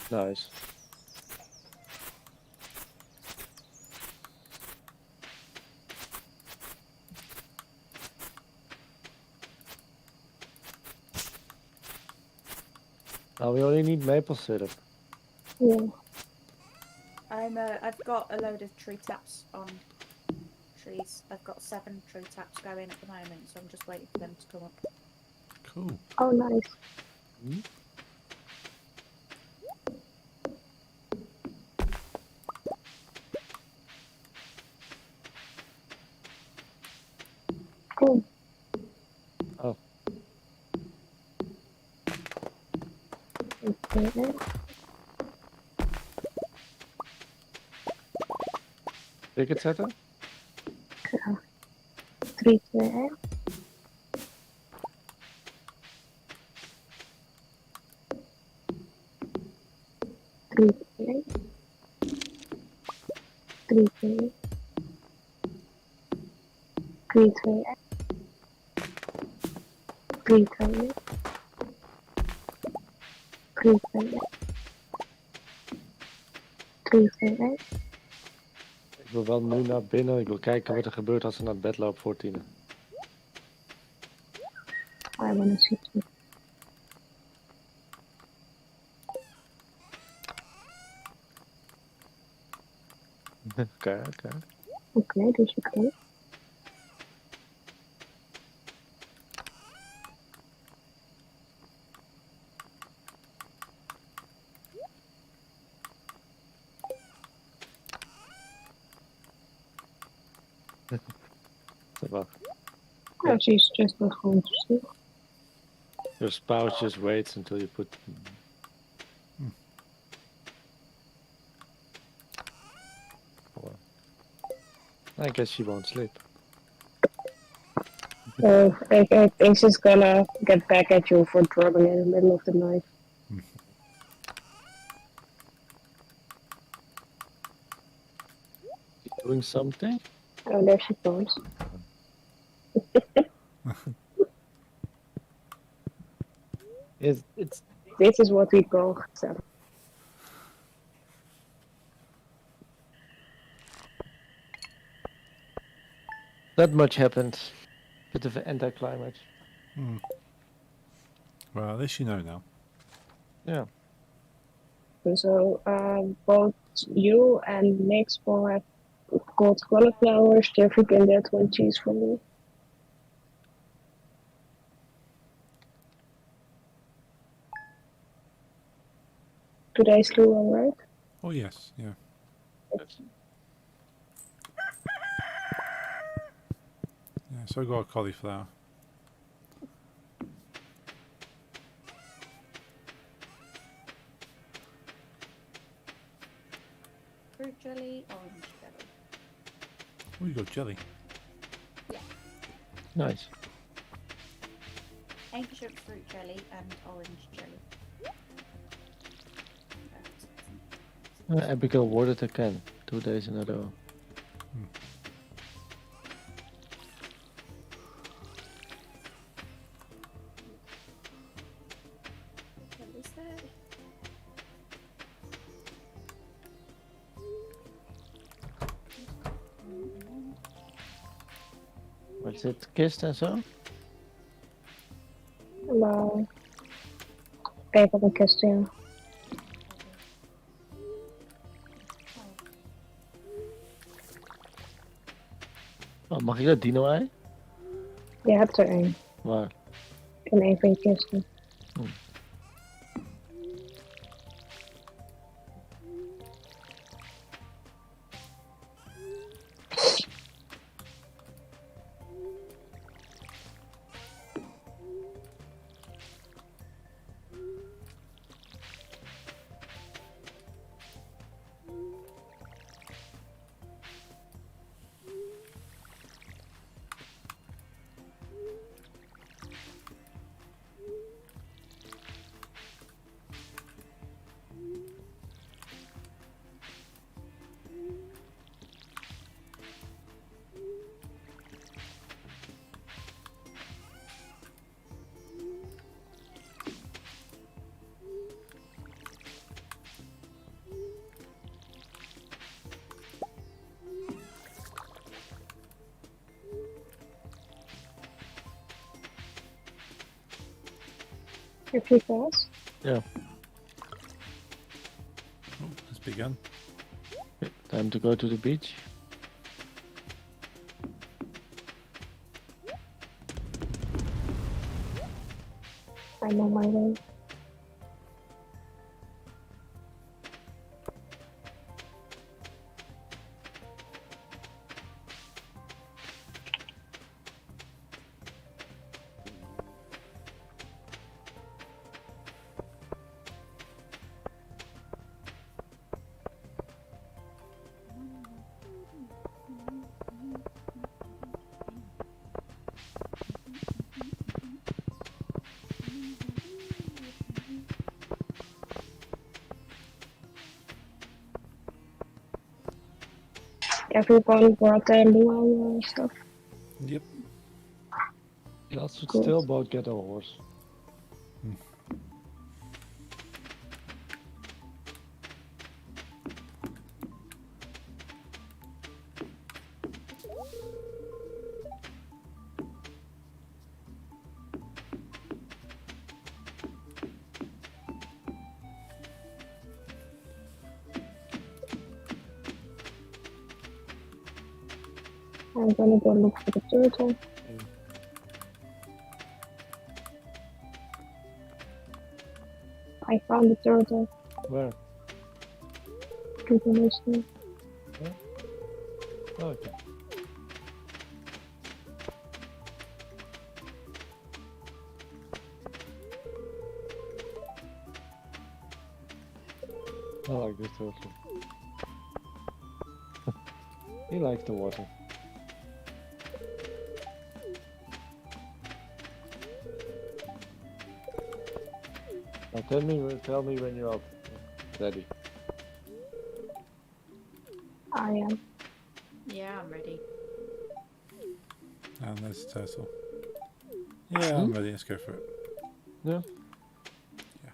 Nice. Now we only need maple syrup. yeah. I've got a load of tree taps on trees. I've got 7 tree taps going at the moment, so I'm just waiting for them to come up. Cool. Oh, nice. Hmm? Cool. Oh, Okay. ticket setter? 3 there. 3 there. 3-2. 3-2. 3-2. 3-2. 3-2. Ik wil wel nu naar binnen. Ik wil kijken wat er gebeurt als ze naar bed loopt voor 10. I wanna see too. Oké. Oké, dus oké. Wacht. Oh, she's just not going to sleep. Your spouse just waits until you put... Well, I guess she won't sleep. Oh, I think she's gonna get back at you for drugging in the middle of the night. Doing something? Oh, there she goes. It's This is what we call gezellig. not much happened. Bit of an anticlimax. Well, at least you know now. Yeah. So, both you and Nix will have cold cauliflower, stir-fried and that one cheese for me. Today's Lou, alright? Oh yes, yeah. Yeah, so I got a cauliflower. Fruit jelly, orange jelly. Oh, you got jelly. Nice. Ancient fruit jelly and orange jelly. Abigail watered a can 2 days in a row. What is that? Was it kissed and so? Nou, kijk op een kasteel. Oh, mag ik dat dino-ei? Je hebt er één. Waar? In een van je kisten. Heb je kaas? Yeah. Oh, it's begun. Time to go to the beach. I'm on my way. everyone brought their Luau stuff. Yep. Yeah, I should Cool. still about get a horse. I'm gonna go look for the turtle. I found the turtle. Where? People listening. Oh, okay. I like this turtle. He likes the water. Now tell me when you're out, Daddy. I am. Yeah, I'm ready. And there's the turtle. Yeah, I'm ready. Let's go for it. Yeah. Yeah.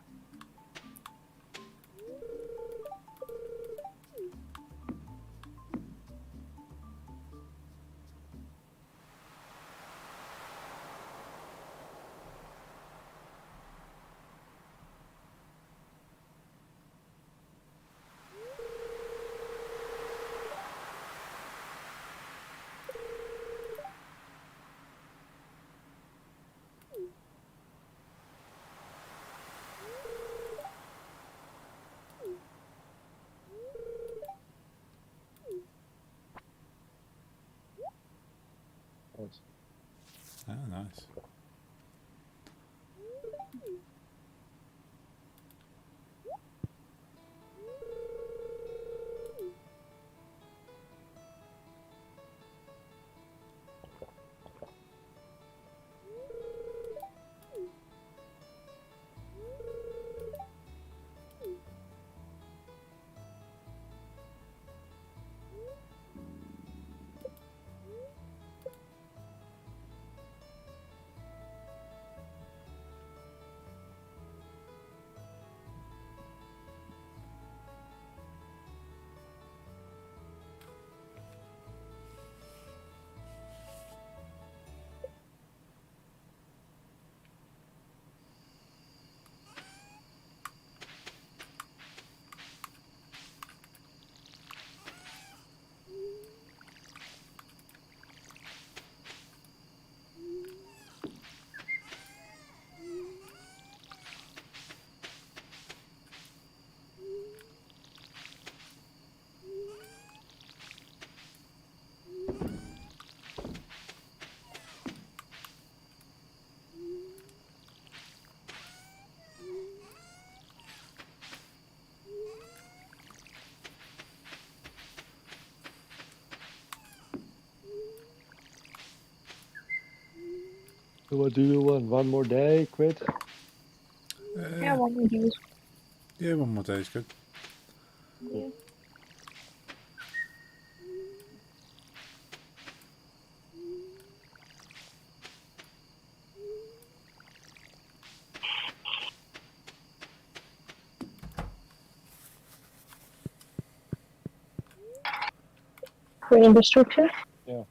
Nice. Ah, nice. So what do you want? One more day? Quit? Yeah, one of those. Yeah, one more day is good. Yeah. Bringing the structure. Yeah.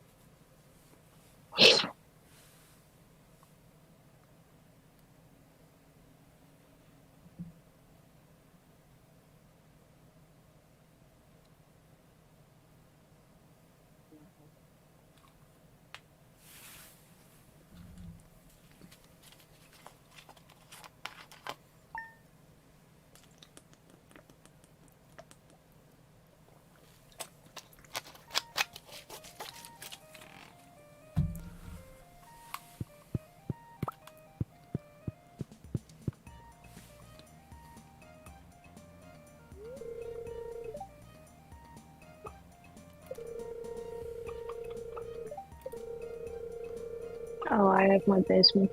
Oh, I have my basement.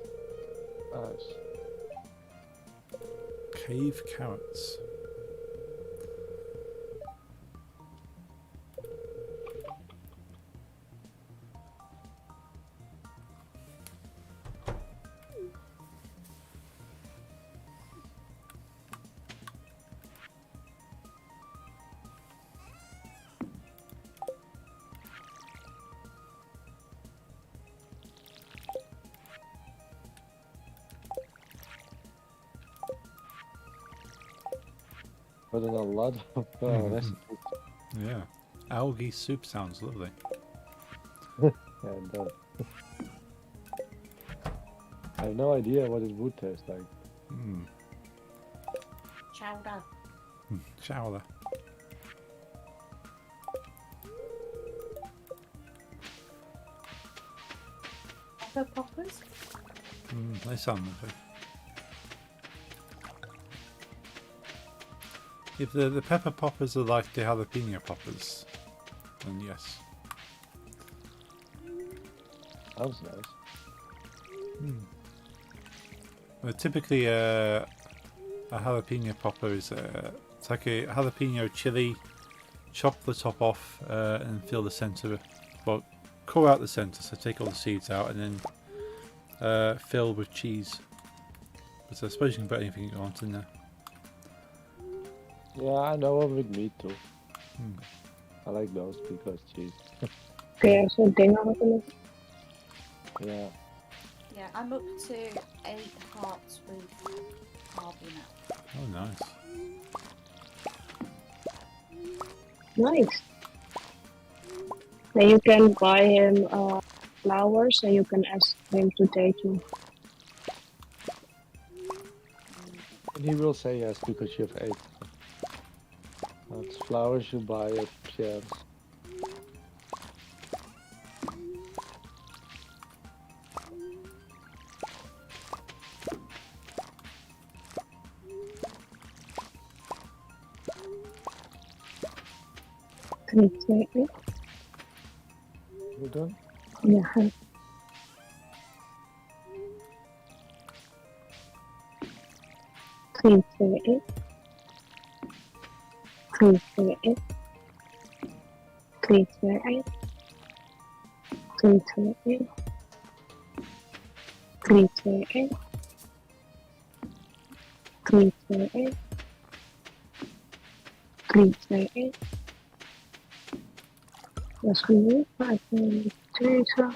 Nice. Cave carrots. Put in a lot of recipes. Yeah. Algae soup sounds lovely. Yeah, it does. I have no idea what it would taste like. Mm. Chowder. Chowder. Pepper poppers. They sound lovely. If the pepper poppers are like the jalapeno poppers, then yes. Sounds nice. Typically, a jalapeno popper is it's like a jalapeno chili. Chop the top off and fill the centre. Well, core out the centre, so take all the seeds out, and then fill with cheese. But I suppose you can put anything you want in there. Yeah, I know of with meat too. Hmm. I like those because cheese. Kun je zo'n ding maken? Yeah. Yeah, I'm up to 8 hearts with Harvey now. Oh, nice. Nice. Then you can buy him flowers and you can ask him to take you. And he will say yes because you have 8. That's flowers you buy at chance. Can you take it? You done? Yeah. Can you take it? Can you take it? Can you take it? Can you take it? Can you take it? Can you take it? Can you take it? Dat is genoeg, maar ik wil niet deze.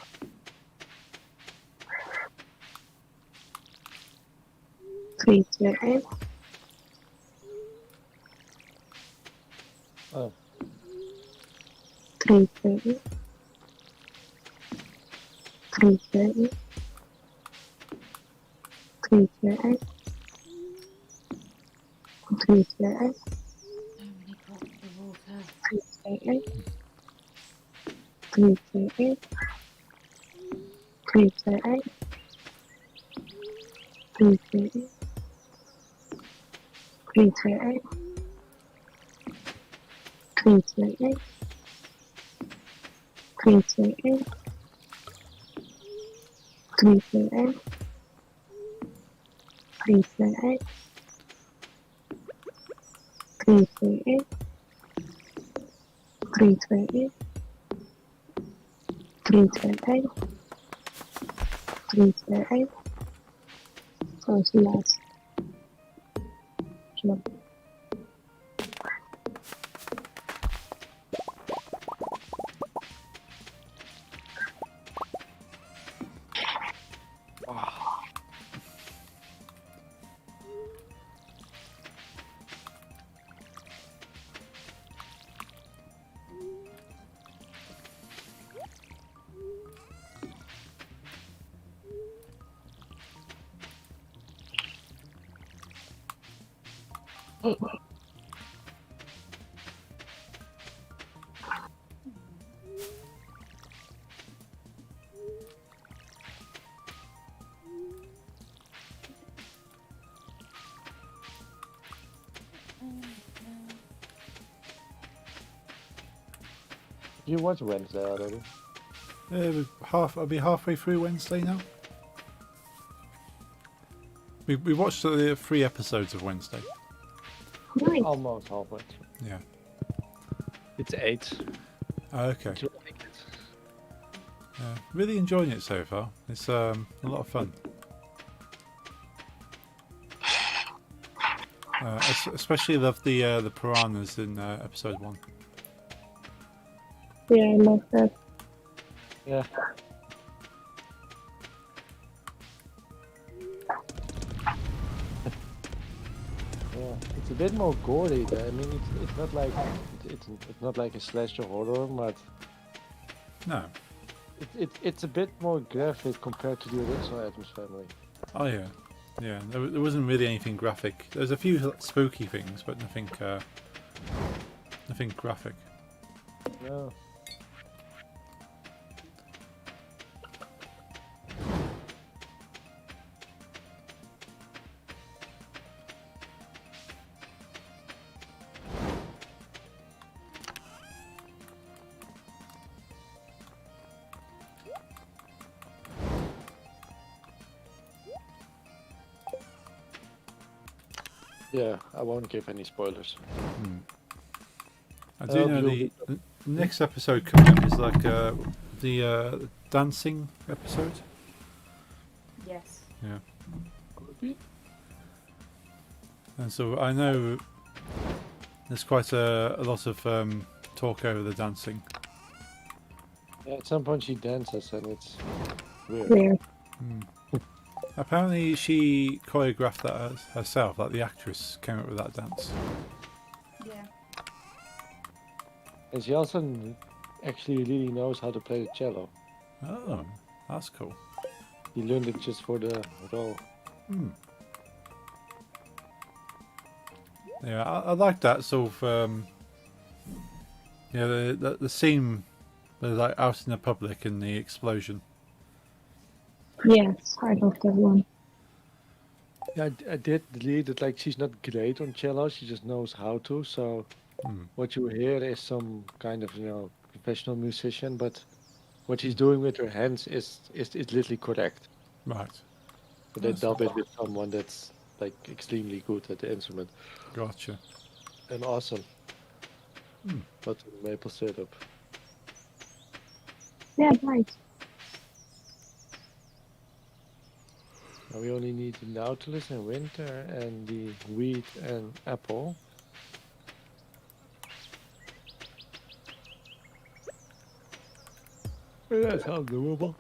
Drie, twee, één. Oh, 3, 2, 1. 3, 2, 1. 3, 2, 1. 3, 2, 1. So many pots of water. 3, 2, 1. 3, 2, 1. 3, 2, 1. 3, 2, 1. 3, 2, 1. 3, 2, 1. 3, 2, 1. 3, 2, 1. 3, 2, 1. 3, 2, 1. 3, 2, 1. 3, 2, 1. 3, 2, 1. Dat is de laatste. Zo. you watched Wednesday already? I'll be halfway through Wednesday now. We watched the 3 episodes of Wednesday. Nice. Almost halfway. Yeah. It's 8. Okay. Do you like it? Really enjoying it so far. It's a lot of fun. Especially love the piranhas in episode 1. Yeah, I love that. Yeah. Yeah, it's a bit more gory. I mean, it's not like it's not like a slasher horror, but No. it's a bit more graphic compared to the original Adams Family. Oh yeah, yeah. There wasn't really anything graphic. There's a few spooky things, but nothing graphic. No. Yeah, I won't give any spoilers. I do know you'll the next episode coming up is like the dancing episode. Yes. Yeah, Could be. and so I know there's quite a lot of talk over the dancing. Yeah, at some point she dances and it's weird. Weird. Apparently, she choreographed that herself. Like the actress came up with that dance. Yeah. And she also actually really knows how to play the cello. Oh, that's cool. He learned it just for the role. Yeah, I like that sort of. Yeah, the scene, where they're like out in the public and the explosion. Yes, I love that one. Yeah, I did delete it. Like she's not great on cello. She just knows how to. So what you hear is some kind of professional musician, but what she's doing with her hands is literally correct. Right. So they That's dub it with someone that's like extremely good at the instrument Gotcha. and awesome. But maple syrup. Yeah, nice. Now we only need the Nautilus in winter and the wheat and apple. That sounds doable.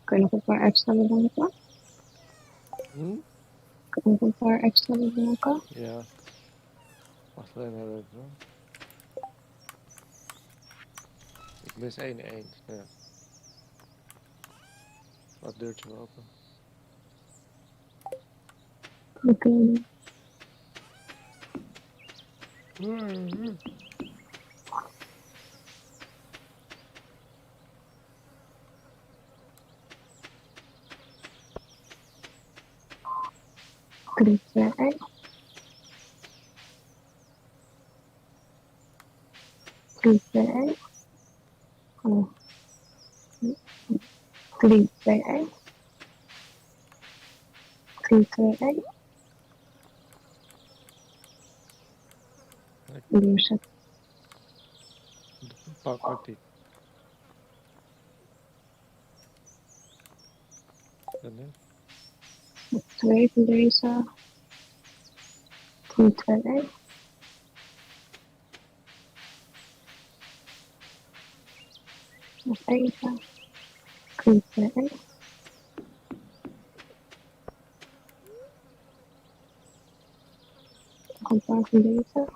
Kun je nog een paar extra bedenken? Hm? Kun je nog een paar extra bedenken? Ja. Wacht alleen even. Hoor. Ik mis 1 eend. Ja. Wat deurtje open. Oké. Drie, twee, één. Drie, twee, één. Oh. 3, 2, 1. 3, 2, 1. Neerzet. Pak die. En dan? 2 van deze. 3, 2, 1. Nog even. 3, 2, 1. Nog een paar van deze.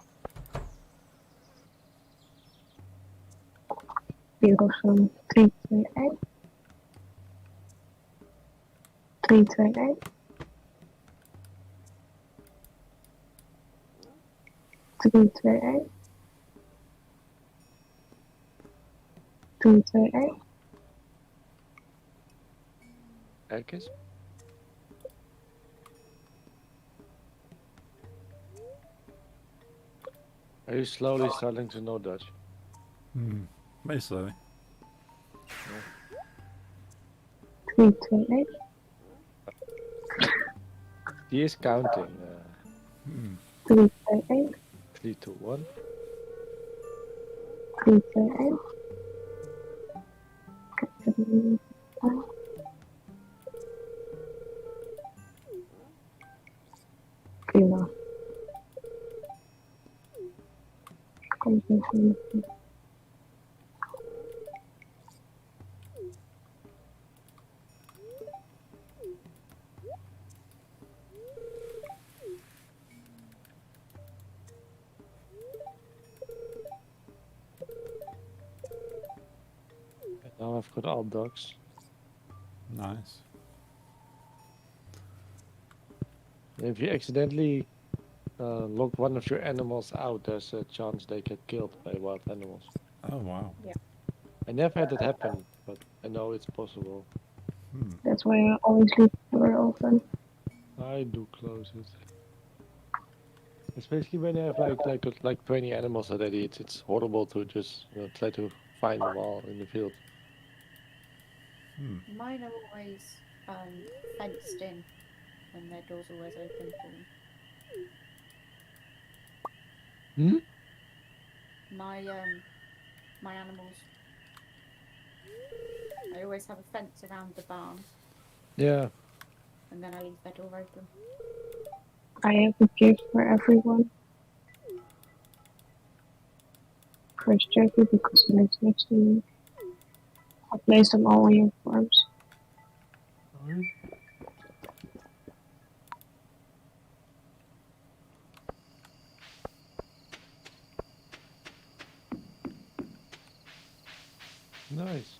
Hier nog zo'n 3, 2, 1. 3, 2, 1. 3, 2, 1. 3, 2, 1. Kijk eens. Are you slowly starting to know Dutch? Basically. 3, 2, 1. He is counting. 3, 2, 1. 3, 2, 1. 3, 2, 1. Kijk, Mm. And now I've got all dogs. Nice. If you accidentally lock one of your animals out, there's a chance they get killed by wild animals. Oh wow. I never had it happen, but I know it's possible. That's why I always leave the door open. I do close it. Especially when you have like 20 animals already, it's horrible to just try to find them all in the field. Mine are always fenced in, and their door's always open for them. Hmm? My animals. I always have a fence around the barn, Yeah. and then I leave their door open. I have a gift for everyone. First Jackie because he lives next to me. I place them all on your farms. Nice.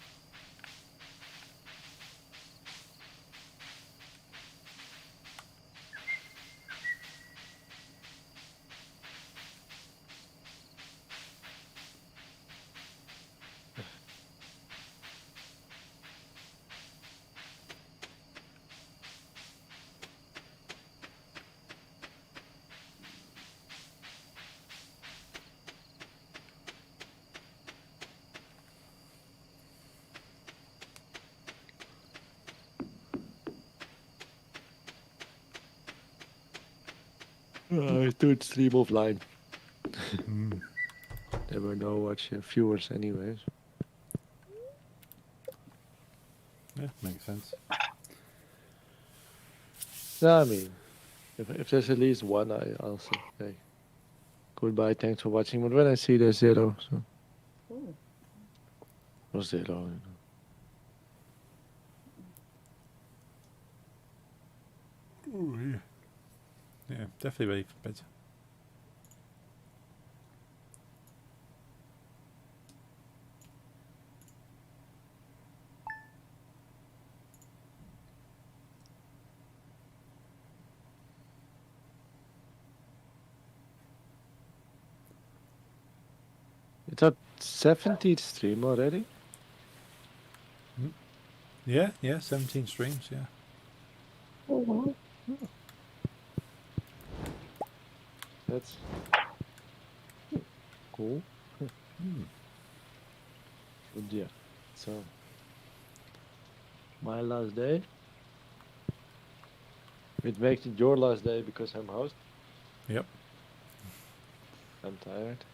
I do it stream offline. There were no viewers anyways. Yeah, makes sense. No, I mean, if there's at least one, I'll say, hey, goodbye, thanks for watching. But when I see there's zero, so Ooh. or zero, Ooh, yeah. Yeah, definitely ready for bed. It's our 70th stream already. Yeah, 17 streams, yeah. Oh wow. That's cool. But yeah, so my last day. It makes it your last day because I'm host. Yep, I'm tired.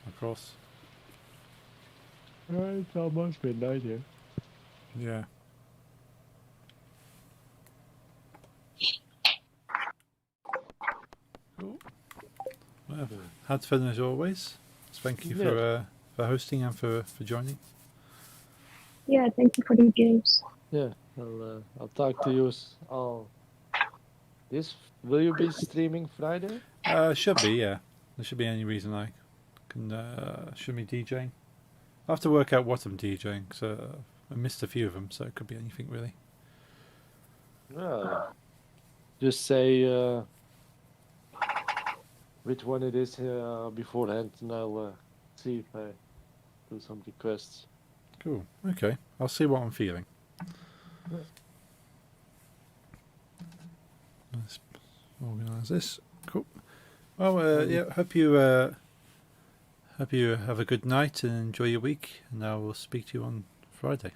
of course. It's almost midnight here. Yeah. Cool. Well, had fun as always. Thank you for hosting and for joining. Yeah, thank you for the games. Yeah, I'll talk to you all. Will you be streaming Friday? Should be, yeah. There should be any reason I can should be DJing. I have to work out what I'm DJing, so I missed a few of them, so it could be anything really. Just say which one it is beforehand, and I'll see if I do some requests. Cool. Okay. I'll see what I'm feeling. Yeah. Let's organise this. Cool. Well, yeah. Hope you have a good night and enjoy your week. And I will speak to you on Friday.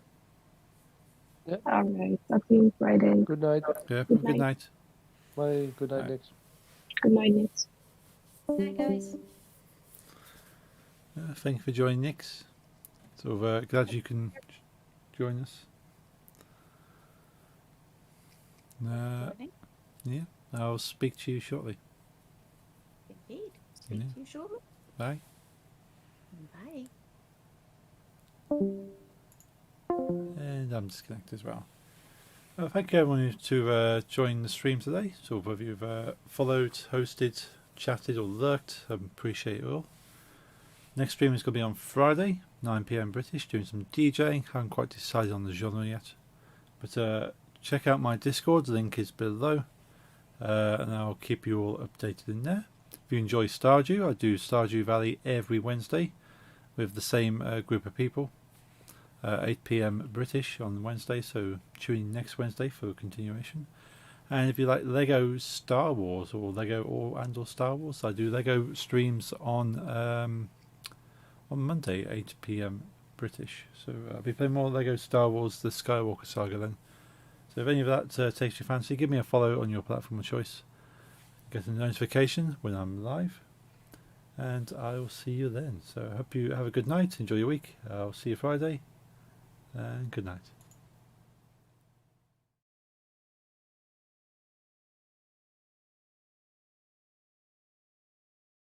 Yeah. All right. Talk to you Friday. Good night. Yeah. Good night. Bye. Good night, Bye. Nick. Good night, Nick. Hey guys. Thank you for joining, Nix. So glad you can join us. Yeah. I'll speak to you shortly. Indeed. Speak to you shortly. Bye. Bye. And I'm disconnected as well. Thank you everyone to join the stream today. So whether you've followed, hosted, chatted or lurked, I appreciate it all. Next stream is going to be on Friday, 9 PM British, doing some DJing. Haven't quite decided on the genre yet. But check out my Discord, the link is below. And I'll keep you all updated in there. If you enjoy Stardew, I do Stardew Valley every Wednesday with the same group of people. 8 PM British on Wednesday, so tune in next Wednesday for a continuation. And if you like Lego Star Wars or Lego or Star Wars, I do Lego streams on Monday, 8 PM British. So I'll be playing more Lego Star Wars, the Skywalker Saga then. So if any of that takes your fancy, give me a follow on your platform of choice. Get a notification when I'm live. And I will see you then. So I hope you have a good night, enjoy your week. I'll see you Friday. And good night.